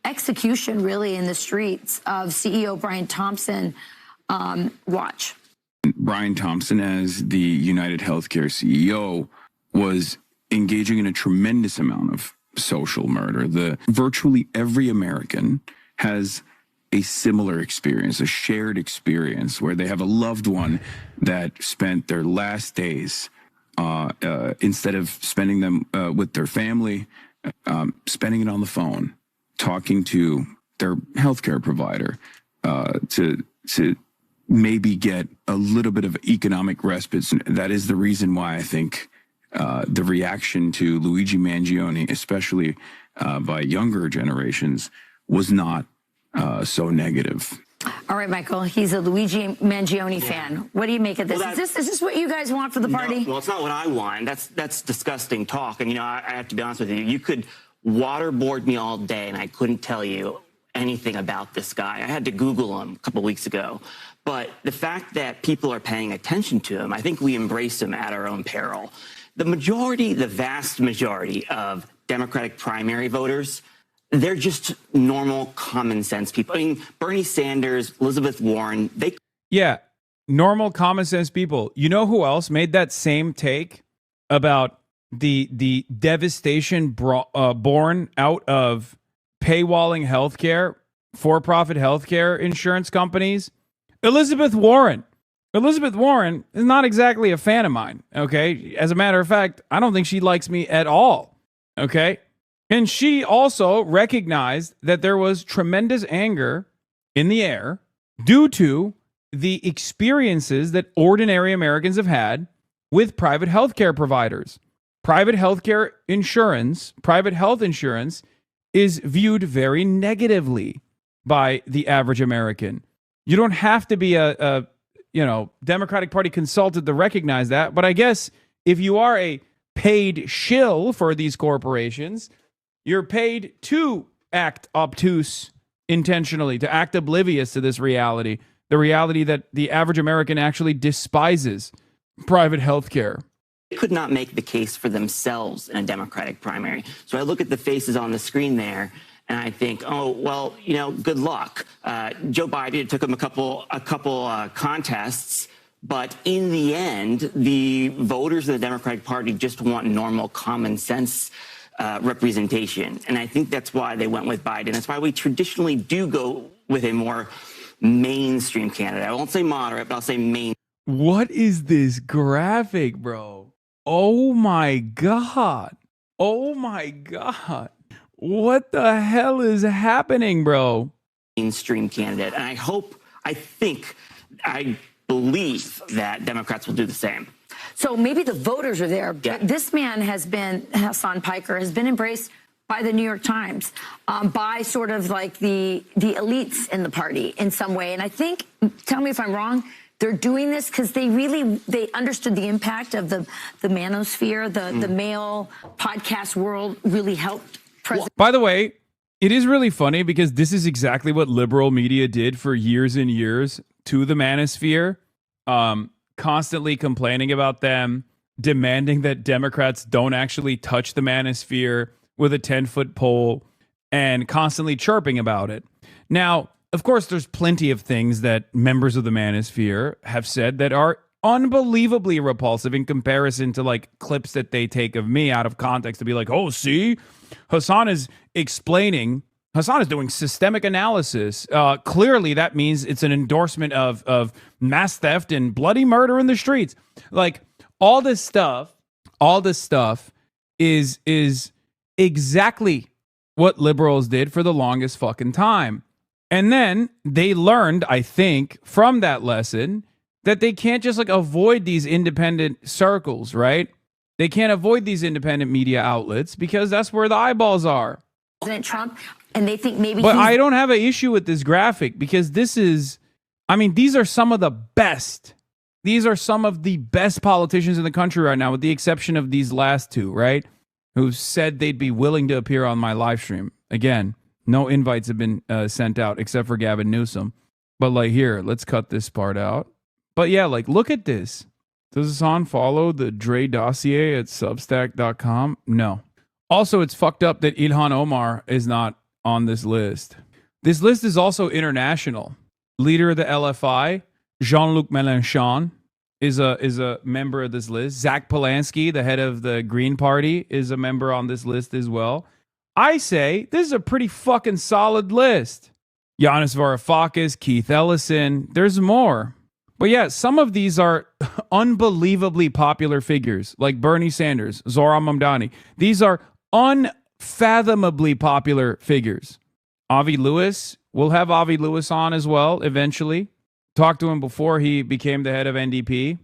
execution, really, in the streets of CEO Brian Thompson. Watch. Brian Thompson, as the United Healthcare CEO, was engaging in a tremendous amount of social murder. Virtually every American has a similar experience, a shared experience where they have a loved one that spent their last days, instead of spending them with their family, spending it on the phone, talking to their healthcare provider, to maybe get a little bit of economic respite. That is the reason why I think the reaction to Luigi Mangione, especially by younger generations, was not so negative. All right, Michael, he's a Luigi Mangione fan. What do you make of this? Is this what you guys want for the party? No, well, it's not what I want. That's disgusting talk. And, you know, I have to be honest with you. You could waterboard me all day, and I couldn't tell you anything about this guy. I had to Google him a couple weeks ago. But the fact that people are paying attention to him, I think we embrace him at our own peril. The vast majority of Democratic primary voters, they're just normal, common sense people. I mean, Bernie Sanders, Elizabeth Warren, Yeah, normal, common sense people. You know who else made that same take about the devastation born out of paywalling healthcare, for-profit healthcare insurance companies? Elizabeth Warren. Elizabeth Warren is not exactly a fan of mine, okay? As a matter of fact, I don't think she likes me at all, okay? And she also recognized that there was tremendous anger in the air due to the experiences that ordinary Americans have had with private healthcare providers. Private health insurance is viewed very negatively by the average American. You don't have to be a Democratic Party consultant to recognize that. But I guess if you are a paid shill for these corporations, you're paid to act obtuse intentionally, to act oblivious to this reality, the reality that the average American actually despises private health care. They could not make the case for themselves in a Democratic primary. So I look at the faces on the screen there, and I think, oh, well, you know, good luck. Joe Biden, it took him a couple contests, but in the end, the voters of the Democratic Party just want normal, common sense representation. And I think that's why they went with Biden. That's why we traditionally do go with a more mainstream candidate. I won't say moderate, but I'll say main. What is this graphic, bro? Oh my God. Oh my God. What the hell is happening, bro? Mainstream candidate. And I believe that Democrats will do the same. So maybe the voters are there. But this man Hasan Piker, has been embraced by the New York Times, by sort of like the elites in the party in some way. And I think, tell me if I'm wrong, they're doing this because they understood the impact of the manosphere, the male podcast world really helped President. By the way, it is really funny because this is exactly what liberal media did for years and years to the manosphere, constantly complaining about them, demanding that Democrats don't actually touch the manosphere with a 10-foot pole, and constantly chirping about it. Now, of course, there's plenty of things that members of the manosphere have said that are unbelievably repulsive in comparison to like clips that they take of me out of context to be like, oh, see, Hasan is explaining, Hasan is doing systemic analysis. Clearly, that means it's an endorsement of mass theft and bloody murder in the streets. Like all this stuff is exactly what liberals did for the longest fucking time. And then they learned, I think, from that lesson that they can't just like avoid these independent circles, right? They can't avoid these independent media outlets because that's where the eyeballs are. President Trump, and they think maybe But I don't have an issue with this graphic because this is, I mean, these are some of the best. These are some of the best politicians in the country right now, with the exception of these last two, right? Who said they'd be willing to appear on my live stream. Again, no invites have been sent out except for Gavin Newsom. But like here, let's cut this part out. But yeah, like look at this. Does Hasan follow the Dre dossier at Substack.com? No. Also, it's fucked up that Ilhan Omar is not on this list. This list is also international. Leader of the LFI, Jean-Luc Mélenchon, is a member of this list. Zach Polanski, the head of the Green Party, is a member on this list as well. I say this is a pretty fucking solid list. Giannis Varoufakis, Keith Ellison, there's more. But yeah, some of these are unbelievably popular figures, like Bernie Sanders, Zohran Mamdani. These are unfathomably popular figures. Avi Lewis, we'll have Avi Lewis on as well eventually. Talked to him before he became the head of NDP.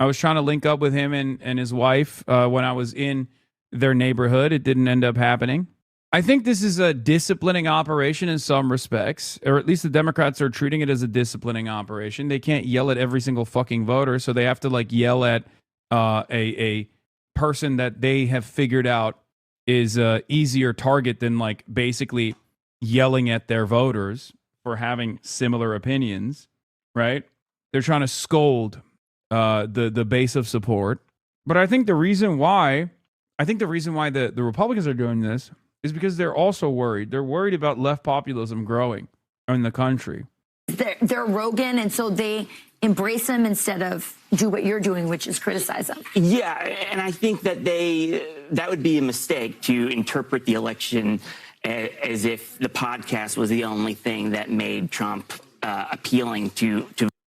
I was trying to link up with him and his wife when I was in their neighborhood. It didn't end up happening. I think this is a disciplining operation in some respects, or at least the Democrats are treating it as a disciplining operation. They can't yell at every single fucking voter, so they have to like yell at a person that they have figured out is a easier target than like basically yelling at their voters for having similar opinions, right? They're trying to scold the base of support. But I think the reason why the Republicans are doing this is because they're also worried. They're worried about left populism growing in the country. They're Rogan, and so they embrace him instead of do what you're doing, which is criticize him. Yeah, and I think that that would be a mistake to interpret the election as if the podcast was the only thing that made Trump appealing to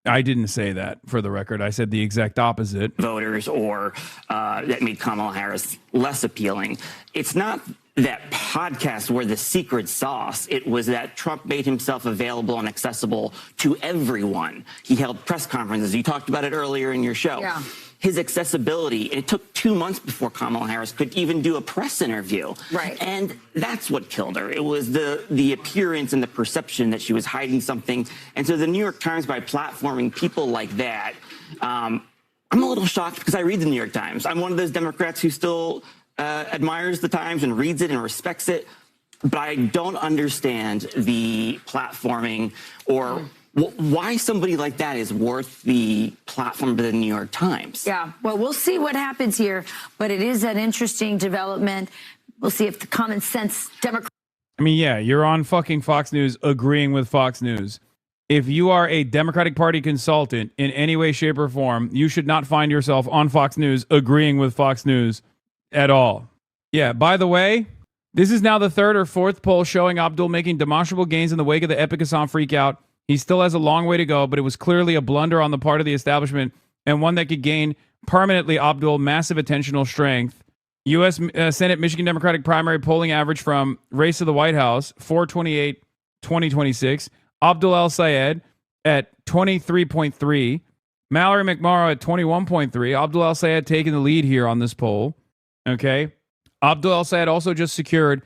I didn't say that, for the record. I said the exact opposite. Voters, or that made Kamala Harris less appealing. It's not that podcasts were the secret sauce. It was that Trump made himself available and accessible to everyone. He held press conferences. You talked about it earlier in your show. Yeah. His accessibility, it took 2 months before Kamala Harris could even do a press interview. Right. And that's what killed her. It was the appearance and the perception that she was hiding something. And so the New York Times, by platforming people like that, I'm a little shocked because I read the New York Times. I'm one of those Democrats who still admires the Times and reads it and respects it. But I don't understand the platforming or why somebody like that is worth the platform of the New York Times. Yeah, well, we'll see what happens here, but it is an interesting development. We'll see if the common sense Democrat. I mean, yeah, you're on fucking Fox News agreeing with Fox News. If you are a Democratic Party consultant in any way, shape, or form, you should not find yourself on Fox News agreeing with Fox News at all. Yeah, by the way, this is now the third or fourth poll showing Abdul making demonstrable gains in the wake of the Epic Hasan freakout. He still has a long way to go, but it was clearly a blunder on the part of the establishment and one that could gain permanently Abdul massive attentional strength. U.S. Senate Michigan Democratic primary polling average from race to the White House, 4/28/2026. Abdul El-Sayed at 23.3. Mallory McMorrow at 21.3. Abdul El-Sayed taking the lead here on this poll. Okay. Abdul El-Sayed also just secured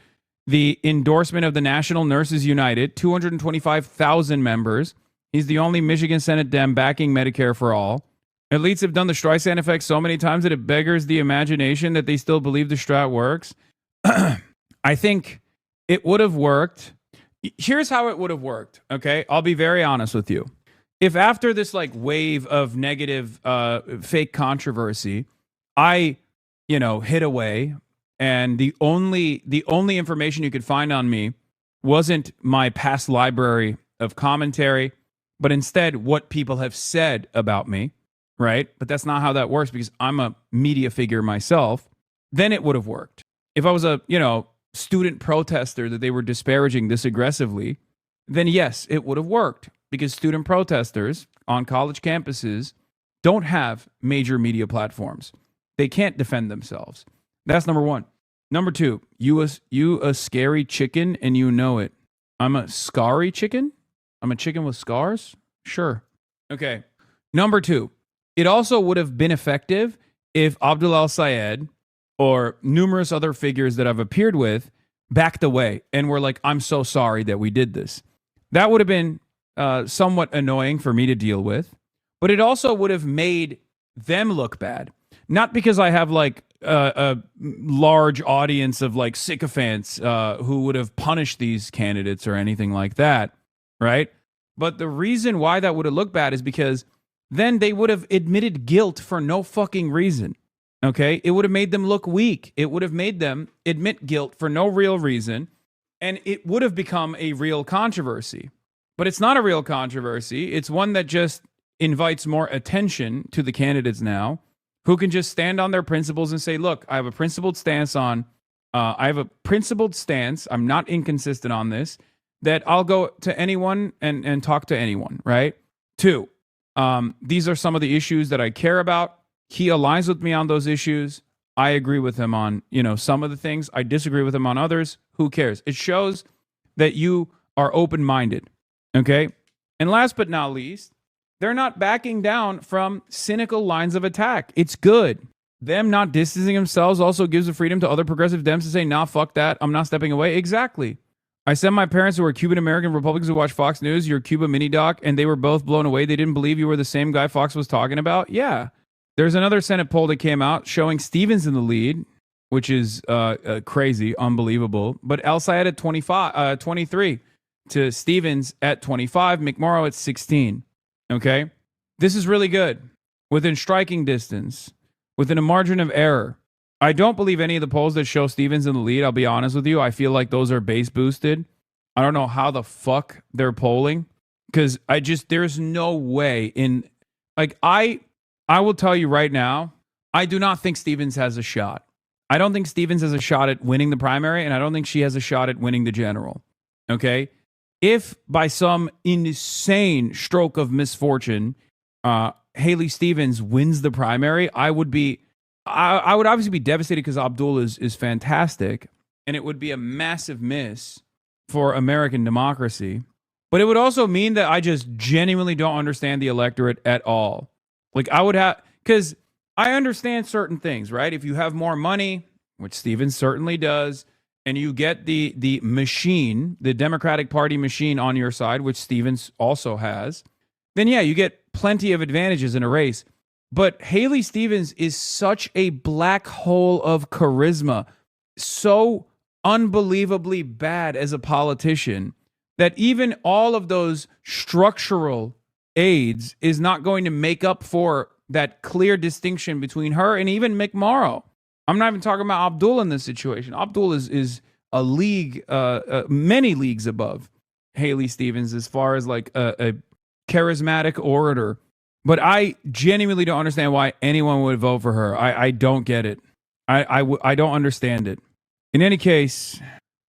the endorsement of the National Nurses United, 225,000 members. He's the only Michigan Senate Dem backing Medicare for all. Elites have done the Streisand effect so many times that it beggars the imagination that they still believe the strat works. I think it would have worked. Here's how it would have worked, okay? I'll be very honest with you. If after this like wave of negative fake controversy, I, hid away and the only information you could find on me wasn't my past library of commentary, but instead what people have said about me, right? But that's not how that works because I'm a media figure myself. Then it would have worked. If I was a, student protester that they were disparaging this aggressively, then yes, it would have worked because student protesters on college campuses don't have major media platforms. They can't defend themselves. That's number one. Number two, you a scary chicken and you know it. I'm a scary chicken? I'm a chicken with scars? Sure. Okay. Number two, it also would have been effective if Abdul al-Sayed or numerous other figures that I've appeared with backed away and were like, I'm so sorry that we did this. That would have been somewhat annoying for me to deal with, but it also would have made them look bad. Not because I have like a large audience of like sycophants who would have punished these candidates or anything like that, right? But the reason why that would have looked bad is because then they would have admitted guilt for no fucking reason. Okay, it would have made them look weak. It would have made them admit guilt for no real reason, and it would have become a real controversy. But it's not a real controversy. It's one that just invites more attention to the candidates now, who can just stand on their principles and say, look, I have a principled stance on, I'm not inconsistent on this, that I'll go to anyone and talk to anyone, right? Two, these are some of the issues that I care about. He aligns with me on those issues. I agree with him on, some of the things. I disagree with him on others. Who cares? It shows that you are open-minded, okay? And last but not least, they're not backing down from cynical lines of attack. It's good. Them not distancing themselves also gives the freedom to other progressive Dems to say, nah, fuck that. I'm not stepping away. Exactly. I sent my parents who are Cuban-American Republicans who watch Fox News, your Cuba mini doc, and they were both blown away. They didn't believe you were the same guy Fox was talking about. Yeah. There's another Senate poll that came out showing Stevens in the lead, which is crazy, unbelievable. But al-Sayed at 23 to Stevens at 25, McMorrow at 16. Okay? This is really good. Within striking distance, within a margin of error. I don't believe any of the polls that show Stevens in the lead, I'll be honest with you. I feel like those are base boosted. I don't know how the fuck they're polling. Because there's no way in, like, I will tell you right now, I do not think Stevens has a shot. I don't think Stevens has a shot at winning the primary, and I don't think she has a shot at winning the general. Okay? If by some insane stroke of misfortune, Haley Stevens wins the primary, I would obviously be devastated because Abdul is fantastic, and it would be a massive miss for American democracy. But it would also mean that I just genuinely don't understand the electorate at all. Like I would have, because I understand certain things, right? If you have more money, which Stevens certainly does, and you get the machine, the Democratic Party machine on your side, which Stevens also has, then yeah, you get plenty of advantages in a race. But Haley Stevens is such a black hole of charisma, so unbelievably bad as a politician, that even all of those structural aids is not going to make up for that clear distinction between her and even McMorrow. I'm not even talking about Abdul in this situation. Abdul is a league, many leagues above Haley Stevens as far as like a charismatic orator. But I genuinely don't understand why anyone would vote for her. I don't get it. I don't understand it. In any case,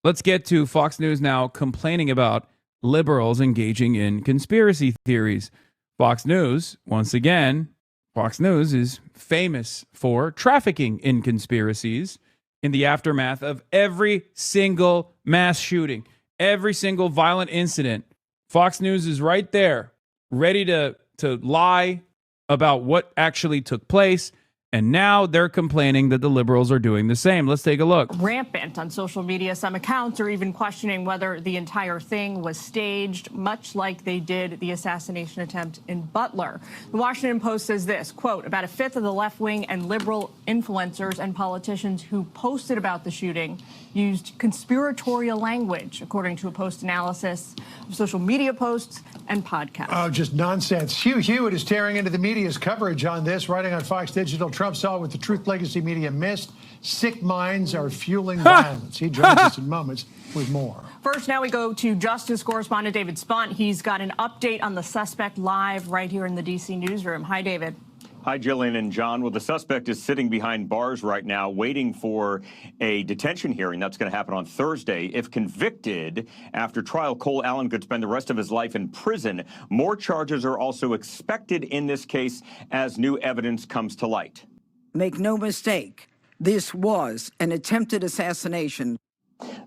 let's get to Fox News now complaining about liberals engaging in conspiracy theories. Fox News, once again, Fox News is famous for trafficking in conspiracies in the aftermath of every single mass shooting, every single violent incident. Fox News is right there, ready to lie about what actually took place And now they're complaining that the liberals are doing the same. Let's take a look. Rampant on social media. Some accounts are even questioning whether the entire thing was staged, much like they did the assassination attempt in Butler. The Washington Post says this, quote, about a fifth of the left-wing and liberal influencers and politicians who posted about the shooting used conspiratorial language, according to a Post analysis of social media posts and podcasts. Oh, just nonsense. Hugh Hewitt is tearing into the media's coverage on this, writing on Fox Digital, Trump saw what the Truth Legacy media missed. Sick minds are fueling violence. He joins us in moments with more. First, now we go to Justice correspondent David Spunt. He's got an update on the suspect live right here in the D.C. newsroom. Hi, David. Hi, Jillian and John. Well, the suspect is sitting behind bars right now waiting for a detention hearing that's going to happen on Thursday. If convicted after trial, Cole Allen could spend the rest of his life in prison. More charges are also expected in this case as new evidence comes to light. Make no mistake, this was an attempted assassination.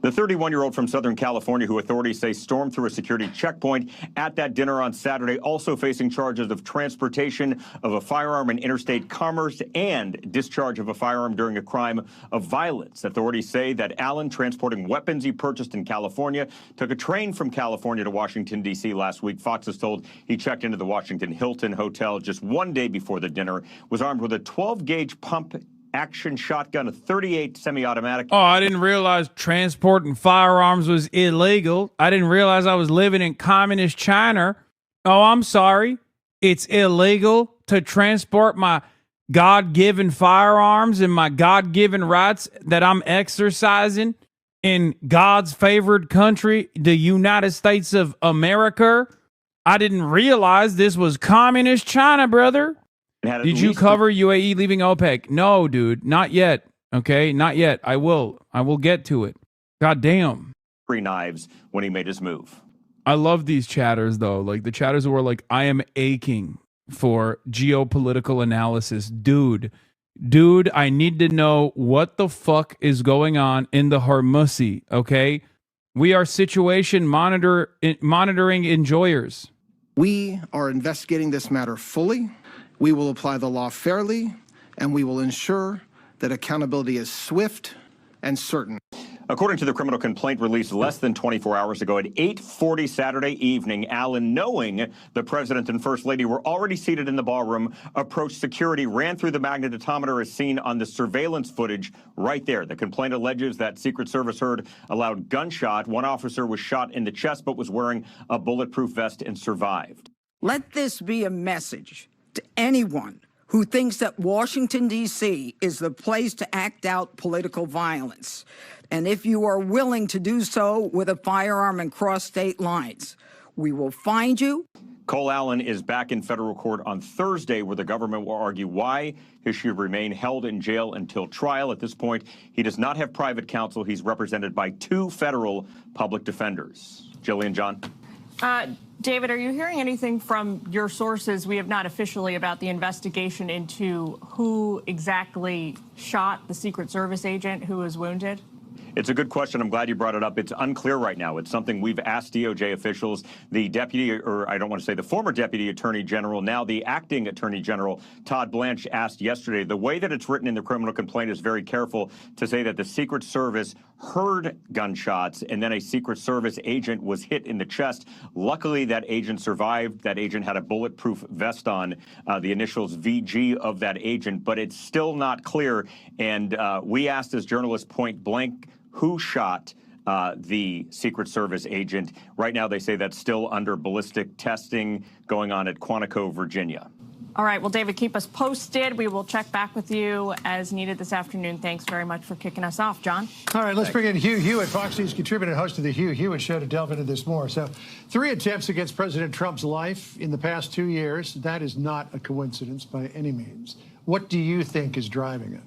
The 31-year-old from Southern California, who authorities say stormed through a security checkpoint at that dinner on Saturday, also facing charges of transportation of a firearm in interstate commerce and discharge of a firearm during a crime of violence. Authorities say that Allen, transporting weapons he purchased in California, took a train from California to Washington, D.C. last week. Fox is told he checked into the Washington Hilton Hotel just one day before the dinner, was armed with a 12-gauge pump action shotgun, a 38 semi-automatic. Oh, I didn't realize transporting firearms was illegal. I didn't realize I was living in communist China. Oh, I'm sorry. It's illegal to transport my God-given firearms and my God-given rights that I'm exercising in God's favored country, the United States of America. I didn't realize this was communist China, brother. Did you cover UAE leaving OPEC? No, dude, not yet. Okay, not yet. I will get to it. God damn. 3 knives when he made his move. I love these chatters, though. Like the chatters who are like, I am aching for geopolitical analysis. Dude, I need to know what the fuck is going on in the HORMUZ, okay? We are situation monitoring enjoyers. We are investigating this matter fully. We will apply the law fairly, and we will ensure that accountability is swift and certain. According to the criminal complaint released less than 24 hours ago at 8:40 Saturday evening, Allen, knowing the president and first lady were already seated in the ballroom, approached security, ran through the magnetometer as seen on the surveillance footage right there. The complaint alleges that Secret Service heard a loud gunshot. One officer was shot in the chest but was wearing a bulletproof vest and survived. Let this be a message to anyone who thinks that Washington, D.C. is the place to act out political violence. And if you are willing to do so with a firearm and cross state lines, we will find you. Cole Allen is back in federal court on Thursday, where the government will argue why he should remain held in jail until trial. At this point, he does not have private counsel. He's represented by 2 federal public defenders. Jillian, John. David, are you hearing anything from your sources? We have not officially about the investigation into who exactly shot the Secret Service agent who was wounded? It's a good question. I'm glad you brought it up. It's unclear right now. It's something we've asked DOJ officials. The deputy, or I don't want to say the former deputy attorney general, now the acting attorney general, Todd Blanche, asked yesterday. The way that it's written in the criminal complaint is very careful to say that the Secret Service heard gunshots and then a Secret Service agent was hit in the chest. Luckily, that agent survived. That agent had a bulletproof vest on, the initials VG of that agent, but it's still not clear. And we asked as journalists point blank who shot the Secret Service agent. Right now, they say that's still under ballistic testing going on at Quantico, Virginia. All right. Well, David, keep us posted. We will check back with you as needed this afternoon. Thanks very much for kicking us off, John. All right, let's bring in Hugh Hewitt, Fox News contributor and host of the Hugh Hewitt Show, to delve into this more. So 3 attempts against President Trump's life in the past 2 years. That is not a coincidence by any means. What do you think is driving it?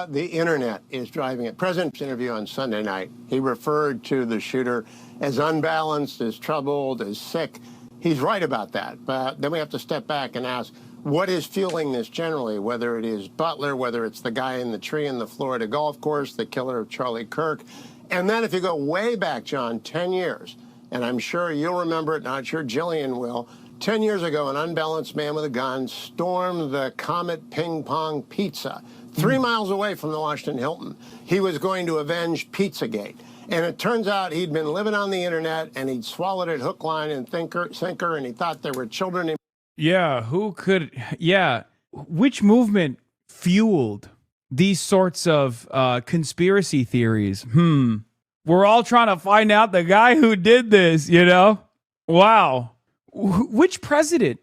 The internet is driving it. President's interview on Sunday night, he referred to the shooter as unbalanced, as troubled, as sick. He's right about that. But then we have to step back and ask, what is fueling this generally, whether it is Butler, whether it's the guy in the tree in the Florida golf course, the killer of Charlie Kirk. And then if you go way back, John, 10 years, and I'm sure you'll remember it, and I'm sure Jillian will, 10 years ago, an unbalanced man with a gun stormed the Comet Ping Pong Pizza 3 miles away from the Washington Hilton. He was going to avenge Pizzagate. And it turns out he'd been living on the internet and he'd swallowed it hook, line, and sinker, and he thought there were children in. Yeah, who could? Yeah, which movement fueled these sorts of conspiracy theories? We're all trying to find out the guy who did this, you know? Wow. Which president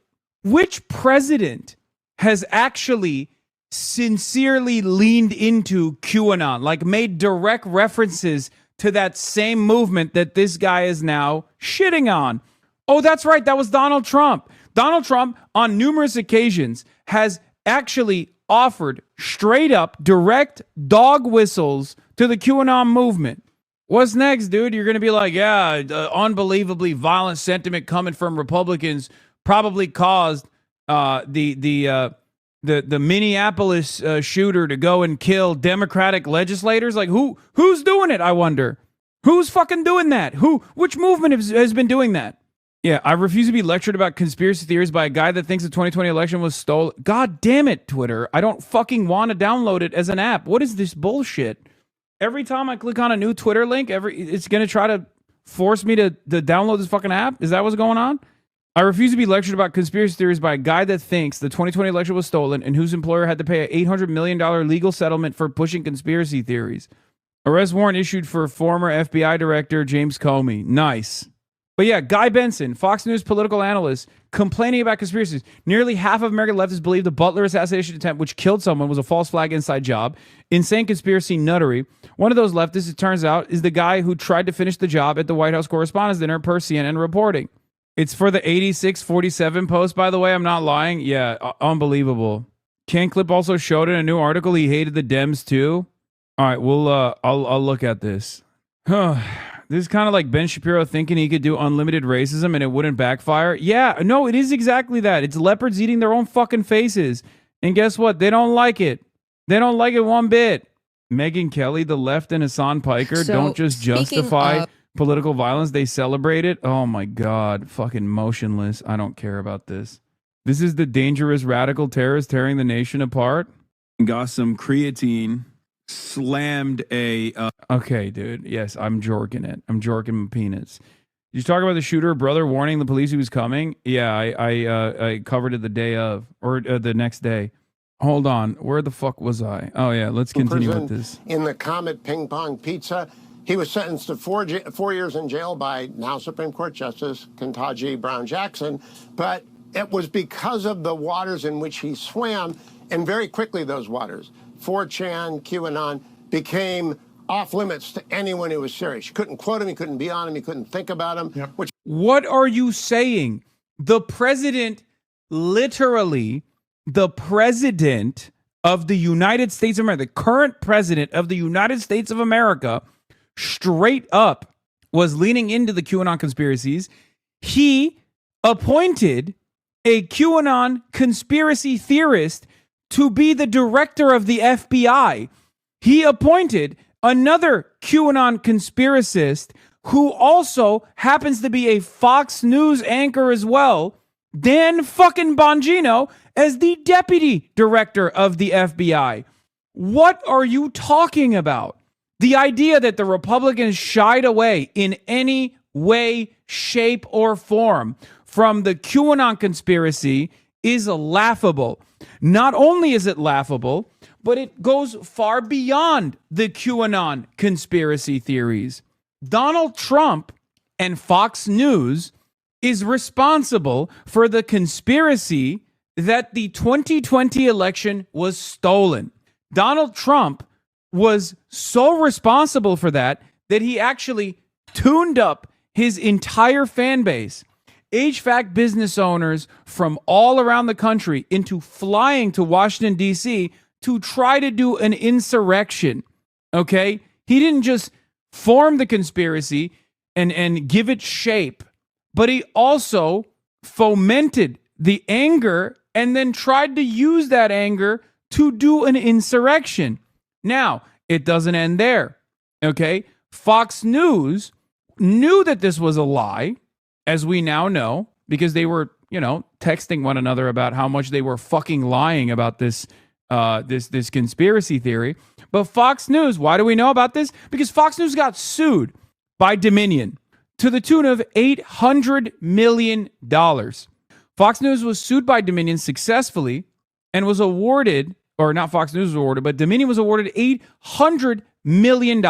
has actually sincerely leaned into QAnon, like made direct references to that same movement that this guy is now shitting on? Oh, that's right. That was Donald Trump. Donald Trump, on numerous occasions, has actually offered straight up direct dog whistles to the QAnon movement. What's next, dude? You're going to be like, yeah, unbelievably violent sentiment coming from Republicans probably caused the Minneapolis shooter to go and kill Democratic legislators. Like, who's doing it? I wonder. Who's fucking doing that? Which movement has been doing that? Yeah, I refuse to be lectured about conspiracy theories by a guy that thinks the 2020 election was stolen. God damn it, Twitter. I don't fucking want to download it as an app. What is this bullshit? Every time I click on a new Twitter link, it's going to try to force me to download this fucking app? Is that what's going on? I refuse to be lectured about conspiracy theories by a guy that thinks the 2020 election was stolen and whose employer had to pay an $800 million legal settlement for pushing conspiracy theories. Arrest warrant issued for former FBI Director James Comey. Nice. But yeah, Guy Benson, Fox News political analyst, complaining about conspiracies. Nearly half of American leftists believe the Butler assassination attempt, which killed someone, was a false flag inside job. Insane conspiracy nuttery. One of those leftists, it turns out, is the guy who tried to finish the job at the White House Correspondents' Dinner per CNN reporting. It's for the 8647 post, by the way. I'm not lying. Yeah, unbelievable. Ken Clip also showed in a new article he hated the Dems too. All right, I'll look at this. This is kind of like Ben Shapiro thinking he could do unlimited racism and it wouldn't backfire. Yeah, no, it is exactly that. It's leopards eating their own fucking faces. And guess what? They don't like it. They don't like it one bit. Megyn Kelly, the left, and Hassan Piker don't just justify political violence. They celebrate it. Oh my God. Fucking motionless. I don't care about this. This is the dangerous radical terrorist tearing the nation apart. Got some creatine. Slammed a okay, dude. Yes, I'm jorking it. I'm jorking my peanuts. Did you talk about the shooter brother warning the police he was coming? Yeah, I covered it the day of, or the next day. Hold on, where the fuck was I? Oh yeah, let's continue with this. In the Comet Ping Pong Pizza, he was sentenced to 4 years in jail by now Supreme Court Justice Ketanji Brown Jackson, but it was because of the waters in which he swam, and very quickly those waters, 4chan, QAnon, became off limits to anyone who was serious. You couldn't quote him, you couldn't be on him, you couldn't think about him. Yep. What are you saying? The president, literally, the president of the United States of America, the current president of the United States of America, straight up was leaning into the QAnon conspiracies. He appointed a QAnon conspiracy theorist to be the director of the FBI. He appointed another QAnon conspiracist who also happens to be a Fox News anchor as well, Dan fucking Bongino, as the deputy director of the FBI. What are you talking about? The idea that the Republicans shied away in any way, shape, or form from the QAnon conspiracy is laughable. Not only is it laughable, but it goes far beyond the QAnon conspiracy theories. Donald Trump and Fox News is responsible for the conspiracy that the 2020 election was stolen. Donald Trump was so responsible for that he actually tuned up his entire fan base, HVAC business owners from all around the country, into flying to Washington, D.C. to try to do an insurrection. Okay? He didn't just form the conspiracy and give it shape, but he also fomented the anger and then tried to use that anger to do an insurrection. Now, it doesn't end there. Okay? Fox News knew that this was a lie, as we now know, because they were texting one another about how much they were fucking lying about this this conspiracy theory. But Fox News, why do we know about this? Because Fox News got sued by Dominion to the tune of $800 million. Fox News was sued by Dominion successfully and was awarded, or not Fox News was awarded, but Dominion was awarded $800 million,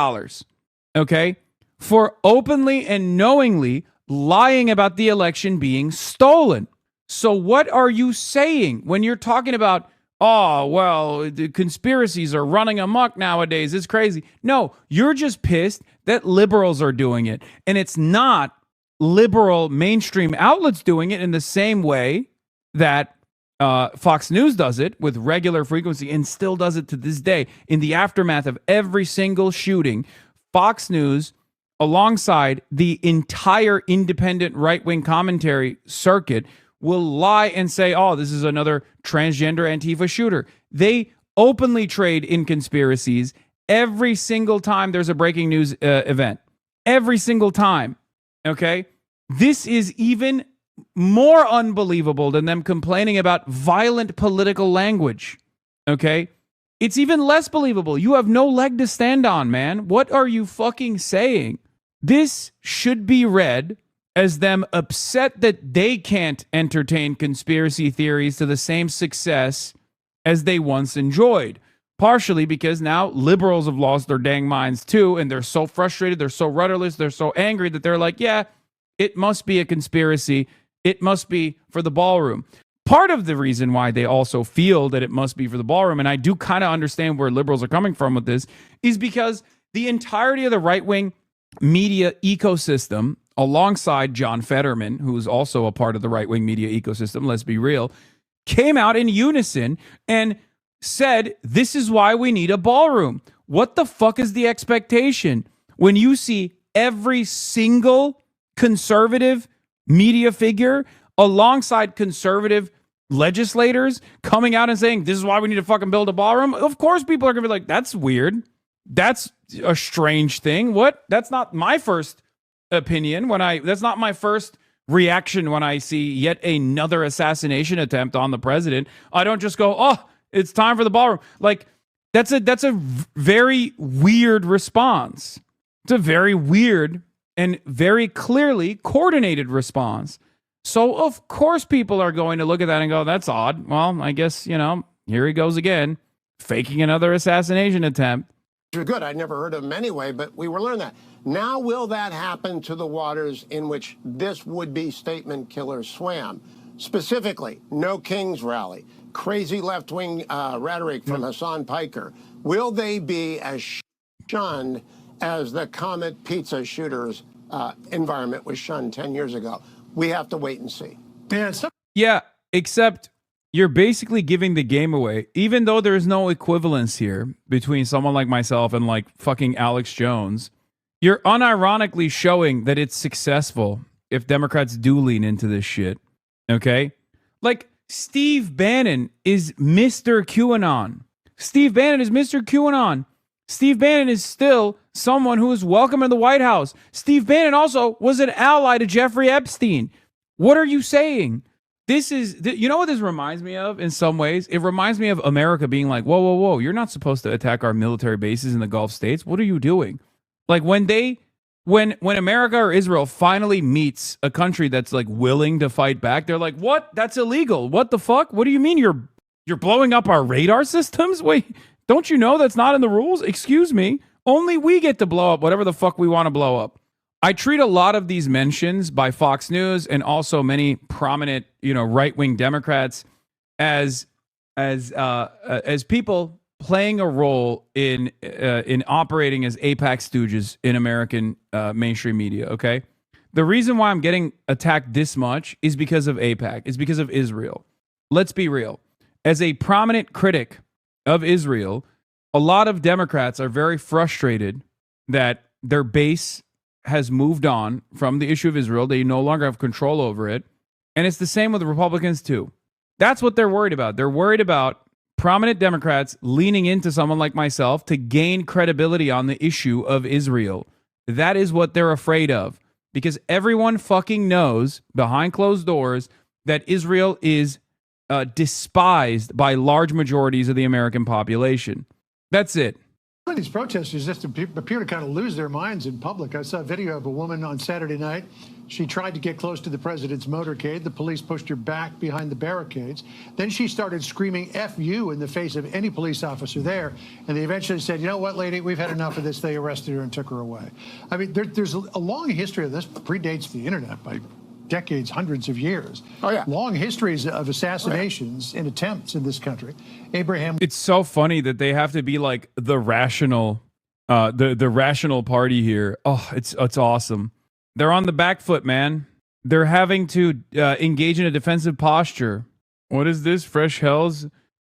okay, for openly and knowingly lying about the election being stolen. So what are you saying when you're talking about, oh, well, the conspiracies are running amok nowadays, it's crazy? No, you're just pissed that liberals are doing it. And it's not liberal mainstream outlets doing it in the same way that Fox News does it with regular frequency and still does it to this day. In the aftermath of every single shooting, Fox News, alongside the entire independent right-wing commentary circuit, will lie and say, oh, this is another transgender Antifa shooter. They openly trade in conspiracies every single time there's a breaking news event. Every single time. Okay? This is even more unbelievable than them complaining about violent political language. Okay? It's even less believable. You have no leg to stand on, man. What are you fucking saying? This should be read as them upset that they can't entertain conspiracy theories to the same success as they once enjoyed. Partially because now liberals have lost their dang minds too, and they're so frustrated, they're so rudderless, they're so angry that they're like, yeah, it must be a conspiracy. It must be for the ballroom. Part of the reason why they also feel that it must be for the ballroom, and I do kind of understand where liberals are coming from with this, is because the entirety of the right-wing media ecosystem, alongside John Fetterman, who's also a part of the right-wing media ecosystem, let's be real, came out in unison and said, this is why we need a ballroom. What the fuck is the expectation when you see every single conservative media figure alongside conservative legislators coming out and saying, this is why we need to fucking build a ballroom? Of course people are going to be like, that's weird. That's a strange thing. What? That's not my first opinion that's not my first reaction when I see yet another assassination attempt on the president. I don't just go, oh, it's time for the ballroom. Like, that's a very weird response. It's a very weird and very clearly coordinated response. So of course people are going to look at that and go, that's odd. Well, I guess, here he goes again, faking another assassination attempt. Good. I'd never heard of him anyway, but we were learning that. Now, will that happen to the waters in which this would-be statement killer swam? Specifically, no Kings rally, crazy left-wing rhetoric from Hassan Piker. Will they be as shunned as the Comet Pizza shooters environment was shunned 10 years ago? We have to wait and see. Yeah, except you're basically giving the game away, even though there's no equivalence here between someone like myself and like fucking Alex Jones. You're unironically showing that it's successful if Democrats do lean into this shit. Okay? Like, Steve Bannon is Mr. QAnon. Steve Bannon is Mr. QAnon. Steve Bannon is still someone who is welcome in the White House. Steve Bannon also was an ally to Jeffrey Epstein. What are you saying? This is, you know what this reminds me of in some ways? It reminds me of America being like, whoa, whoa, whoa, you're not supposed to attack our military bases in the Gulf states. What are you doing? Like when America or Israel finally meets a country that's like willing to fight back, they're like, what? That's illegal. What the fuck? What do you mean you're blowing up our radar systems? Wait, don't you know that's not in the rules? Excuse me. Only we get to blow up whatever the fuck we want to blow up. I treat a lot of these mentions by Fox News and also many prominent, right-wing Democrats as people playing a role in operating as AIPAC stooges in American mainstream media. Okay, the reason why I'm getting attacked this much is because of AIPAC. It's because of Israel. Let's be real. As a prominent critic of Israel, a lot of Democrats are very frustrated that their base has moved on from the issue of Israel. They no longer have control over it. And it's the same with the Republicans too. That's what they're worried about. They're worried about prominent Democrats leaning into someone like myself to gain credibility on the issue of Israel. That is what they're afraid of. Because everyone fucking knows behind closed doors that Israel is despised by large majorities of the American population. That's it. These protesters just appear to kind of lose their minds in public. I saw a video of a woman on Saturday night. She tried to get close to the president's motorcade. The police pushed her back behind the barricades. Then she started screaming F you in the face of any police officer there. And they eventually said, you know what, lady, we've had enough of this. They arrested her and took her away. I mean, there's a long history of this. Predates the internet by decades, hundreds of years. Oh, yeah. Long histories of assassinations and attempts in this country. Abraham. It's so funny that they have to be like the rational, the rational party here. Oh, it's awesome. They're on the back foot, man. They're having to engage in a defensive posture. What is this? Fresh hells?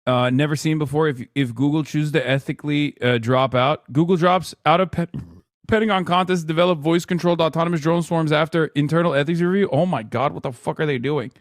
Never seen before. If Google chooses to ethically drop out, Google drops out of Pentagon contest, develop voice-controlled autonomous drone swarms after internal ethics review. Oh my God, what the fuck are they doing?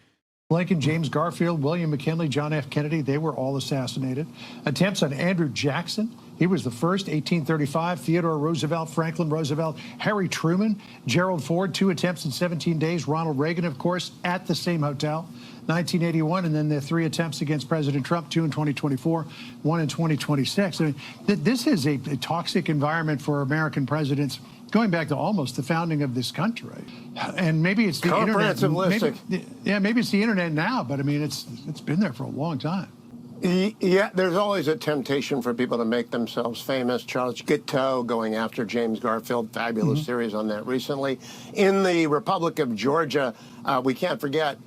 Lincoln, James Garfield, William McKinley, John F. Kennedy, they were all assassinated. Attempts on Andrew Jackson, he was the first, 1835. Theodore Roosevelt, Franklin Roosevelt, Harry Truman, Gerald Ford, 2 attempts in 17 days. Ronald Reagan, of course, at the same hotel, 1981. And then the 3 attempts against President Trump, 2 in 2024, 1 in 2026. I mean, this is a toxic environment for American presidents going back to almost the founding of this country. And maybe it's the internet. Maybe it's the internet now, but I mean, it's been there for a long time. Yeah, there's always a temptation for people to make themselves famous. Charles Guiteau going after James Garfield, fabulous series on that recently. In the Republic of Georgia, we can't forget,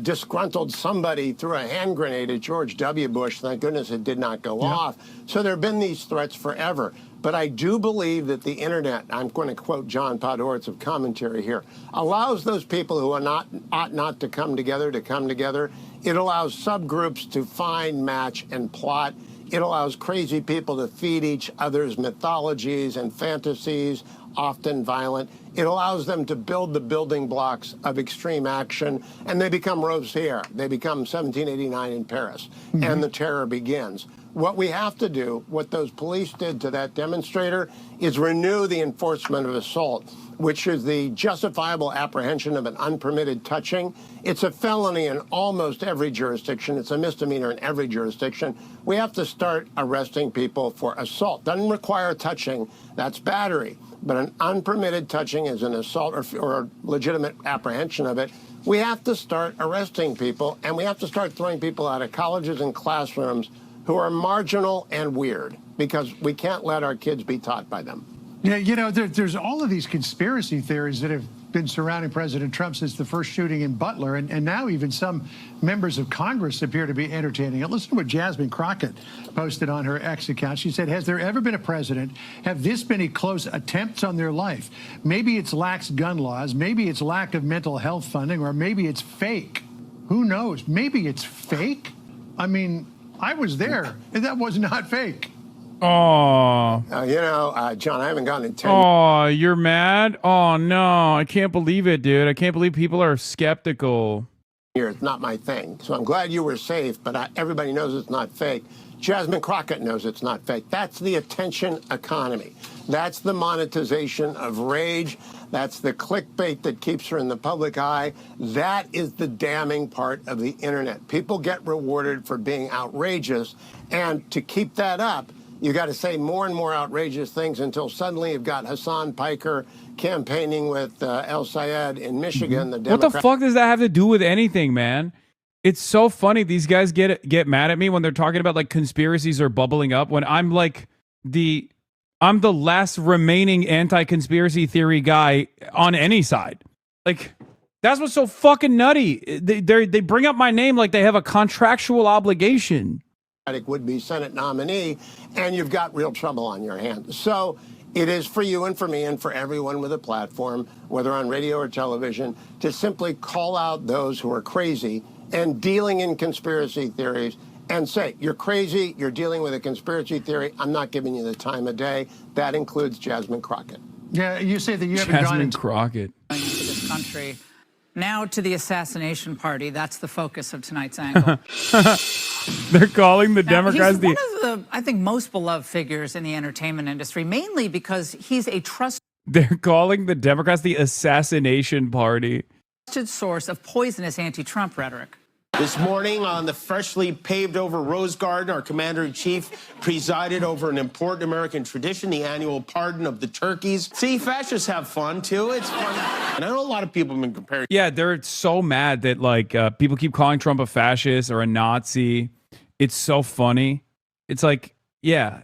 disgruntled somebody threw a hand grenade at George W. Bush. Thank goodness it did not go off. So there have been these threats forever. But I do believe that the internet, I'm going to quote John Podhoretz of commentary here, allows those people who ought not to come together to come together. It allows subgroups to find, match, and plot. It allows crazy people to feed each other's mythologies and fantasies, often violent. It allows them to build the building blocks of extreme action, and they become Robespierre. They become 1789 in Paris, and the terror begins. What we have to do, what those police did to that demonstrator, is renew the enforcement of assault, which is the justifiable apprehension of an unpermitted touching. It's a felony in almost every jurisdiction. It's a misdemeanor in every jurisdiction. We have to start arresting people for assault. Doesn't require touching. That's battery. But an unpermitted touching is an assault or legitimate apprehension of it. We have to start arresting people, and we have to start throwing people out of colleges and classrooms who are marginal and weird, because we can't let our kids be taught by them. Yeah, you know, there's all of these conspiracy theories that have been surrounding President Trump since the first shooting in Butler, and now even some members of Congress appear to be entertaining it. Listen to what Jasmine Crockett posted on her X account. She said, has there ever been a president have this many close attempts on their life? Maybe it's lax gun laws, maybe it's lack of mental health funding, or maybe it's fake. Who knows? Maybe it's fake? I mean, I was there, and that was not fake. Oh. John, I haven't gotten in 10 Oh, you're mad? Oh, no. I can't believe it, dude. I can't believe people are skeptical. years. It's not my thing. So I'm glad you were safe, but everybody knows it's not fake. Jasmine Crockett knows it's not fake. That's the attention economy. That's the monetization of rage. That's the clickbait that keeps her in the public eye. That is the damning part of the internet. People get rewarded for being outrageous. And to keep that up, you got to say more and more outrageous things until suddenly you've got Hassan Piker campaigning with El Sayed in Michigan. The What the fuck does that have to do with anything, man? It's so funny. These guys get mad at me when they're talking about like conspiracies or bubbling up when I'm like I'm the last remaining anti-conspiracy theory guy on any side. Like, that's what's so fucking nutty. They bring up my name like they have a contractual obligation. Would-be Senate nominee, and you've got real trouble on your hands. So it is for you and for me and for everyone with a platform, whether on radio or television, to simply call out those who are crazy and dealing in conspiracy theories and say, you're crazy, you're dealing with a conspiracy theory, I'm not giving you the time of day. That includes Jasmine Crockett. Yeah, you say that you haven't gone into Crockett. Into this country. Now to the assassination party. That's the focus of tonight's angle. They're calling the now, Democrats he's one of the, I think, most beloved figures in the entertainment industry, mainly because he's a trust. They're calling the Democrats the assassination party. Source of poisonous anti-Trump rhetoric. This morning on the freshly paved over Rose Garden, our commander-in-chief presided over an important American tradition, the annual pardon of the turkeys. See, fascists have fun too. It's fun. And I know a lot of people have been comparing. Yeah, they're so mad that like people keep calling Trump a fascist or a Nazi. It's so funny. It's like, yeah,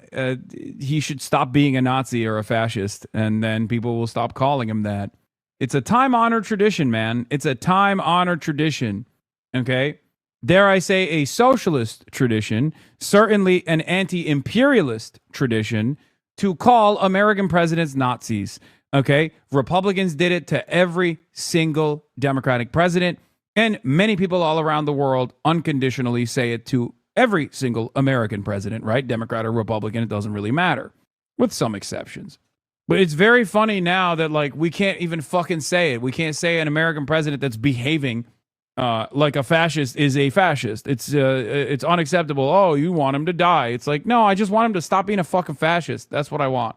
he should stop being a Nazi or a fascist, and then people will stop calling him that. It's a time-honored tradition, man. It's a time-honored tradition, okay? Dare I say a socialist tradition, certainly an anti-imperialist tradition, to call American presidents Nazis, okay? Republicans did it to every single Democratic president, and many people all around the world unconditionally say it to every single American president, right? Democrat or Republican, it doesn't really matter, with some exceptions. But it's very funny now that, like, we can't even fucking say it. We can't say an American president that's behaving like a fascist is a fascist. It's unacceptable. Oh, you want him to die. It's like, no, I just want him to stop being a fucking fascist. That's what I want.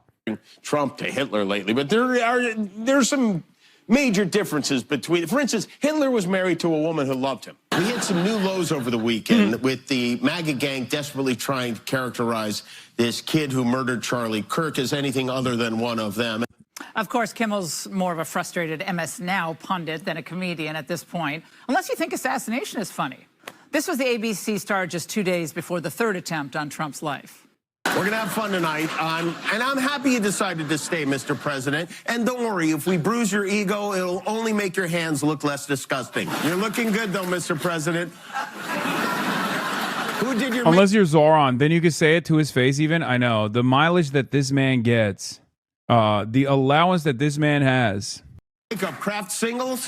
Trump to Hitler lately, but there's some major differences between, for instance, Hitler was married to a woman who loved him. We had some new lows over the weekend with the MAGA gang desperately trying to characterize this kid who murdered Charlie Kirk as anything other than one of them. Of course, Kimmel's more of a frustrated MS Now pundit than a comedian at this point, unless you think assassination is funny. This was the ABC star just 2 days before the third attempt on Trump's life. We're going to have fun tonight, and I'm happy you decided to stay, Mr. President. And don't worry, if we bruise your ego, it'll only make your hands look less disgusting. You're looking good, though, Mr. President. Who did your... Unless you're Zoran, then you could say it to his face even. I know. The mileage that this man gets, the allowance that this man has. Makeup craft singles.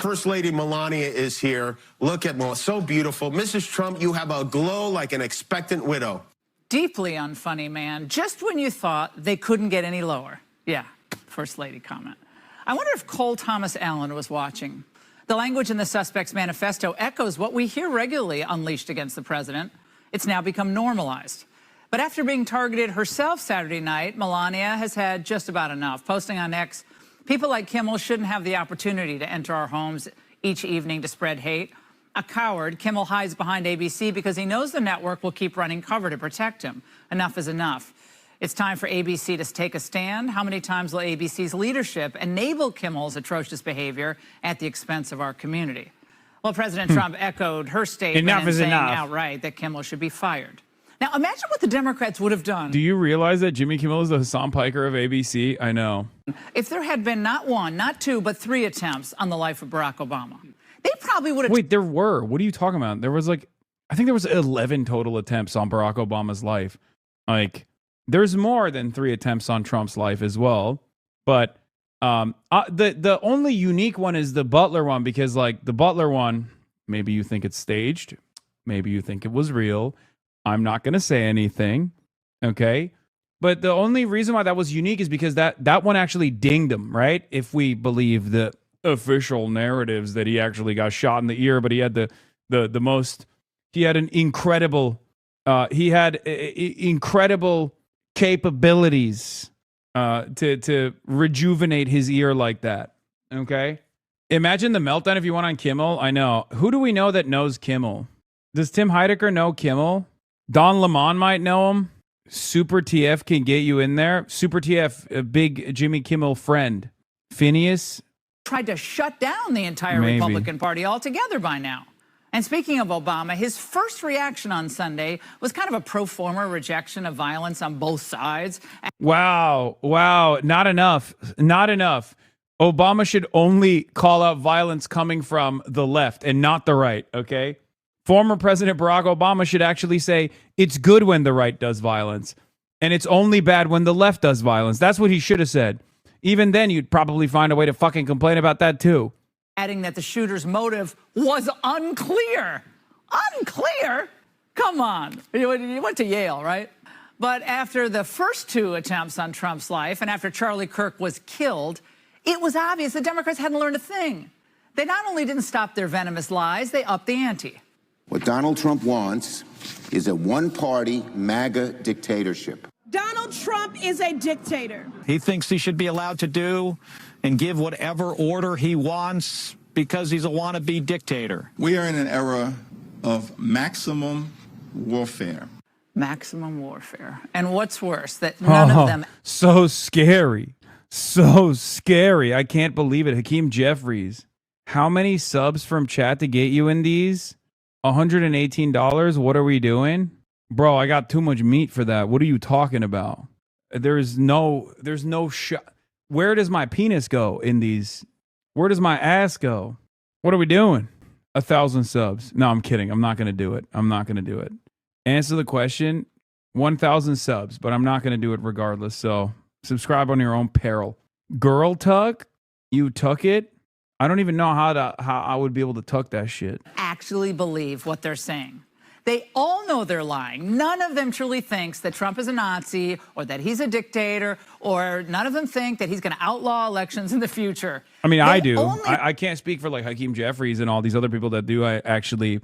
First Lady Melania is here. Look at Melania, so beautiful. Mrs. Trump, you have a glow like an expectant widow. Deeply unfunny, man. Just when you thought they couldn't get any lower. Yeah, First Lady comment. I wonder if Cole Thomas Allen was watching. The language in the suspect's manifesto echoes what we hear regularly unleashed against the president. It's now become normalized. But after being targeted herself Saturday night, Melania has had just about enough. Posting on X, people like Kimmel shouldn't have the opportunity to enter our homes each evening to spread hate. A coward, Kimmel hides behind ABC because he knows the network will keep running cover to protect him. Enough is enough. It's time for ABC to take a stand. How many times will ABC's leadership enable Kimmel's atrocious behavior at the expense of our community? Well, President Trump echoed her statement and saying outright that Kimmel should be fired. Now, imagine what the Democrats would have done. Do you realize that Jimmy Kimmel is the Hassan Piker of ABC? I know. If there had been not one, not two, but three attempts on the life of Barack Obama. They probably would have... Wait, there were. What are you talking about? There was like, I think there was 11 total attempts on Barack Obama's life. Like, there's more than 3 attempts on Trump's life as well. But the only unique one is the Butler one, because like the Butler one, maybe you think it's staged. Maybe you think it was real. I'm not going to say anything. Okay. But the only reason why that was unique is because that one actually dinged him, right? If we believe the official narratives that he actually got shot in the ear, but he had incredible capabilities to rejuvenate his ear like that. Okay. Imagine the meltdown if you went on Kimmel. I know. Who do we know that knows Kimmel? Does Tim Heidecker know Kimmel? Don Lemon might know him. Super TF can get you in there. Super TF, a big Jimmy Kimmel friend. Phineas tried to shut down the entire Republican Party altogether by now. And speaking of Obama, his first reaction on Sunday was kind of a pro forma rejection of violence on both sides. Wow. Not enough. Obama should only call out violence coming from the left and not the right, okay? Former President Barack Obama should actually say, it's good when the right does violence, and it's only bad when the left does violence. That's what he should have said. Even then, you'd probably find a way to fucking complain about that, too. Adding that the shooter's motive was unclear. Unclear? Come on. You went to Yale, right? But after the first 2 attempts on Trump's life and after Charlie Kirk was killed, it was obvious the Democrats hadn't learned a thing. They not only didn't stop their venomous lies, they upped the ante. What Donald Trump wants is a one-party MAGA dictatorship. Donald Trump is a dictator. He thinks he should be allowed to do and give whatever order he wants because he's a wannabe dictator. We are in an era of maximum warfare. Maximum warfare. And what's worse, that none of them... So scary. So scary. I can't believe it. Hakeem Jeffries. How many subs from chat to get you in these? $118? What are we doing? Bro, I got too much meat for that. What are you talking about? There's no shot. Where does my penis go in these? Where does my ass go? What are we doing? 1,000 subs. No, I'm kidding. I'm not going to do it. I'm not going to do it. Answer the question. 1,000 subs, but I'm not going to do it regardless. So subscribe on your own peril. Girl tuck? You tuck it? I don't even know how I would be able to tuck that shit. Actually believe what they're saying. They all know they're lying. None of them truly thinks that Trump is a Nazi or that he's a dictator, or none of them think that he's going to outlaw elections in the future. I mean, I do. I can't speak for like Hakeem Jeffries and all these other people that do. I actually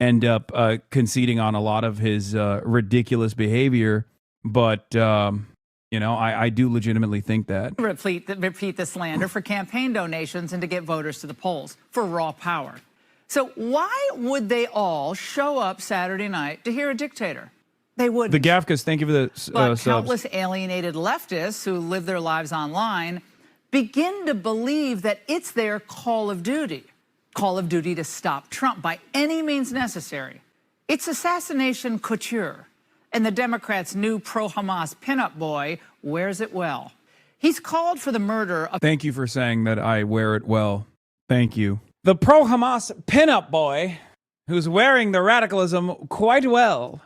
end up conceding on a lot of his ridiculous behavior. But, you know, I do legitimately think that. Repeat the slander for campaign donations and to get voters to the polls for raw power. So why would they all show up Saturday night to hear a dictator? They wouldn't. The Gafkas, thank you for the But subs. countless alienated leftists who live their lives online begin to believe that it's their call of duty to stop Trump by any means necessary. It's assassination couture, and the Democrats' new pro-Hamas pinup boy wears it well. He's called for the murder of... Thank you for saying that I wear it well. Thank you. The pro-Hamas pinup boy who's wearing the radicalism quite well.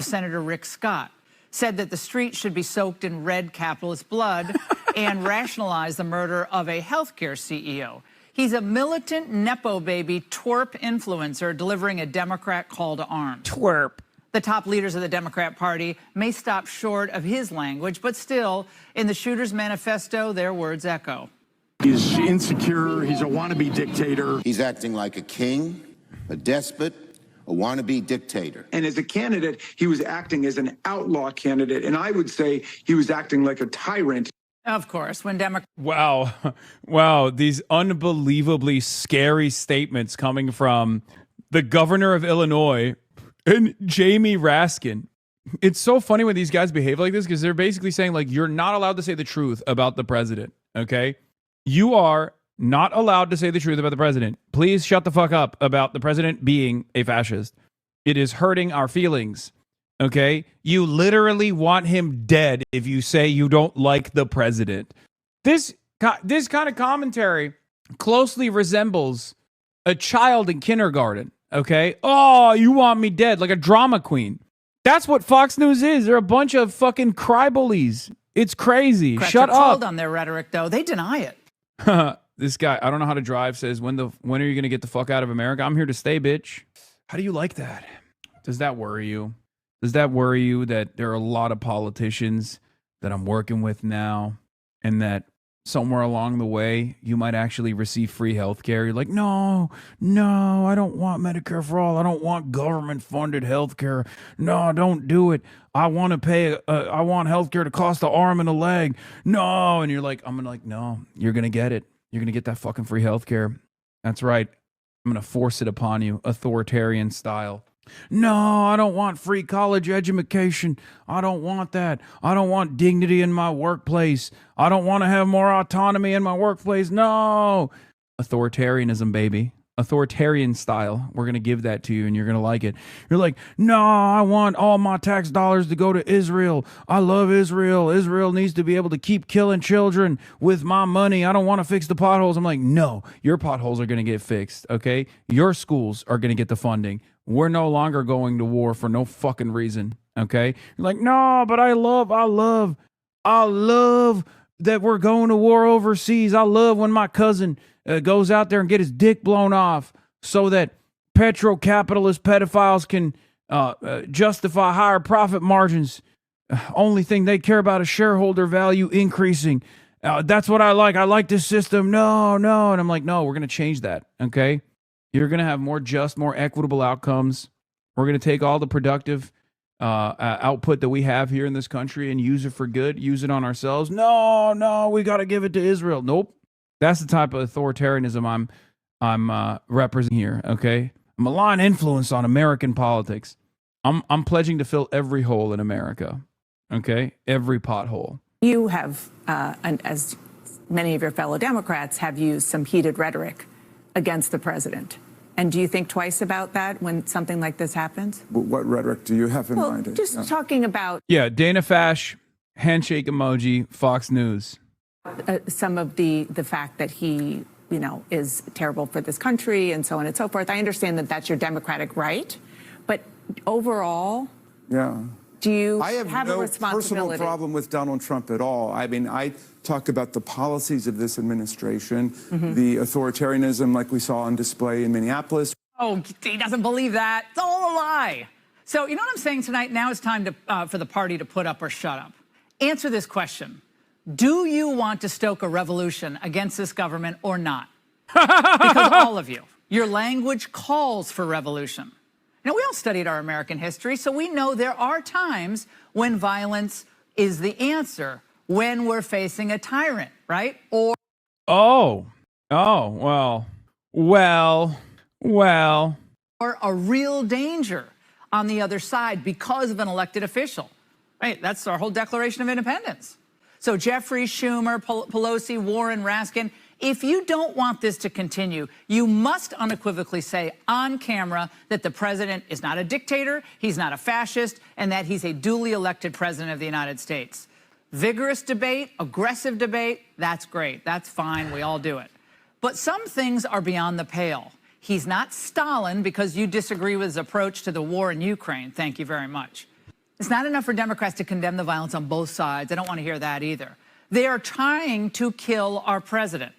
Senator Rick Scott said that the streets should be soaked in red capitalist blood and rationalize the murder of a healthcare CEO. He's a militant Nepo baby twerp influencer delivering a Democrat call to arms. Twerp. The top leaders of the Democrat Party may stop short of his language, but still, in the shooter's manifesto, their words echo. He's insecure. He's a wannabe dictator. He's acting like a king, a despot, a wannabe dictator. And as a candidate, he was acting as an outlaw candidate. And I would say he was acting like a tyrant. Of course, when Democrats... Wow. Wow. These unbelievably scary statements coming from the governor of Illinois and Jamie Raskin. It's so funny when these guys behave like this because they're basically saying, like, you're not allowed to say the truth about the president, okay? You are not allowed to say the truth about the president. Please shut the fuck up about the president being a fascist. It is hurting our feelings, okay? You literally want him dead if you say you don't like the president. This kind of commentary closely resembles a child in kindergarten, okay? Oh, you want me dead, like a drama queen. That's what Fox News is. They're a bunch of fucking cry-bullies. It's crazy. Democrats Shut are up. called on their rhetoric, though. They deny it. This guy, I don't know how to drive, says, when are you going to get the fuck out of America? I'm here to stay, bitch. How do you like that? Does that worry you? Does that worry you that there are a lot of politicians that I'm working with now and that somewhere along the way you might actually receive free health care? You're like, no, I don't want Medicare for all. I don't want government-funded health care. No, don't do it. I want to pay, I want health care to cost an arm and a leg. No. And you're like, no, you're going to get it. You're going to get that fucking free health care. That's right. I'm going to force it upon you, authoritarian style. No, I don't want free college education. I don't want that. I don't want dignity in my workplace. I don't want to have more autonomy in my workplace. No. Authoritarianism, baby. Authoritarian style. We're going to give that to you and you're going to like it. You're like, no, I want all my tax dollars to go to Israel. I love Israel. Israel needs to be able to keep killing children with my money. I don't want to fix the potholes. I'm like, no, your potholes are going to get fixed, okay? Your schools are going to get the funding. We're no longer going to war for no fucking reason, okay? You're like, no, but I love that we're going to war overseas. I love when my cousin goes out there and get his dick blown off so that petro-capitalist pedophiles can justify higher profit margins. Only thing they care about is shareholder value increasing. That's what I like. I like this system. No. And I'm like, no, we're going to change that, okay? You're going to have more just, more equitable outcomes. We're going to take all the productive output that we have here in this country and use it for good, use it on ourselves. No, we got to give it to Israel. Nope. That's the type of authoritarianism I'm representing here. Okay, I'm a malign influence on American politics. I'm pledging to fill every hole in America. Okay, every pothole. You have, and as many of your fellow Democrats, have used some heated rhetoric against the president. And do you think twice about that when something like this happens? What rhetoric do you have in mind? Just talking about Yeah, Dana Fash, handshake emoji, Fox News. some of the fact that he, is terrible for this country and so on and so forth. I understand that that's your democratic right, but overall, do you I have have no a responsibility? personal problem with Donald Trump at all. I mean, I talk about the policies of this administration, the authoritarianism like we saw on display in Minneapolis. Oh, he doesn't believe that. It's all a lie. So you know what I'm saying tonight? Now it's time for the party to put up or shut up. Answer this question. Do you want to stoke a revolution against this government or not? Because all of you, your language calls for revolution. Now, we all studied our American history, so we know there are times when violence is the answer, when we're facing a tyrant, right? Or or a real danger on the other side because of an elected official, right? That's our whole Declaration of Independence. So Jeffrey, Schumer, Pelosi, Warren, Raskin, if you don't want this to continue, you must unequivocally say on camera that the president is not a dictator, he's not a fascist, and that he's a duly elected president of the United States. Vigorous debate, aggressive debate, that's great. That's fine. We all do it. But some things are beyond the pale. He's not Stalin because you disagree with his approach to the war in Ukraine. Thank you very much. It's not enough for Democrats to condemn the violence on both sides. I don't want to hear that either. They are trying to kill our president.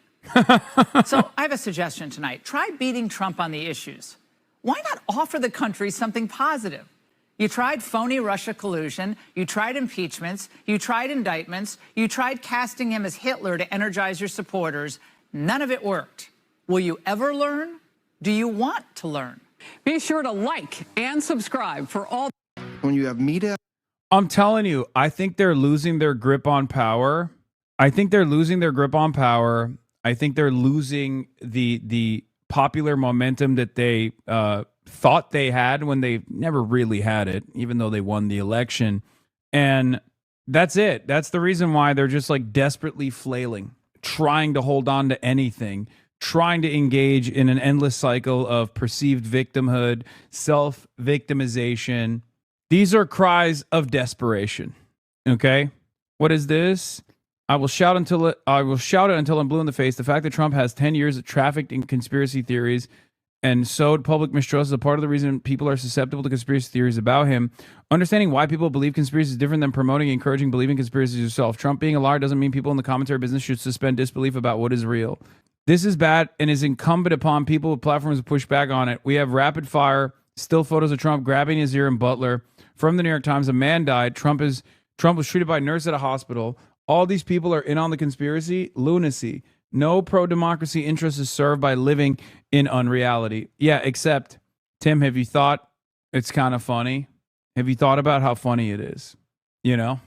So I have a suggestion tonight. Try beating Trump on the issues. Why not offer the country something positive? You tried phony Russia collusion. You tried impeachments. You tried indictments. You tried casting him as Hitler to energize your supporters. None of it worked. Will you ever learn? Do you want to learn? Be sure to like and subscribe for all. When you have media. I'm telling you, I think they're losing their grip on power. I think they're losing their grip on power. I think they're losing the popular momentum that they thought they had when they never really had it, even though they won the election. And that's it. That's the reason why they're just like desperately flailing, trying to hold on to anything, trying to engage in an endless cycle of perceived victimhood, self-victimization. These are cries of desperation. Okay? What is this? I will shout it until I'm blue in the face. The fact that Trump has 10 years of trafficked in conspiracy theories and sowed public mistrust is a part of the reason people are susceptible to conspiracy theories about him. Understanding why people believe conspiracies is different than promoting and encouraging believing conspiracies yourself. Trump being a liar doesn't mean people in the commentary business should suspend disbelief about what is real. This is bad and is incumbent upon people with platforms to push back on it. We have rapid fire still photos of Trump grabbing his ear in Butler. From the New York Times, a man died. Trump was treated by a nurse at a hospital. All these people are in on the conspiracy. Lunacy. No pro-democracy interest is served by living in unreality. Yeah, except, Tim, have you thought it's kind of funny? Have you thought about how funny it is? You know?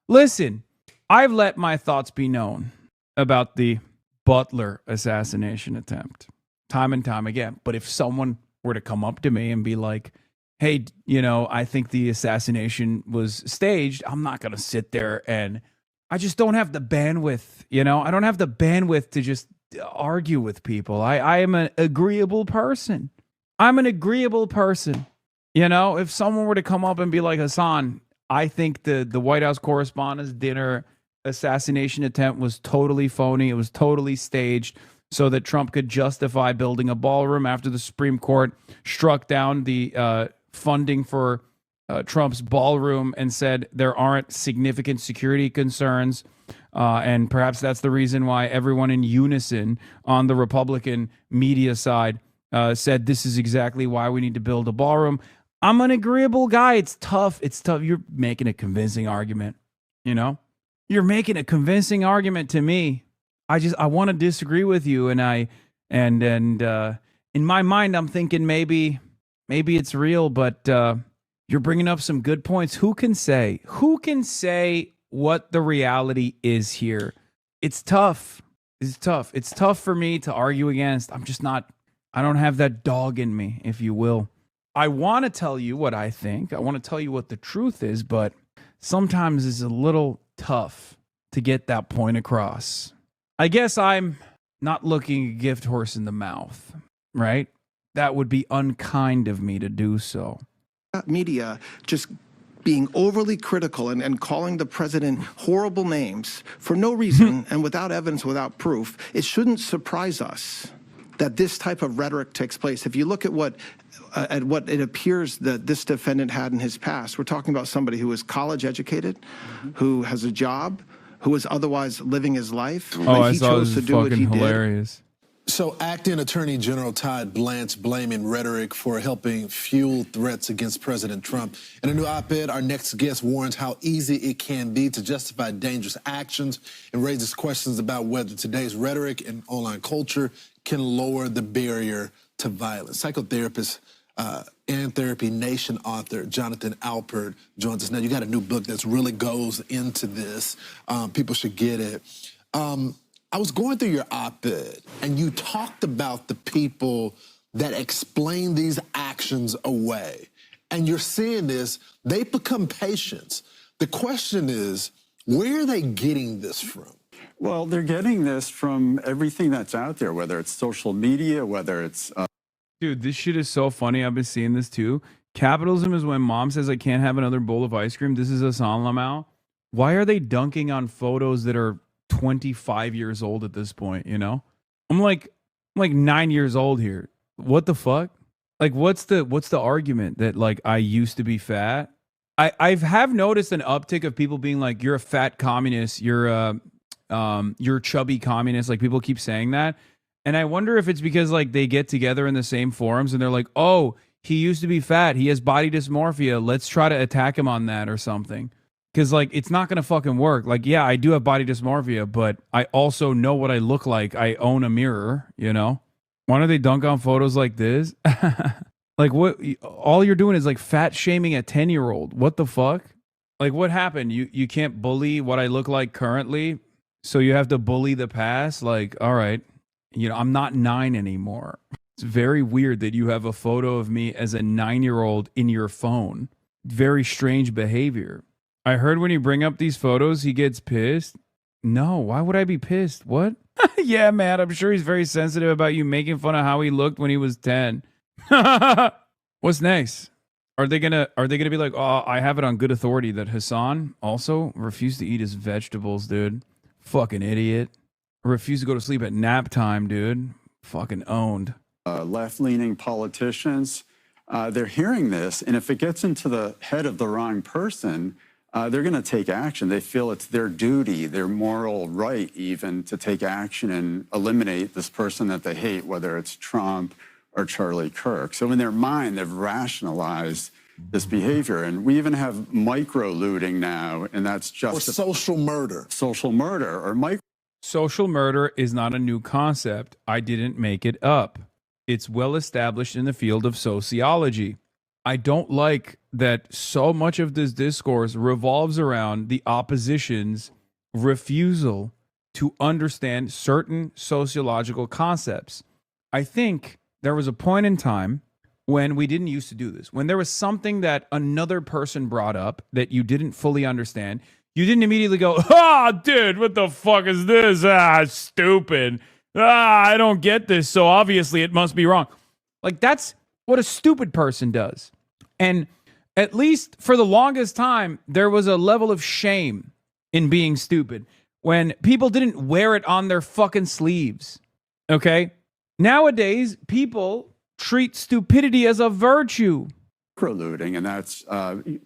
Listen, I've let my thoughts be known about the Butler assassination attempt time and time again. But if someone were to come up to me and be like, hey, I think the assassination was staged, I'm not going to sit there and I just don't have the bandwidth, I don't have the bandwidth to just argue with people. I am an agreeable person. I'm an agreeable person. If someone were to come up and be like, Hasan, I think the White House Correspondents' Dinner assassination attempt was totally phony. It was totally staged so that Trump could justify building a ballroom after the Supreme Court struck down the funding for Trump's ballroom and said there aren't significant security concerns. And perhaps that's the reason why everyone in unison on the Republican media side said this is exactly why we need to build a ballroom. I'm an agreeable guy. It's tough. It's tough. You're making a convincing argument. You're making a convincing argument to me. I want to disagree with you. And in my mind, I'm thinking maybe it's real, but you're bringing up some good points. Who can say what the reality is here? It's tough. It's tough. It's tough for me to argue against. I'm just not, I don't have that dog in me, if you will. I want to tell you what I think. I want to tell you what the truth is, but sometimes it's a little tough to get that point across. I guess I'm not looking a gift horse in the mouth, right? That would be unkind of me to do so. Media just being overly critical and calling the president horrible names for no reason and without evidence, without proof, it shouldn't surprise us that this type of rhetoric takes place. If you look at what it appears that this defendant had in his past, we're talking about somebody who is college educated, who has a job, who is otherwise living his life. Oh, I saw this is fucking hilarious. So acting Attorney General Todd Blanche blaming rhetoric for helping fuel threats against President Trump. In a new op-ed, our next guest warns how easy it can be to justify dangerous actions and raises questions about whether today's rhetoric and online culture can lower the barrier to violence. Psychotherapist and Therapy Nation author Jonathan Alpert joins us now. You got a new book that really goes into this. People should get it. I was going through your op-ed, and you talked about the people that explain these actions away. And you're seeing this, they become patients. The question is, where are they getting this from? Well, they're getting this from everything that's out there, whether it's social media, whether it's... Dude, this shit is so funny. I've been seeing this too. Capitalism is when mom says I can't have another bowl of ice cream. This is Hasan. Why are they dunking on photos that are 25 years old at this point, you know? I'm like 9 years old here. What the fuck? Like, what's the argument that like I used to be fat? I've noticed an uptick of people being like, you're a fat communist, you're a chubby communist. Like, people keep saying that. And I wonder if it's because like they get together in the same forums and they're like, oh, he used to be fat, he has body dysmorphia, let's try to attack him on that or something. Because, like, it's not going to fucking work. Like, yeah, I do have body dysmorphia, but I also know what I look like. I own a mirror, you know? Why don't they dunk on photos like this? Like, what? All you're doing is, like, fat shaming a 10-year-old. What the fuck? Like, what happened? You can't bully what I look like currently, so you have to bully the past? Like, all right. You know, I'm not 9 anymore. It's very weird that you have a photo of me as a 9-year-old in your phone. Very strange behavior. I heard when you bring up these photos, he gets pissed. No, why would I be pissed? What? Yeah, man, I'm sure he's very sensitive about you making fun of how he looked when he was 10. What's next? Are they gonna be like, oh, I have it on good authority that Hasan also refused to eat his vegetables, dude. Fucking idiot. Refused to go to sleep at nap time, dude. Fucking owned. Left-leaning politicians, they're hearing this, and if it gets into the head of the wrong person, they're going to take action. They feel it's their duty, their moral right even, to take action and eliminate this person that they hate, whether it's Trump or Charlie Kirk. So in their mind, they've rationalized this behavior. And we even have micro-looting now, and that's just... Or social murder. Social murder or micro... Social murder is not a new concept. I didn't make it up. It's well established in the field of sociology. I don't like that so much of this discourse revolves around the opposition's refusal to understand certain sociological concepts. I think there was a point in time when we didn't used to do this. When there was something that another person brought up that you didn't fully understand, you didn't immediately go, dude, what the fuck is this? Stupid. I don't get this, so obviously it must be wrong. Like, that's what a stupid person does. And at least for the longest time, there was a level of shame in being stupid when people didn't wear it on their fucking sleeves. Okay? Nowadays, people treat stupidity as a virtue. Micro-looting, and that's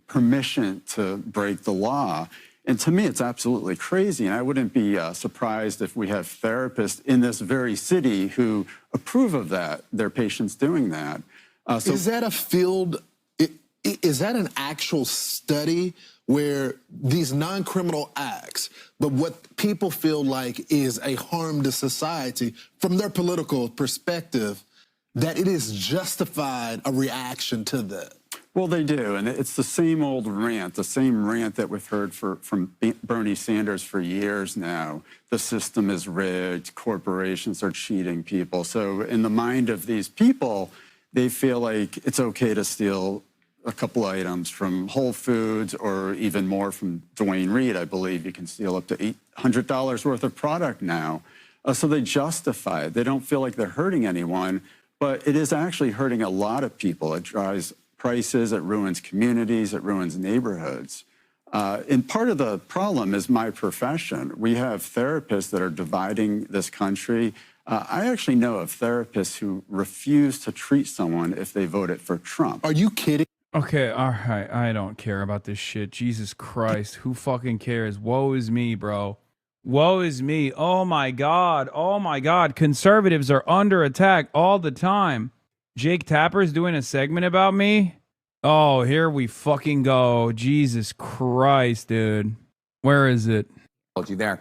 permission to break the law. And to me, it's absolutely crazy. And I wouldn't be surprised if we have therapists in this very city who approve of that, their patients doing that. Is that a field... Is that an actual study where these non-criminal acts, but what people feel like is a harm to society from their political perspective, that it is justified a reaction to that? Well, they do, and it's the same old rant, that we've heard from Bernie Sanders for years now. The system is rigged, corporations are cheating people. So in the mind of these people, they feel like it's okay to steal a couple items from Whole Foods or even more from Dwayne Reed. I believe you can steal up to $800 worth of product now. So they justify it. They don't feel like they're hurting anyone, but it is actually hurting a lot of people. It drives prices, it ruins communities, it ruins neighborhoods. And part of the problem is my profession. We have therapists that are dividing this country. I actually know of therapists who refuse to treat someone if they voted for Trump. Are you kidding? Okay, all right. I don't care about this shit. Jesus Christ. Who fucking cares? Woe is me, bro. Woe is me. Oh my God. Oh my God. Conservatives are under attack all the time. Jake Tapper's doing a segment about me? Oh, here we fucking go. Jesus Christ, dude. Where is it? There.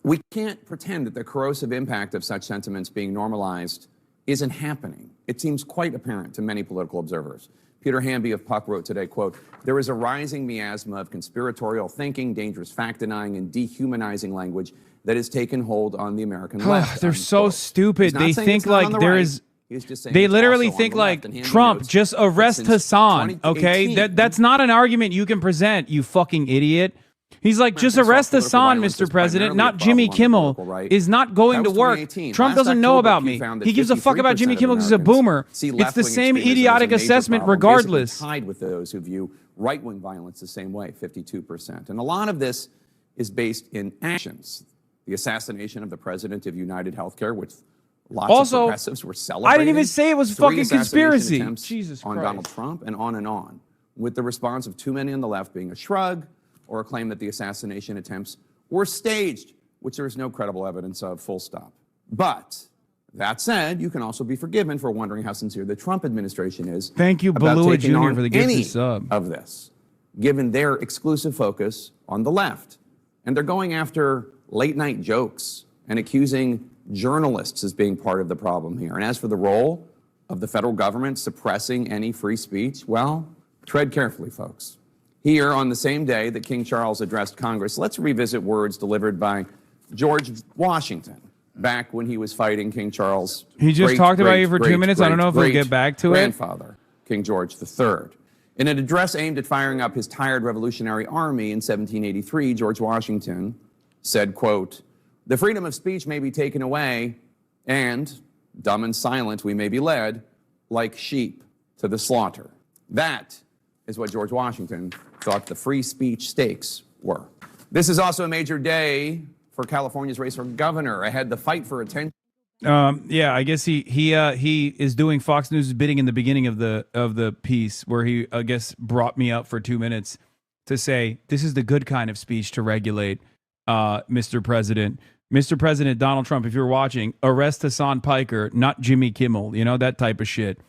We can't pretend that the corrosive impact of such sentiments being normalized isn't happening. It seems quite apparent to many political observers. Peter Hamby of Puck wrote today, quote, "There is a rising miasma of conspiratorial thinking, dangerous fact-denying, and dehumanizing language that has taken hold on the American left." They're so stupid. They think like there is... They literally think like Trump, just arrest Hassan, okay? That's not an argument you can present, you fucking idiot. He's like, just arrest Hassan, Mr. President, not Jimmy Kimmel, is not going to work. Trump doesn't know about me. He gives a fuck about Jimmy Kimmel because he's a boomer. It's the same idiotic assessment regardless. Tied with those who view right-wing violence the same way, 52%. And a lot of this is based in actions. The assassination of the president of United Healthcare, which lots of progressives were celebrating. I didn't even say it was fucking conspiracy. Jesus Christ. On Donald Trump and on, with the response of too many on the left being a shrug or a claim that the assassination attempts were staged, which there is no credible evidence of, full stop. But that said, you can also be forgiven for wondering how sincere the Trump administration is. Thank you, about Balua taking Jr. on for the gift any of sub. of this, given their exclusive focus on the left. And they're going after late-night jokes and accusing journalists as being part of the problem here. And as for the role of the federal government suppressing any free speech, well, tread carefully, folks. Here, on the same day that King Charles addressed Congress, let's revisit words delivered by George Washington back when he was fighting King Charles. He just talked about you for 2 minutes. I don't know if we'll get back to it. Grandfather, King George III. In an address aimed at firing up his tired Revolutionary Army in 1783, George Washington said, quote, "The freedom of speech may be taken away, and, dumb and silent, we may be led, like sheep, to the slaughter." That is what George Washington thought the free speech stakes were. This is also a major day for California's race for governor. Ahead, the fight for attention. Yeah, I guess he is doing Fox News' bidding in the beginning of the piece, where he, I guess, brought me up for 2 minutes to say this is the good kind of speech to regulate, Mr. President. Mr. President Donald Trump, if you're watching, arrest Hassan Piker, not Jimmy Kimmel, you know, that type of shit.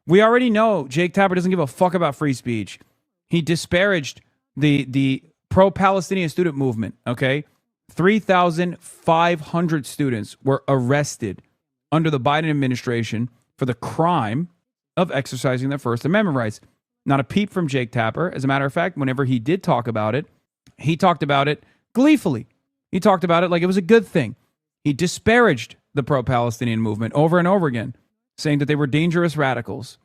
We already know Jake Tapper doesn't give a fuck about free speech. He disparaged the pro-Palestinian student movement, okay? 3,500 students were arrested under the Biden administration for the crime of exercising their First Amendment rights. Not a peep from Jake Tapper. As a matter of fact, whenever he did talk about it, he talked about it gleefully. He talked about it like it was a good thing. He disparaged the pro-Palestinian movement over and over again, saying that they were dangerous radicals,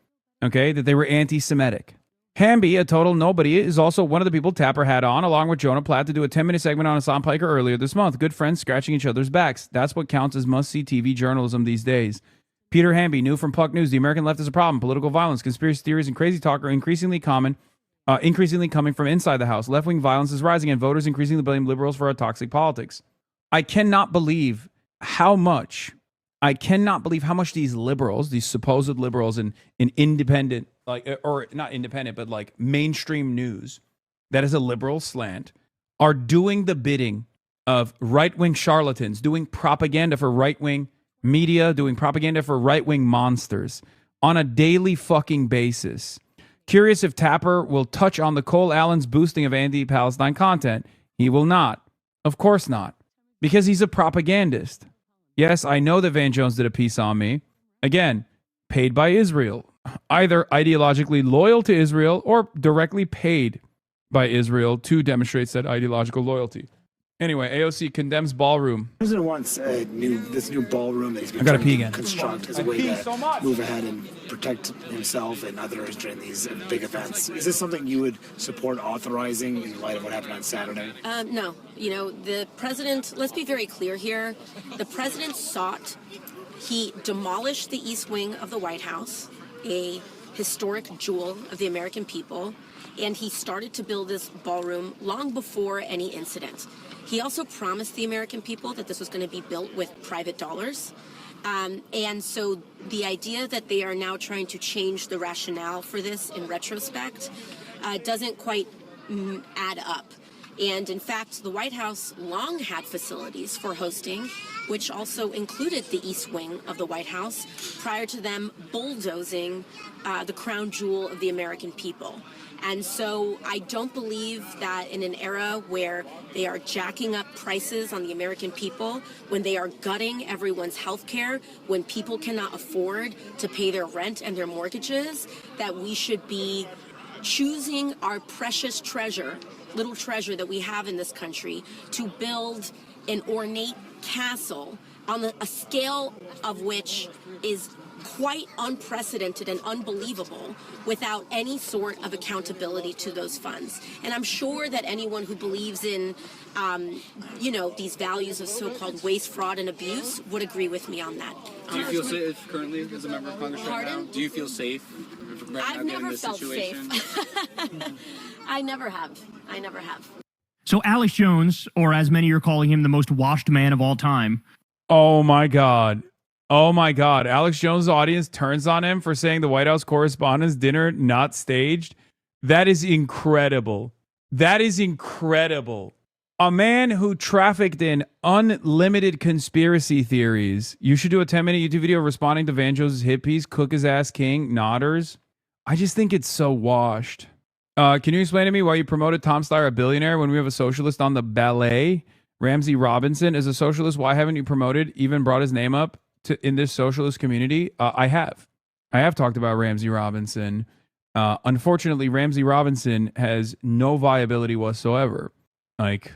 okay, that they were anti-Semitic. Hamby, a total nobody, is also one of the people Tapper had on, along with Jonah Platt, to do a 10-minute segment on Hassan Piker earlier this month. Good friends scratching each other's backs. That's what counts as must-see TV journalism these days. Peter Hamby, new from Puck News. The American left is a problem. Political violence, conspiracy theories, and crazy talk are increasingly coming from inside the House. Left-wing violence is rising, and voters increasingly blame liberals for our toxic politics. I cannot believe how much these liberals, these supposed liberals in independent, like, or not independent, but like mainstream news that is a liberal slant, are doing the bidding of right-wing charlatans, doing propaganda for right-wing media, doing propaganda for right-wing monsters on a daily fucking basis. Curious if Tapper will touch on the Cole Allen's boosting of anti-Palestine content. He will not. Of course not. Because he's a propagandist. Yes, I know that Van Jones did a piece on me. Again, paid by Israel. either ideologically loyal to Israel or directly paid by Israel to demonstrate said ideological loyalty. Anyway, AOC condemns ballroom. The president wants this new ballroom that he's been I gotta trying pee to again. construct as a way to move ahead and protect himself and others during these big events. Is this something you would support authorizing in light of what happened on Saturday? No. You know, the president, let's be very clear here. The president he demolished the East Wing of the White House, a historic jewel of the American people, and he started to build this ballroom long before any incident. He also promised the American people that this was going to be built with private dollars. And so the idea that they are now trying to change the rationale for this in retrospect doesn't quite add up. And in fact, the White House long had facilities for hosting, which also included the East Wing of the White House, prior to them bulldozing the crown jewel of the American people. And so I don't believe that in an era where they are jacking up prices on the American people, when they are gutting everyone's health care, when people cannot afford to pay their rent and their mortgages, that we should be choosing our precious treasure, little treasure that we have in this country, to build an ornate castle on a scale of which is quite unprecedented and unbelievable without any sort of accountability to those funds. And I'm sure that anyone who believes in, these values of so-called waste, fraud, and abuse would agree with me on that. Do you feel safe currently as a member of Congress right now? Do you feel safe? I've never felt safe. I never have. So Alex Jones, or as many are calling him, the most washed man of all time. Oh my God. Alex Jones' audience turns on him for saying the White House Correspondents' Dinner not staged. That is incredible. A man who trafficked in unlimited conspiracy theories. You should do a 10-minute YouTube video responding to Van Jones' hit piece, Cook His Ass King, Nodders. I just think it's so washed. Can you explain to me why you promoted Tom Steyer, a billionaire, when we have a socialist on the ballet? Ramsey Robinson is a socialist. Why haven't you promoted, even brought his name up in this socialist community? I have talked about Ramsey Robinson. Unfortunately, Ramsey Robinson has no viability whatsoever. Like,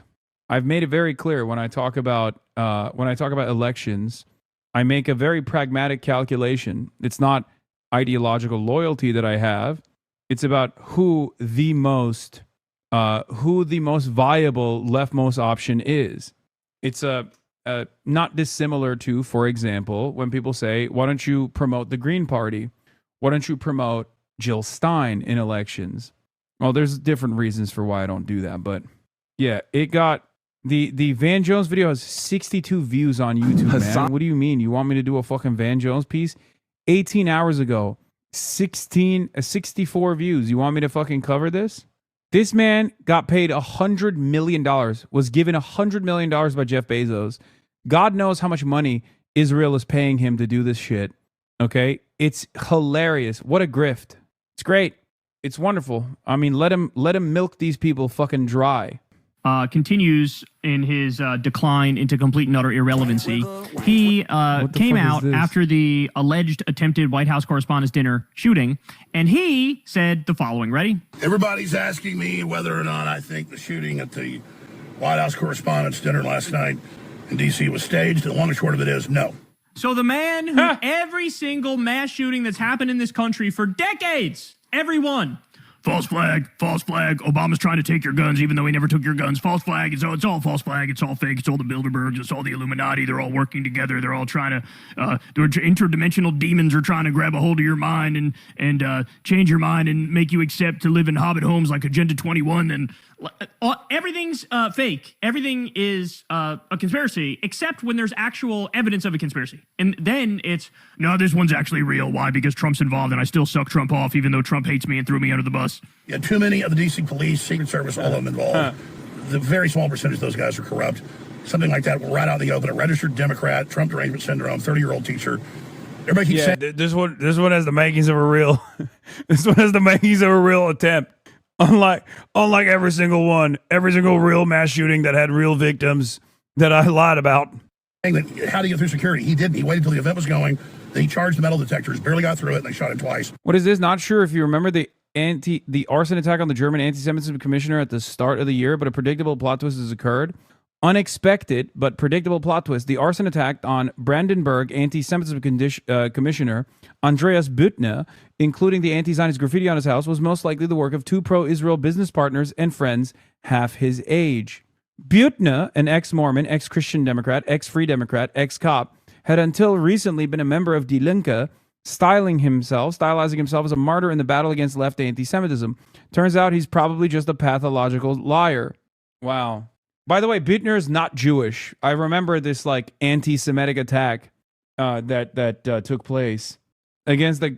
I've made it very clear when I talk about elections, I make a very pragmatic calculation. It's not ideological loyalty that I have. It's about who the most viable leftmost option is. It's not dissimilar to, for example, when people say, why don't you promote the Green Party? Why don't you promote Jill Stein in elections? Well, there's different reasons for why I don't do that. But yeah, it got the Van Jones video has 62 views on YouTube, man. What do you mean? You want me to do a fucking Van Jones piece? 18 hours ago, 64 views. You want me to fucking cover this? This man got paid $100 million, was given $100 million by Jeff Bezos. God knows how much money Israel is paying him to do this shit. Okay? It's hilarious. What a grift. It's great. It's wonderful. I mean, let him milk these people fucking dry. Continues in his decline into complete and utter irrelevancy. He came out after the alleged attempted White House Correspondents' Dinner shooting, and he said the following. Ready? Everybody's asking me whether or not I think the shooting at the White House Correspondents' Dinner last night in D.C. was staged. The long and short of it is no. So the man who every single mass shooting that's happened in this country for decades, every one. False flag, Obama's trying to take your guns even though he never took your guns. False flag, it's all false flag, it's all fake, it's all the Bilderbergs, it's all the Illuminati, they're all working together, they're all trying to, interdimensional demons are trying to grab a hold of your mind and change your mind and make you accept to live in Hobbit homes like Agenda 21, and everything's fake. Everything is a conspiracy, except when there's actual evidence of a conspiracy. And then it's, no, this one's actually real. Why? Because Trump's involved and I still suck Trump off even though Trump hates me and threw me under the bus. Yeah, too many of the D.C. police, Secret Service, all of them involved. The very small percentage of those guys are corrupt. Something like that will right out in the open. A registered Democrat, Trump derangement syndrome, 30-year-old teacher. Everybody keeps saying this one has the makings of a real this one has the makings of a real attempt. Unlike every single real mass shooting that had real victims that I lied about. How do you get through security? He didn't. He waited until the event was going, They charged the metal detectors, barely got through it, and they shot it twice. What is this? Not sure if you remember the arson attack on the German anti-Semitism commissioner at the start of the year, but a predictable plot twist has occurred. Unexpected but predictable plot twist. The arson attack on Brandenburg anti-Semitism commissioner Andreas Büttner, including the anti-Zionist graffiti on his house, was most likely the work of two pro-Israel business partners and friends half his age. Büttner, an ex-Mormon, ex-Christian Democrat, ex-Free Democrat, ex-cop, had until recently been a member of Die Linke, stylizing himself as a martyr in the battle against left anti-Semitism. Turns out he's probably just a pathological liar. Wow. By the way, Büttner is not Jewish. I remember this like anti-Semitic attack that took place against the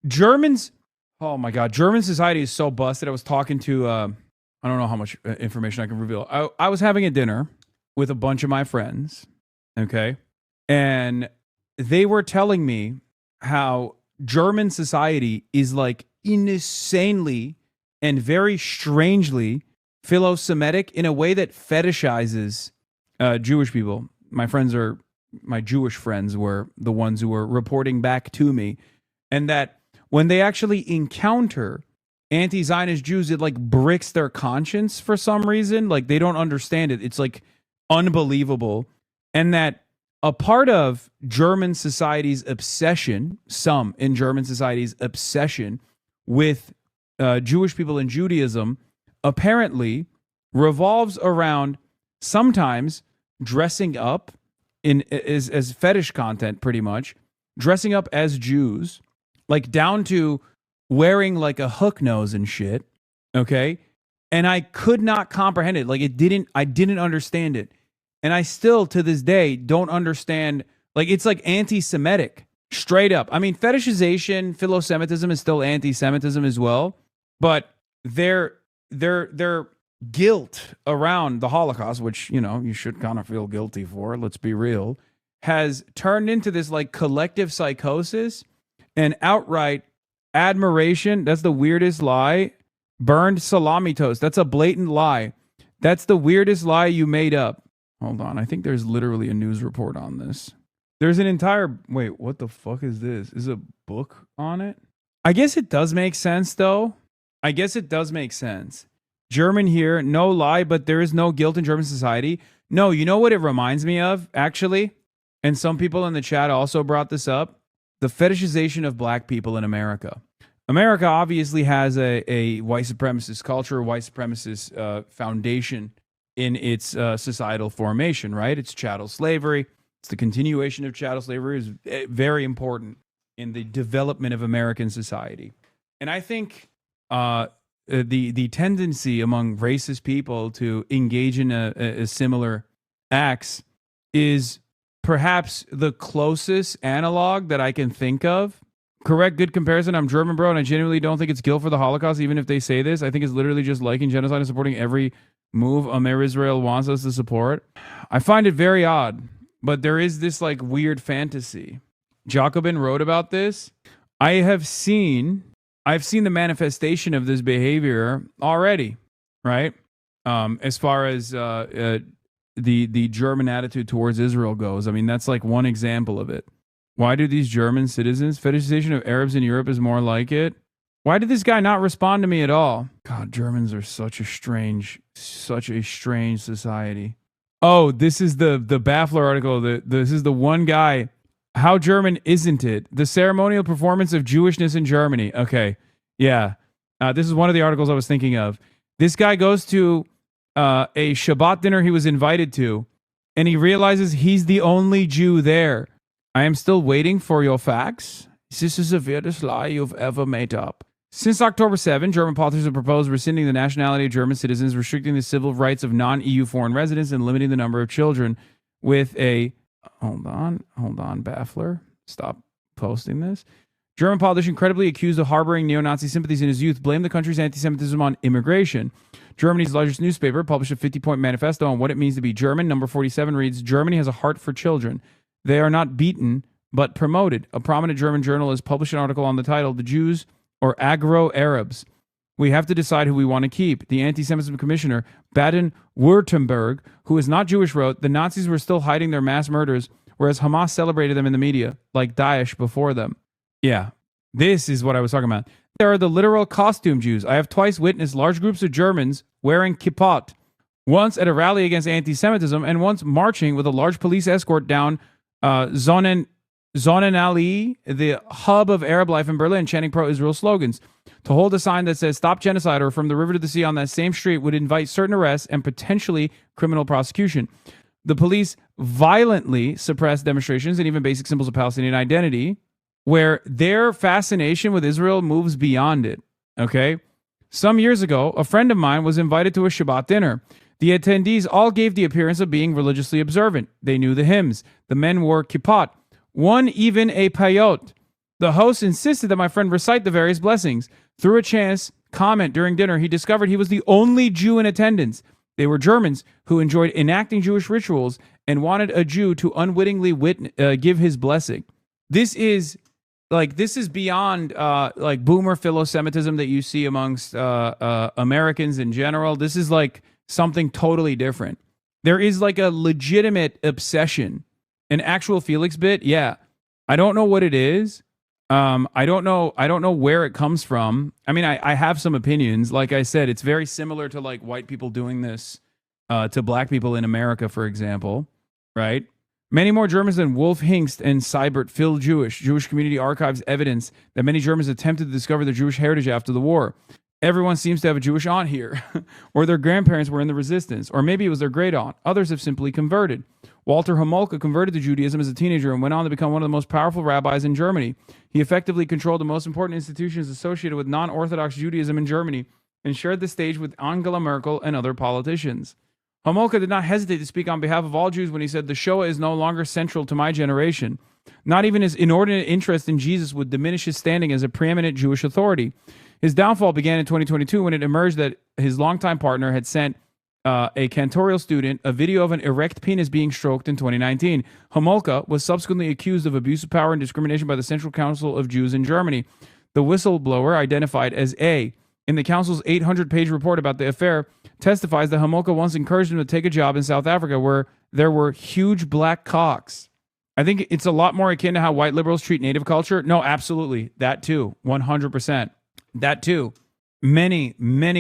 Germans. Oh my God, German society is so busted. I was talking to I don't know how much information I can reveal. I was having a dinner with a bunch of my friends, okay, and they were telling me how German society is like insanely and very strangely philo-Semitic in a way that fetishizes Jewish people. My Jewish friends were the ones who were reporting back to me, and that when they actually encounter anti-Zionist Jews, it like bricks their conscience for some reason. Like they don't understand it. It's like unbelievable. And that a part of German society's obsession, some in German society's obsession with Jewish people and Judaism, apparently revolves around sometimes dressing up as fetish content, pretty much dressing up as Jews, like down to wearing like a hook nose and shit. Okay. And I could not comprehend it. Like I didn't understand it. And I still to this day don't understand. Like it's like anti-Semitic straight up. I mean, fetishization, philo-Semitism is still anti-Semitism as well, but their guilt around the Holocaust, which, you know, you should kind of feel guilty for, let's be real, has turned into this like collective psychosis and outright admiration. That's the weirdest lie. Burned salami toast. That's a blatant lie. That's the weirdest lie you made up. Hold on. I think there's literally a news report on this. There's an entire... Wait, what the fuck is this? Is a book on it? I guess it does make sense, though. I guess it does make sense. German here, no lie, but there is no guilt in German society. No, you know what it reminds me of, actually? And some people in the chat also brought this up. The fetishization of black people in America. America obviously has a white supremacist culture, white supremacist foundation in its societal formation, right? It's chattel slavery. It's the continuation of chattel slavery is very important in the development of American society. And I think the tendency among racist people to engage in a similar acts is perhaps the closest analog that I can think of. Correct, good comparison. I'm German, bro, and I genuinely don't think it's guilt for the Holocaust, even if they say this. I think it's literally just liking genocide and supporting every move Israel wants us to support. I find it very odd, but there is this like weird fantasy. Jacobin wrote about this. I've seen the manifestation of this behavior already, right? As far as the German attitude towards Israel goes. I mean, that's like one example of it. Why do these German citizens, fetishization of Arabs in Europe is more like it? Why did this guy not respond to me at all? God, Germans are such a strange society. Oh, this is the Baffler article. This is the one guy. How German isn't it? The ceremonial performance of Jewishness in Germany. Okay, yeah. This is one of the articles I was thinking of. This guy goes to a Shabbat dinner he was invited to, and he realizes he's the only Jew there. I am still waiting for your facts. This is the weirdest lie you've ever made up. Since October 7, German politicians have proposed rescinding the nationality of German citizens, restricting the civil rights of non-EU foreign residents, and limiting the number of children with a... Hold on, Baffler. Stop posting this. German politician credibly accused of harboring neo-Nazi sympathies in his youth blamed the country's anti-Semitism on immigration. Germany's largest newspaper published a 50-point manifesto on what it means to be German. Number 47 reads, Germany has a heart for children. They are not beaten, but promoted. A prominent German journalist published an article on the title, The Jews or Agro-Arabs. We have to decide who we want to keep. The anti-Semitism commissioner, Baden-Württemberg, who is not Jewish, wrote, the Nazis were still hiding their mass murders whereas Hamas celebrated them in the media, like Daesh before them. Yeah, this is what I was talking about. There are the literal costume Jews. I have twice witnessed large groups of Germans wearing kippot, once at a rally against anti-Semitism and once marching with a large police escort down Sonnenallee, the hub of Arab life in Berlin, chanting pro-Israel slogans. To hold a sign that says "Stop Genocide" or "From the River to the Sea" on that same street would invite certain arrests and potentially criminal prosecution. The police violently suppressed demonstrations and even basic symbols of Palestinian identity, where their fascination with Israel moves beyond it. Okay? Some years ago, a friend of mine was invited to a Shabbat dinner. The attendees all gave the appearance of being religiously observant. They knew the hymns. The men wore kippot, one even a payot. The host insisted that my friend recite the various blessings. Through a chance comment during dinner, he discovered he was the only Jew in attendance. They were Germans who enjoyed enacting Jewish rituals and wanted a Jew to unwittingly give his blessing. This is beyond like boomer philo-Semitism that you see amongst Americans in general. This is like something totally different. There is like a legitimate obsession. An actual Felix bit, yeah. I don't know what it is. I don't know where it comes from. I mean, I have some opinions. Like I said, it's very similar to like white people doing this to black people in America, for example, right? Many more Germans than Wolf Hingst and Seibert feel Jewish. Jewish Community Archives evidence that many Germans attempted to discover their Jewish heritage after the war. Everyone seems to have a Jewish aunt here, or their grandparents were in the resistance, or maybe it was their great aunt. Others have simply converted. Walter Homolka converted to Judaism as a teenager and went on to become one of the most powerful rabbis in Germany. He effectively controlled the most important institutions associated with non-Orthodox Judaism in Germany and shared the stage with Angela Merkel and other politicians. Homolka did not hesitate to speak on behalf of all Jews when he said, "The Shoah is no longer central to my generation. Not even his inordinate interest in Jesus would diminish his standing as a preeminent Jewish authority." His downfall began in 2022 when it emerged that his longtime partner had sent a cantorial student a video of an erect penis being stroked in 2019. Homolka was subsequently accused of abuse of power and discrimination by the Central Council of Jews in Germany. The whistleblower, identified as A, in the council's 800-page report about the affair, testifies that Homolka once encouraged him to take a job in South Africa where there were huge black cocks. I think it's a lot more akin to how white liberals treat native culture. No, absolutely. That too. 100%. That too. Many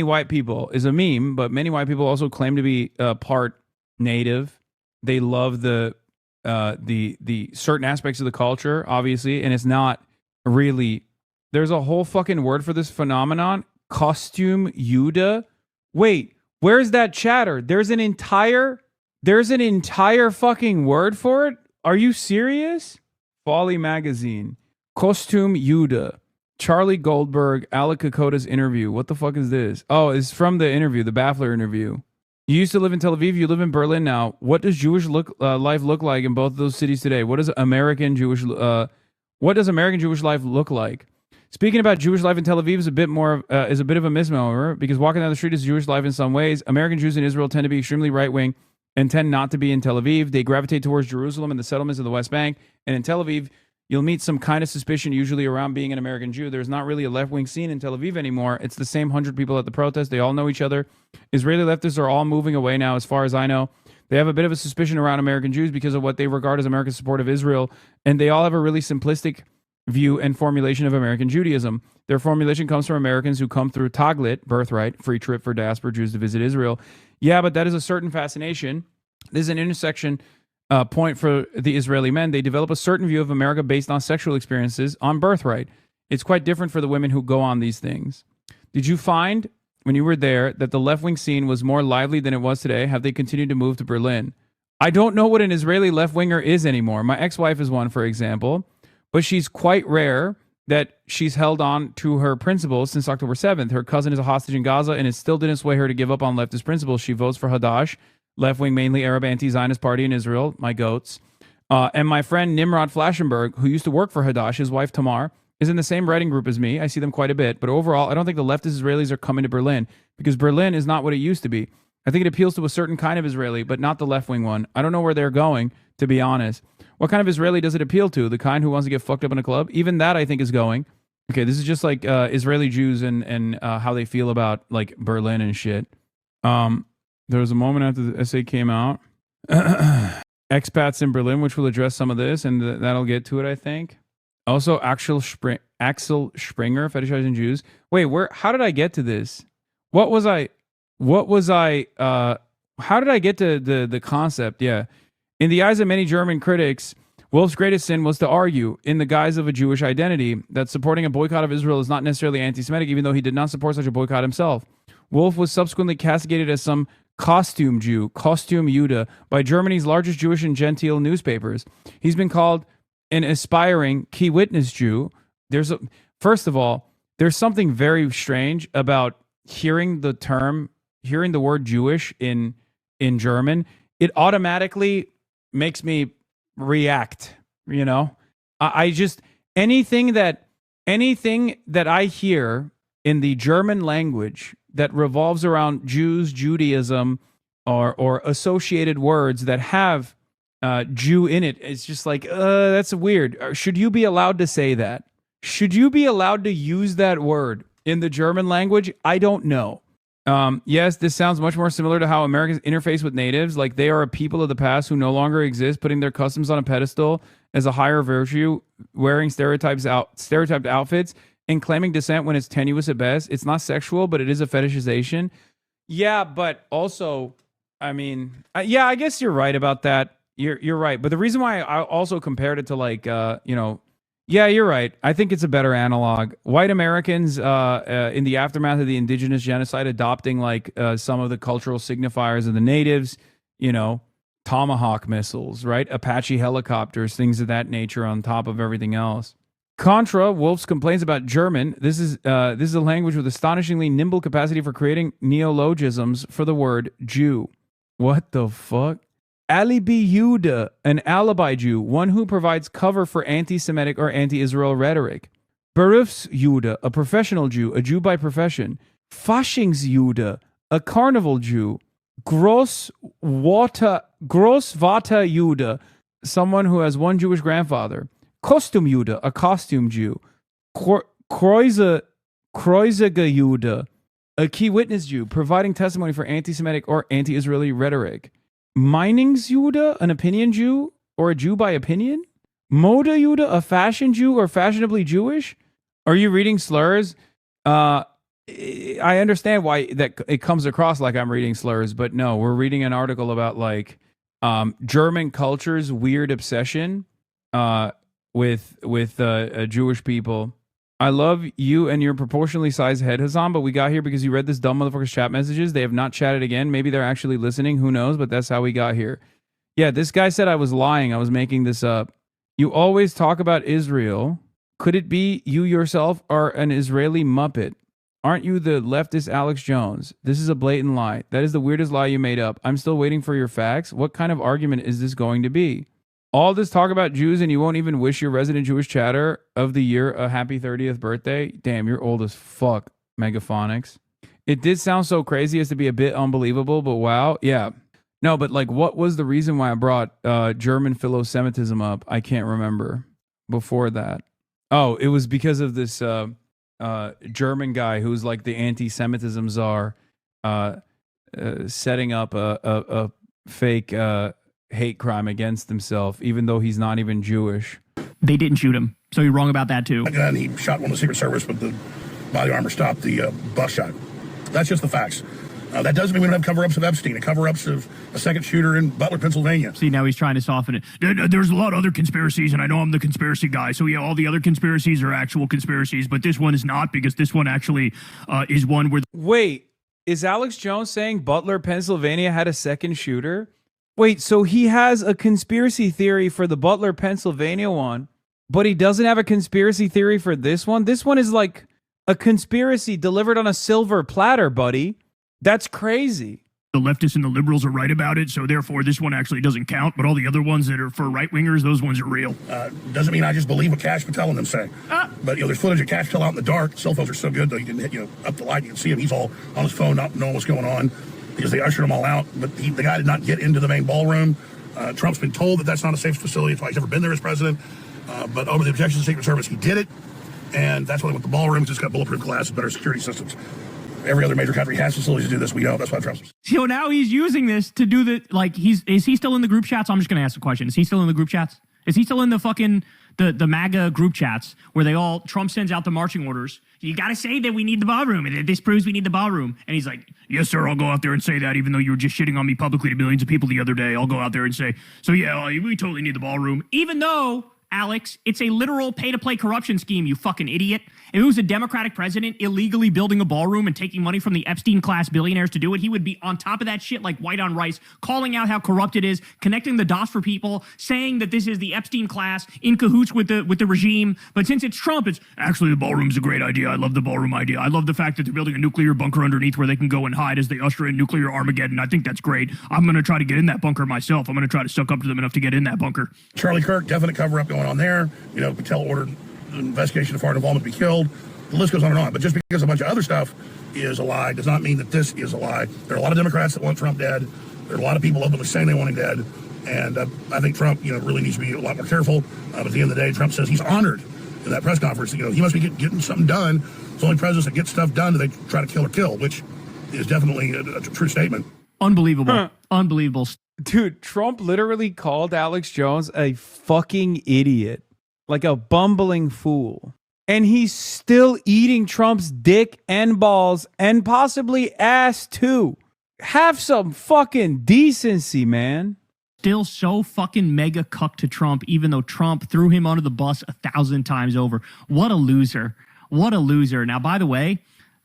white people is a meme, but many white people also claim to be part native. They love the certain aspects of the culture, obviously, and it's not really. There's a whole fucking word for this phenomenon, costume Jude. Wait, where's that chatter? There's an entire fucking word for it. Are you serious? Folly magazine, costume Jude. Charlie Goldberg, Alec Kokota's interview. What the fuck is this? Oh, it's from the interview, the Baffler interview. You used to live in Tel Aviv. You live in Berlin now. What does Jewish life look like in both of those cities today? What does American Jewish life look like? Speaking about Jewish life in Tel Aviv is a bit of a misnomer because walking down the street is Jewish life in some ways. American Jews in Israel tend to be extremely right-wing and tend not to be in Tel Aviv. They gravitate towards Jerusalem and the settlements of the West Bank. And in Tel Aviv, you'll meet some kind of suspicion usually around being an American Jew. There's not really a left-wing scene in Tel Aviv anymore. It's the same 100 people at the protest. They all know each other. Israeli leftists are all moving away now, as far as I know. They have a bit of a suspicion around American Jews because of what they regard as America's support of Israel, and they all have a really simplistic view and formulation of American Judaism. Their formulation comes from Americans who come through Taglit, birthright, free trip for diaspora Jews to visit Israel. Yeah, but that is a certain fascination. This is an intersection point for the Israeli men. They develop a certain view of America based on sexual experiences on birthright. It's quite different for the women who go on these things. Did you find, when you were there, that the left-wing scene was more lively than it was today? Have they continued to move to Berlin? I don't know what an Israeli left-winger is anymore. My ex-wife is one, for example, but she's quite rare that she's held on to her principles since October 7th. Her cousin is a hostage in Gaza, and it still didn't sway her to give up on leftist principles. She votes for Hadash, left-wing, mainly Arab anti-Zionist party in Israel, my goats. And my friend Nimrod Flashenberg, who used to work for Hadash, his wife Tamar, is in the same writing group as me. I see them quite a bit. But overall, I don't think the leftist Israelis are coming to Berlin because Berlin is not what it used to be. I think it appeals to a certain kind of Israeli, but not the left-wing one. I don't know where they're going, to be honest. What kind of Israeli does it appeal to? The kind who wants to get fucked up in a club? Even that, I think, is going. Okay, this is just like Israeli Jews and how they feel about like Berlin and shit. There was a moment after the essay came out expats in Berlin, which will address some of this, and that'll get to it, I think. Also, Axel Springer fetishizing Jews. Wait, how did I get to this? How did I get to the concept? Yeah. In the eyes of many German critics, Wolf's greatest sin was to argue, in the guise of a Jewish identity, that supporting a boycott of Israel is not necessarily anti-Semitic, even though he did not support such a boycott himself. Wolf was subsequently castigated as some costume Jew, costume Jude, by Germany's largest Jewish and Gentile newspapers. He's been called an aspiring key witness Jew. First of all, there's something very strange about hearing the word Jewish in German. It automatically makes me react, you know? I just anything that I hear in the German language that revolves around Jews, Judaism, or associated words that have Jew in it, it's just like, that's weird. Should you be allowed to say that? Should you be allowed to use that word in the German language? I don't know. Yes, this sounds much more similar to how Americans interface with natives, like they are a people of the past who no longer exist, putting their customs on a pedestal as a higher virtue, wearing stereotyped outfits, and claiming descent when it's tenuous at best. It's not sexual, but it is a fetishization. Yeah, but also, I mean, I guess you're right about that. You're right. But the reason why I also compared it to yeah, you're right. I think it's a better analog. White Americans in the aftermath of the indigenous genocide adopting some of the cultural signifiers of the natives, Tomahawk missiles, right? Apache helicopters, things of that nature on top of everything else. Contra, Wolf's complaints about German. This is a language with astonishingly nimble capacity for creating neologisms for the word Jew. What the fuck? Alibi Jude, an alibi Jew, one who provides cover for anti-Semitic or anti-Israel rhetoric. Berufsjude, a professional Jew, a Jew by profession. Faschingsjude, a carnival Jew. Großvater Jude, someone who has one Jewish grandfather. Kostümjude, a costume Jew. Kreuziger Jude, a key witness Jew, providing testimony for anti-Semitic or anti-Israeli rhetoric. Meinungsjude, an opinion Jew, or a Jew by opinion? Modejude, a fashion Jew or fashionably Jewish? Are you reading slurs? I understand why that it comes across like I'm reading slurs, but no, we're reading an article about German culture's weird obsession with Jewish people. I love you and your proportionally sized head, Hasan, but we got here because you read this dumb motherfucker's chat messages. They have not chatted again. Maybe they're actually listening. Who knows? But that's how we got here. Yeah, this guy said I was lying. I was making this up. You always talk about Israel. Could it be you yourself are an Israeli Muppet? Aren't you the leftist Alex Jones? This is a blatant lie. That is the weirdest lie you made up. I'm still waiting for your facts. What kind of argument is this going to be? All this talk about Jews and you won't even wish your resident Jewish chatter of the year a happy 30th birthday? Damn, you're old as fuck, Megaphonics. It did sound so crazy as to be a bit unbelievable, but wow. Yeah. No, but what was the reason why I brought German philo-Semitism up? I can't remember before that. Oh, it was because of this German guy who's like the anti-Semitism czar setting up a fake hate crime against himself, even though he's not even Jewish. They didn't shoot him, so you're wrong about that too. And he shot one of the Secret Service, but the body armor stopped the bus shot. That's just the facts. That doesn't mean we don't have cover-ups of Epstein and cover-ups of a second shooter in Butler, Pennsylvania. See, now he's trying to soften it. There's a lot of other conspiracies, and I know I'm the conspiracy guy, so yeah, all the other conspiracies are actual conspiracies, but this one is not, because this one actually is one where... Wait, is Alex Jones saying Butler, Pennsylvania had a second shooter? Wait, so he has a conspiracy theory for the Butler, Pennsylvania one, but he doesn't have a conspiracy theory for this one? This one is like a conspiracy delivered on a silver platter, buddy. That's crazy. The leftists and the liberals are right about it, so therefore this one actually doesn't count, but all the other ones that are for right-wingers, those ones are real. Doesn't mean I just believe what Kash Patel and them say. But, there's footage of Kash Patel out in the dark. Cell phones are so good, though, you can hit, up the light, you can see him. He's all on his phone, not knowing what's going on, because they ushered them all out. But the guy did not get into the main ballroom. Trump's been told that that's not a safe facility. That's why he's never been there as president. But over the objections of the Secret Service, he did it. And that's why they went to the ballroom. It's got bulletproof glass and better security systems. every other major country has facilities to do this. We don't. That's why Trump's. So now he's using this to do the, like, is he still in the group chats? I'm just going to ask the question. Is he still in the group chats? Is he still in the fucking, the MAGA group chats where Trump sends out the marching orders? You got to say that we need the ballroom, and this proves we need the ballroom. And he's like, yes, sir, I'll go out there and say that, even though you were just shitting on me publicly to millions of people the other day. I'll go out there and say, so yeah, we totally need the ballroom. Even though, Alex, it's a literal pay-to-play corruption scheme, you fucking idiot. If it was a Democratic president illegally building a ballroom and taking money from the Epstein-class billionaires to do it, he would be on top of that shit like white on rice, calling out how corrupt it is, connecting the dots for people, saying that this is the Epstein class in cahoots with the regime. But since it's Trump, it's actually the ballroom's a great idea. I love the ballroom idea. I love the fact that they're building a nuclear bunker underneath where they can go and hide as they usher in nuclear Armageddon. I think that's great. I'm going to try to get in that bunker myself. I'm going to try to suck up to them enough to get in that bunker. Charlie Kirk, definite cover-up going on there. You know, Patel ordered an investigation of foreign involvement to be killed. The list goes on and on. But just because a bunch of other stuff is a lie does not mean that this is a lie. There are a lot of Democrats that want Trump dead. There are a lot of people openly saying they want him dead. And I think Trump, really needs to be a lot more careful. But at the end of the day, Trump says he's honored in that press conference. He must be getting something done. It's only presidents that get stuff done that they try to kill or kill, which is definitely a true statement. Unbelievable. Unbelievable. Dude, Trump literally called Alex Jones a fucking idiot. Like a bumbling fool. And he's still eating Trump's dick and balls and possibly ass too. Have some fucking decency, man. Still so fucking mega cucked to Trump, even though Trump threw him under the bus 1,000 times over. What a loser. What a loser. Now, by the way,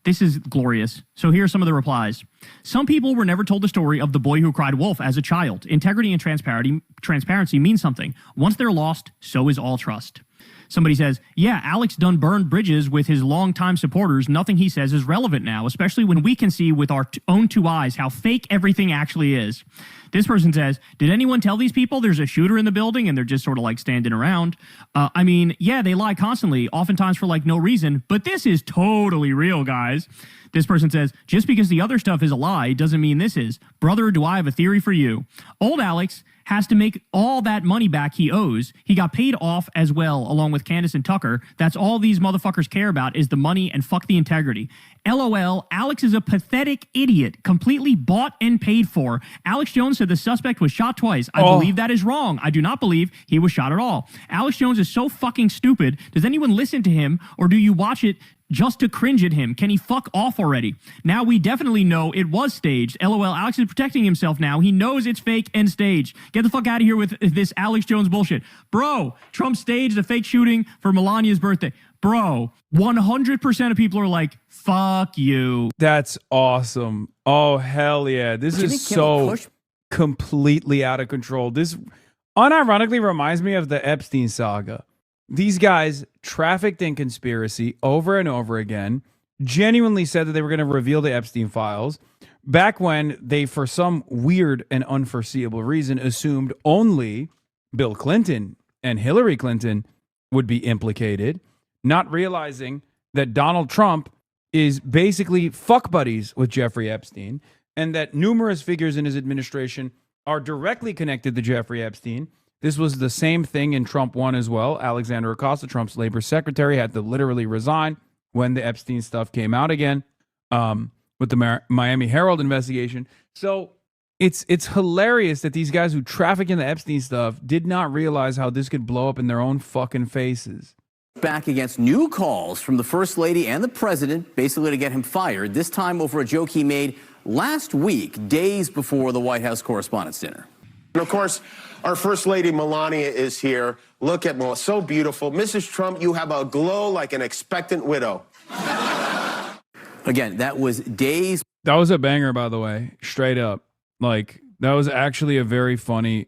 this is glorious. So here are some of the replies. Some people were never told the story of the boy who cried wolf as a child. Integrity and transparency mean something. Once they're lost, so is all trust. Somebody says, yeah, Alex done burned bridges with his longtime supporters. Nothing he says is relevant now, especially when we can see with our own two eyes how fake everything actually is. This person says, did anyone tell these people there's a shooter in the building and they're just sort of like standing around? I mean, yeah, they lie constantly, oftentimes for like no reason, but this is totally real, guys. This person says, just because the other stuff is a lie doesn't mean this is. Brother, do I have a theory for you? Old Alex has to make all that money back he owes. He got paid off as well, along with Candace and Tucker. That's all these motherfuckers care about is the money and fuck the integrity. LOL, Alex is a pathetic idiot, completely bought and paid for. Alex Jones said the suspect was shot twice. I believe that is wrong. I do not believe he was shot at all. Alex Jones is so fucking stupid. Does anyone listen to him, or do you watch it just to cringe at him? Can he fuck off already? Now we definitely know it was staged. LOL, Alex is protecting himself now. He knows it's fake and staged. Get the fuck out of here with this Alex Jones bullshit. Bro, Trump staged a fake shooting for Melania's birthday. Bro, 100% of people are like, fuck you. That's awesome. Oh, hell yeah. This is so completely out of control. This unironically reminds me of the Epstein saga. These guys trafficked in conspiracy over and over again, genuinely said that they were going to reveal the Epstein files, back when they, for some weird and unforeseeable reason, assumed only Bill Clinton and Hillary Clinton would be implicated, not realizing that Donald Trump is basically fuck buddies with Jeffrey Epstein, and that numerous figures in his administration are directly connected to Jeffrey Epstein. This was the same thing in Trump 1 as well. Alexander Acosta, Trump's labor secretary, had to literally resign when the Epstein stuff came out again with the Miami Herald investigation. So it's hilarious that these guys who traffic in the Epstein stuff did not realize how this could blow up in their own fucking faces. Back against new calls from the First Lady and the President, basically to get him fired, this time over a joke he made last week, days before the White House Correspondents' Dinner. And of course, our First Lady Melania is here. Look at Melania, so beautiful. Mrs. Trump, you have a glow like an expectant widow. Again, that was days. That was a banger, by the way, straight up. Like, that was actually a very funny.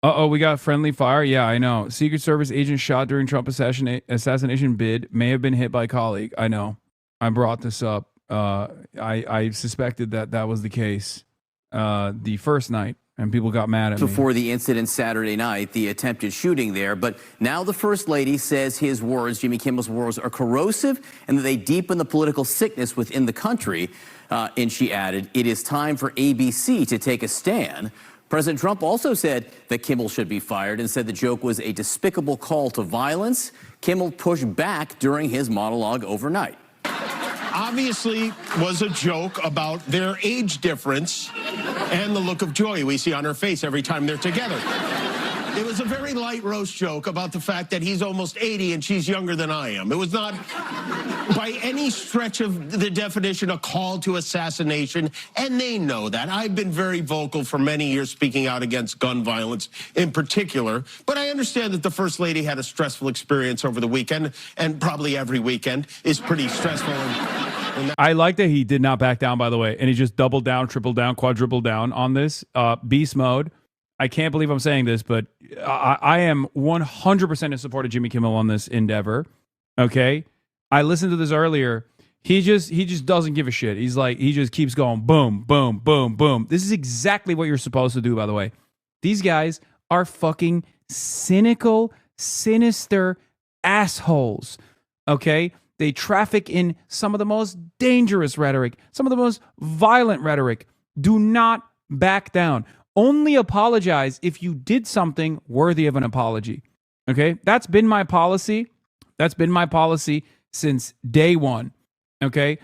Uh-oh, we got friendly fire? Yeah, I know. Secret Service agent shot during Trump assassination bid may have been hit by colleague. I know. I brought this up. I suspected that was the case the first night, and people got mad at me. Before the incident Saturday night, the attempted shooting there. But now the First Lady says his words, Jimmy Kimmel's words, are corrosive and that they deepen the political sickness within the country. And she added, it is time for ABC to take a stand. President Trump also said that Kimmel should be fired and said the joke was a despicable call to violence. Kimmel pushed back during his monologue overnight. obviously was a joke about their age difference and the look of joy we see on her face every time they're together. It was a very light roast joke about the fact that he's almost 80 and she's younger than I am. It was not, by any stretch of the definition, a call to assassination, and they know that. I've been very vocal for many years speaking out against gun violence in particular, but I understand that the First Lady had a stressful experience over the weekend, and probably every weekend is pretty stressful. I like that he did not back down, by the way, and he just doubled down, tripled down, quadrupled down on this. Beast mode. I can't believe I'm saying this, but I am 100% in support of Jimmy Kimmel on this endeavor. Okay, I listened to this earlier. He just doesn't give a shit. He's like, he just keeps going, boom, boom, boom, boom. This is exactly what you're supposed to do, by the way. These guys are fucking cynical, sinister assholes. Okay, they traffic in some of the most dangerous rhetoric, some of the most violent rhetoric. Do not back down. Only apologize if you did something worthy of an apology. Okay? That's been my policy. That's been my policy since day one. Okay?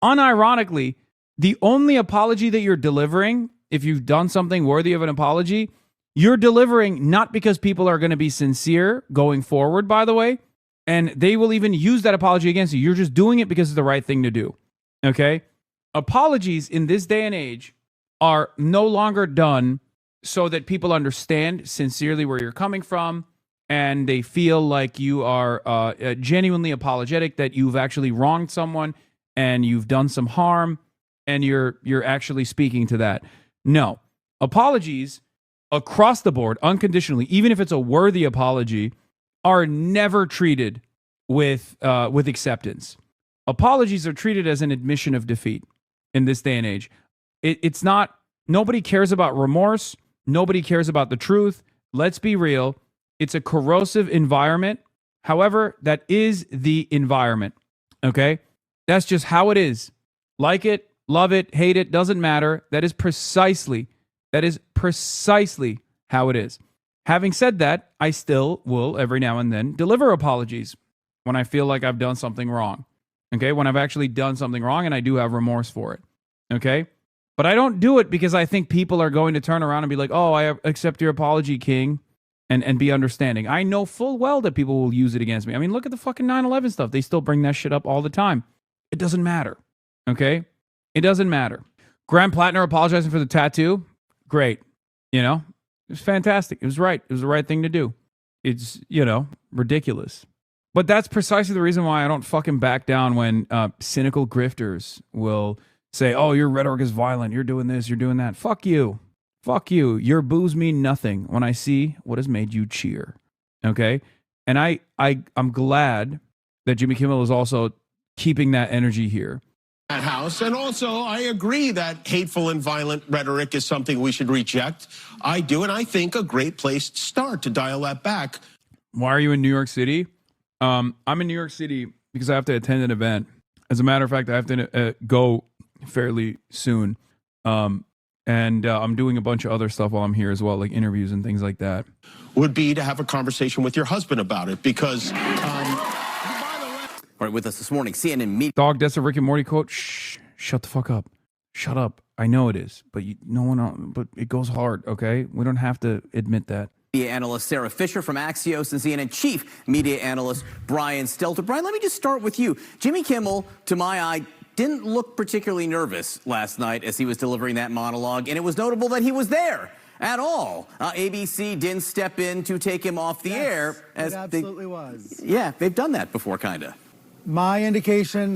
Unironically, the only apology that you're delivering, if you've done something worthy of an apology, you're delivering not because people are going to be sincere going forward, by the way, and they will even use that apology against you. You're just doing it because it's the right thing to do. Okay? Apologies in this day and age are no longer done so that people understand sincerely where you're coming from and they feel like you are genuinely apologetic, that you've actually wronged someone and you've done some harm and you're actually speaking to that. No. Apologies across the board, unconditionally, even if it's a worthy apology, are never treated with acceptance. Apologies are treated as an admission of defeat in this day and age. It's not. Nobody cares about remorse. Nobody cares about the truth. Let's be real. It's a corrosive environment. However, that is the environment. Okay? That's just how it is. Like it, love it, hate it, doesn't matter. That is precisely how it is. Having said that, I still will every now and then deliver apologies when I feel like I've done something wrong. Okay? When I've actually done something wrong and I do have remorse for it. Okay? But I don't do it because I think people are going to turn around and be like, oh, I accept your apology, King, and be understanding. I know full well that people will use it against me. I mean, look at the fucking 9/11 stuff. They still bring that shit up all the time. It doesn't matter. Okay? It doesn't matter. Graham Plattner apologizing for the tattoo. Great. You know? It was fantastic. It was right. It was the right thing to do. It's, ridiculous. But that's precisely the reason why I don't fucking back down when cynical grifters will say, oh, your rhetoric is violent. You're doing this. You're doing that. Fuck you. Fuck you. Your boos mean nothing when I see what has made you cheer. Okay? And I'm glad that Jimmy Kimmel is also keeping that energy here. That house. And also, I agree that hateful and violent rhetoric is something we should reject. I do, and I think a great place to start to dial that back. Why are you in New York City? I'm in New York City because I have to attend an event. As a matter of fact, I have to go fairly soon. And I'm doing a bunch of other stuff while I'm here as well, like interviews and things like that. Would be to have a conversation with your husband about it because... All right, with us this morning, CNN Media. Dog, that's a Rick and Morty quote. Shh, shut the fuck up. Shut up. I know it is, but but it goes hard, okay? We don't have to admit that. Media analyst Sarah Fisher from Axios and CNN chief media analyst Brian Stelter. Brian, let me just start with you. Jimmy Kimmel, to my eye, didn't look particularly nervous last night as he was delivering that monologue, and it was notable that he was there at all. ABC didn't step in to take him off the air. It absolutely was. Yeah, they've done that before, kind of. My indication,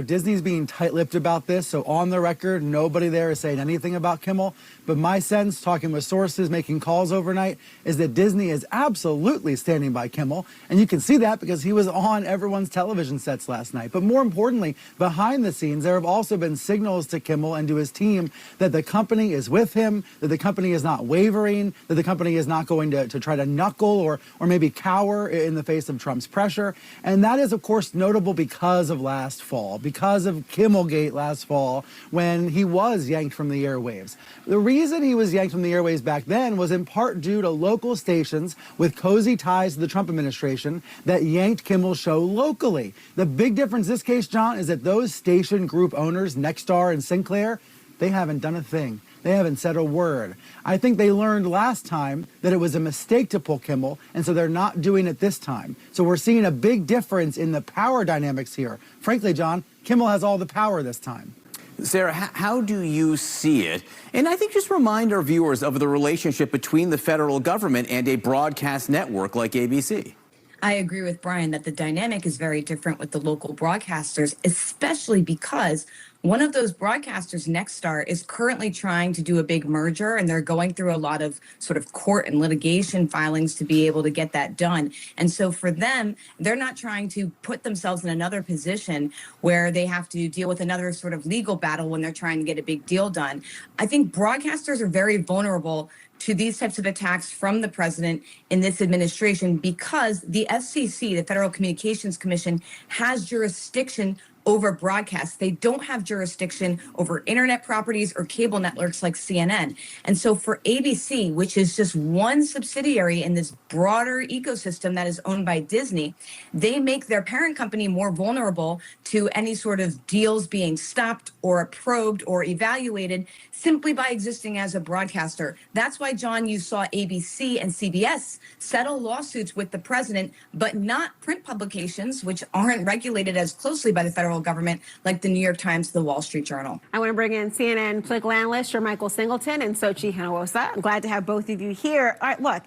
Disney's being tight-lipped about this, so on the record, nobody there is saying anything about Kimmel. But my sense, talking with sources, making calls overnight, is that Disney is absolutely standing by Kimmel. And you can see that because he was on everyone's television sets last night. But more importantly, behind the scenes, there have also been signals to Kimmel and to his team that the company is with him, that the company is not wavering, that the company is not going to try to knuckle or maybe cower in the face of Trump's pressure. And that is, of course, most notable because of last fall, because of Kimmelgate last fall, when he was yanked from the airwaves. The reason he was yanked from the airwaves back then was in part due to local stations with cozy ties to the Trump administration that yanked Kimmel's show locally. The big difference in this case, John, is that those station group owners, Nexstar and Sinclair, they haven't done a thing. They haven't said a word. I think they learned last time that it was a mistake to pull Kimmel, and so they're not doing it this time. So we're seeing a big difference in the power dynamics here. Frankly, John, Kimmel has all the power this time. Sarah, how do you see it? And I think just remind our viewers of the relationship between the federal government and a broadcast network like ABC. I agree with Brian that the dynamic is very different with the local broadcasters, especially because one of those broadcasters, Nexstar, is currently trying to do a big merger, and they're going through a lot of sort of court and litigation filings to be able to get that done. And so for them, they're not trying to put themselves in another position where they have to deal with another sort of legal battle when they're trying to get a big deal done. I think broadcasters are very vulnerable to these types of attacks from the president in this administration because the FCC, the Federal Communications Commission, has jurisdiction over broadcasts. They don't have jurisdiction over internet properties or cable networks like CNN. And so for ABC, which is just one subsidiary in this broader ecosystem that is owned by Disney, they make their parent company more vulnerable to any sort of deals being stopped or probed or evaluated simply by existing as a broadcaster. That's why, John, you saw ABC and CBS settle lawsuits with the president, but not print publications, which aren't regulated as closely by the federal government, like the New York Times, the Wall Street Journal. I want to bring in CNN political analyst Michael Singleton and Sochi Hinojosa. I'm glad to have both of you here. All right, look,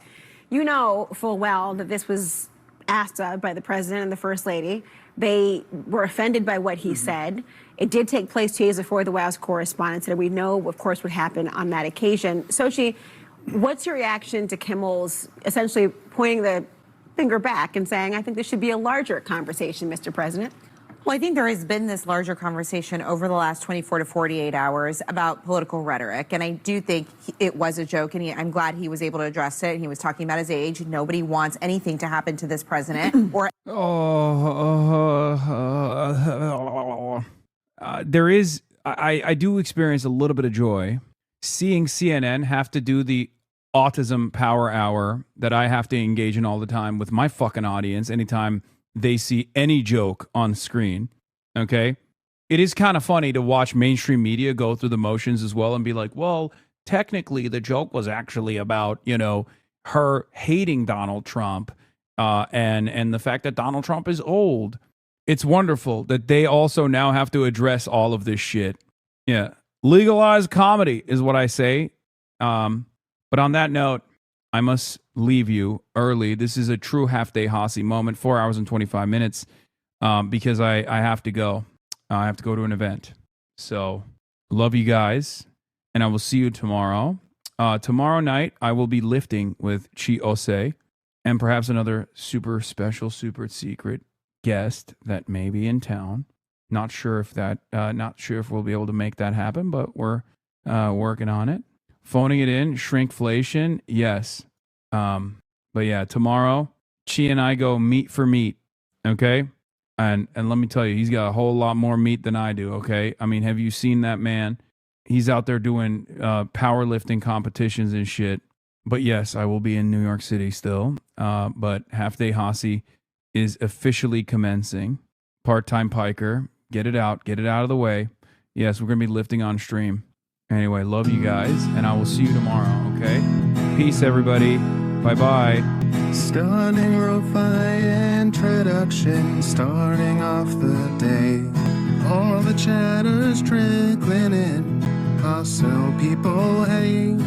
you know full well that this was asked of by the president and the first lady. They were offended by what he said. It did take place 2 days before the White House correspondence, and we know, of course, what happened on that occasion. Sochi, what's your reaction to Kimmel's essentially pointing the finger back and saying, I think this should be a larger conversation, Mr. President? Well, I think there has been this larger conversation over the last 24 to 48 hours about political rhetoric. And I do think it was a joke, and I'm glad he was able to address it. He was talking about his age. Nobody wants anything to happen to this president. Or there is, I do experience a little bit of joy seeing CNN have to do the autism power hour that I have to engage in all the time with my fucking audience anytime they see any joke on screen. Okay, it is kind of funny to watch mainstream media go through the motions as well and be like, well, technically the joke was actually about, you know, her hating Donald Trump and the fact that Donald Trump is old. It's wonderful that they also now have to address all of this shit. Yeah, legalize comedy is what I say. But on that note, I must leave you early. This is a true half-day Hasi moment, 4 hours and 25 minutes, because I have to go. I have to go to an event. So, love you guys, and I will see you tomorrow. Tomorrow night, I will be lifting with Chi Ose and perhaps another super special, super secret guest that may be in town. Not sure if we'll be able to make that happen, but we're working on it. Phoning it in, shrinkflation, yes. But yeah, tomorrow, Chi and I go meat for meat, okay? And let me tell you, he's got a whole lot more meat than I do, okay? I mean, have you seen that man? He's out there doing powerlifting competitions and shit. But yes, I will be in New York City still. But Half Day Hasi is officially commencing. Part-time piker, get it out of the way. Yes, we're going to be lifting on stream. Anyway, love you guys, and I will see you tomorrow, okay? Peace, everybody. Bye-bye. Stunning lo-fi introduction, starting off the day. All the chatter's trickling in, hustle people hate.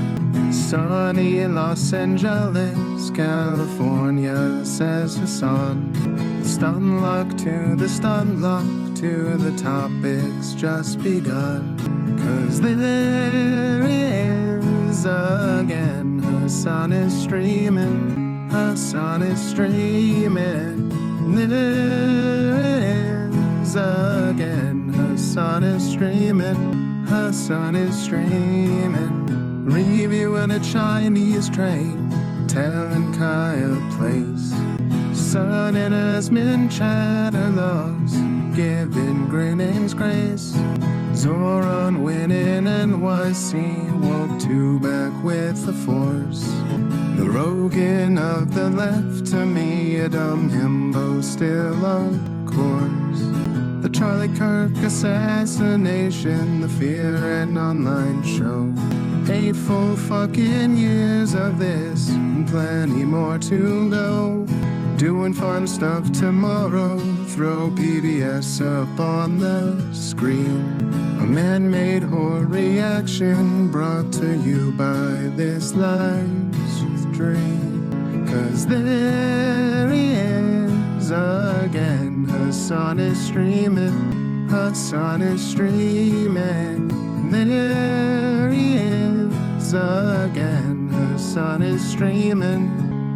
Sunny in Los Angeles, California, says Hasan. Stun luck to the stun luck to the topics just begun. 'Cause there he is again. Hasan is streaming. Hasan is streaming. There he is again. Hasan is streaming. Hasan is streaming. Reviewing a Chinese train, telling Kaya place. Son and Asmin Chatterloss, giving great names grace. Zoran winning NYC, woke two back with the force. The Rogan of the left, to me a dumb himbo still of course. The Charlie Kirk assassination, the Fear and Online show. 8 full fucking years of this, and plenty more to go. Doing fun stuff tomorrow, throw PBS up on the screen. A man-made horror reaction brought to you by this life's dream. 'Cause there he is again, Hasan is streaming, Hasan is streaming. There he is again, Hasan is streaming,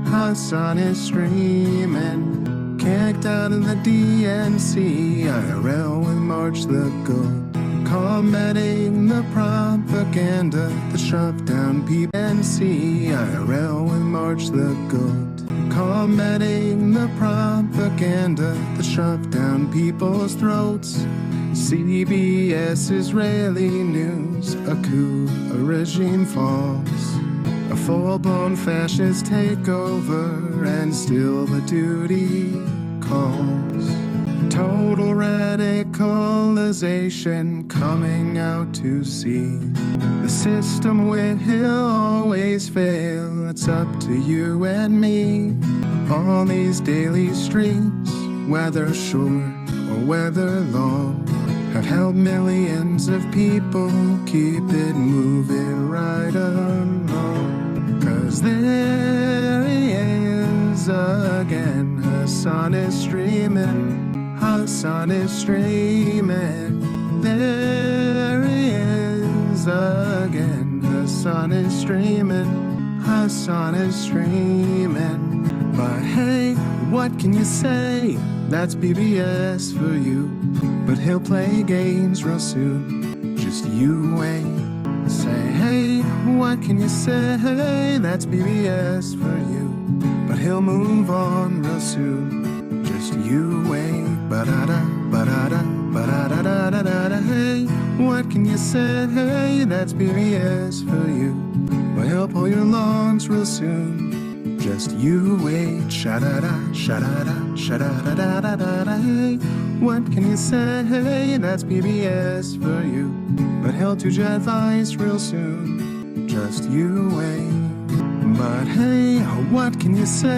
Hasan is streaming. Kicked out of the DNC, IRL with March the Goat. Combating the propaganda that shoved down PNC, IRL with March the Goat. Combating the propaganda that shoved down people's throats. CBS Israeli news, a coup, a regime falls. A full-blown fascist takeover, and still the duty calls. Total radicalization coming out to see. The system will always fail, it's up to you and me. On these daily streets, whether short or whether long, have helped millions of people keep it moving right along. 'Cause there he is again, Hasan is streaming, Hasan is streaming. There he is again, Hasan is streaming, Hasan is streaming. But hey, what can you say? That's BBS for you. But he'll play games real soon, just you wait. Say, hey, what can you say? That's BBS for you. But he'll move on real soon, just you wait. Ba-da-da, ba-da-da, ba-da-da-da-da-da. Hey, what can you say? Hey, that's BBS for you. But he'll pull your lungs real soon, just you wait. Sha-da-da, sha-da-da, sha-da-da-da-da-da. Hey, what can you say? Hey, that's BBS for you. But he'll do your advice real soon, just you wait. But hey, what can you say?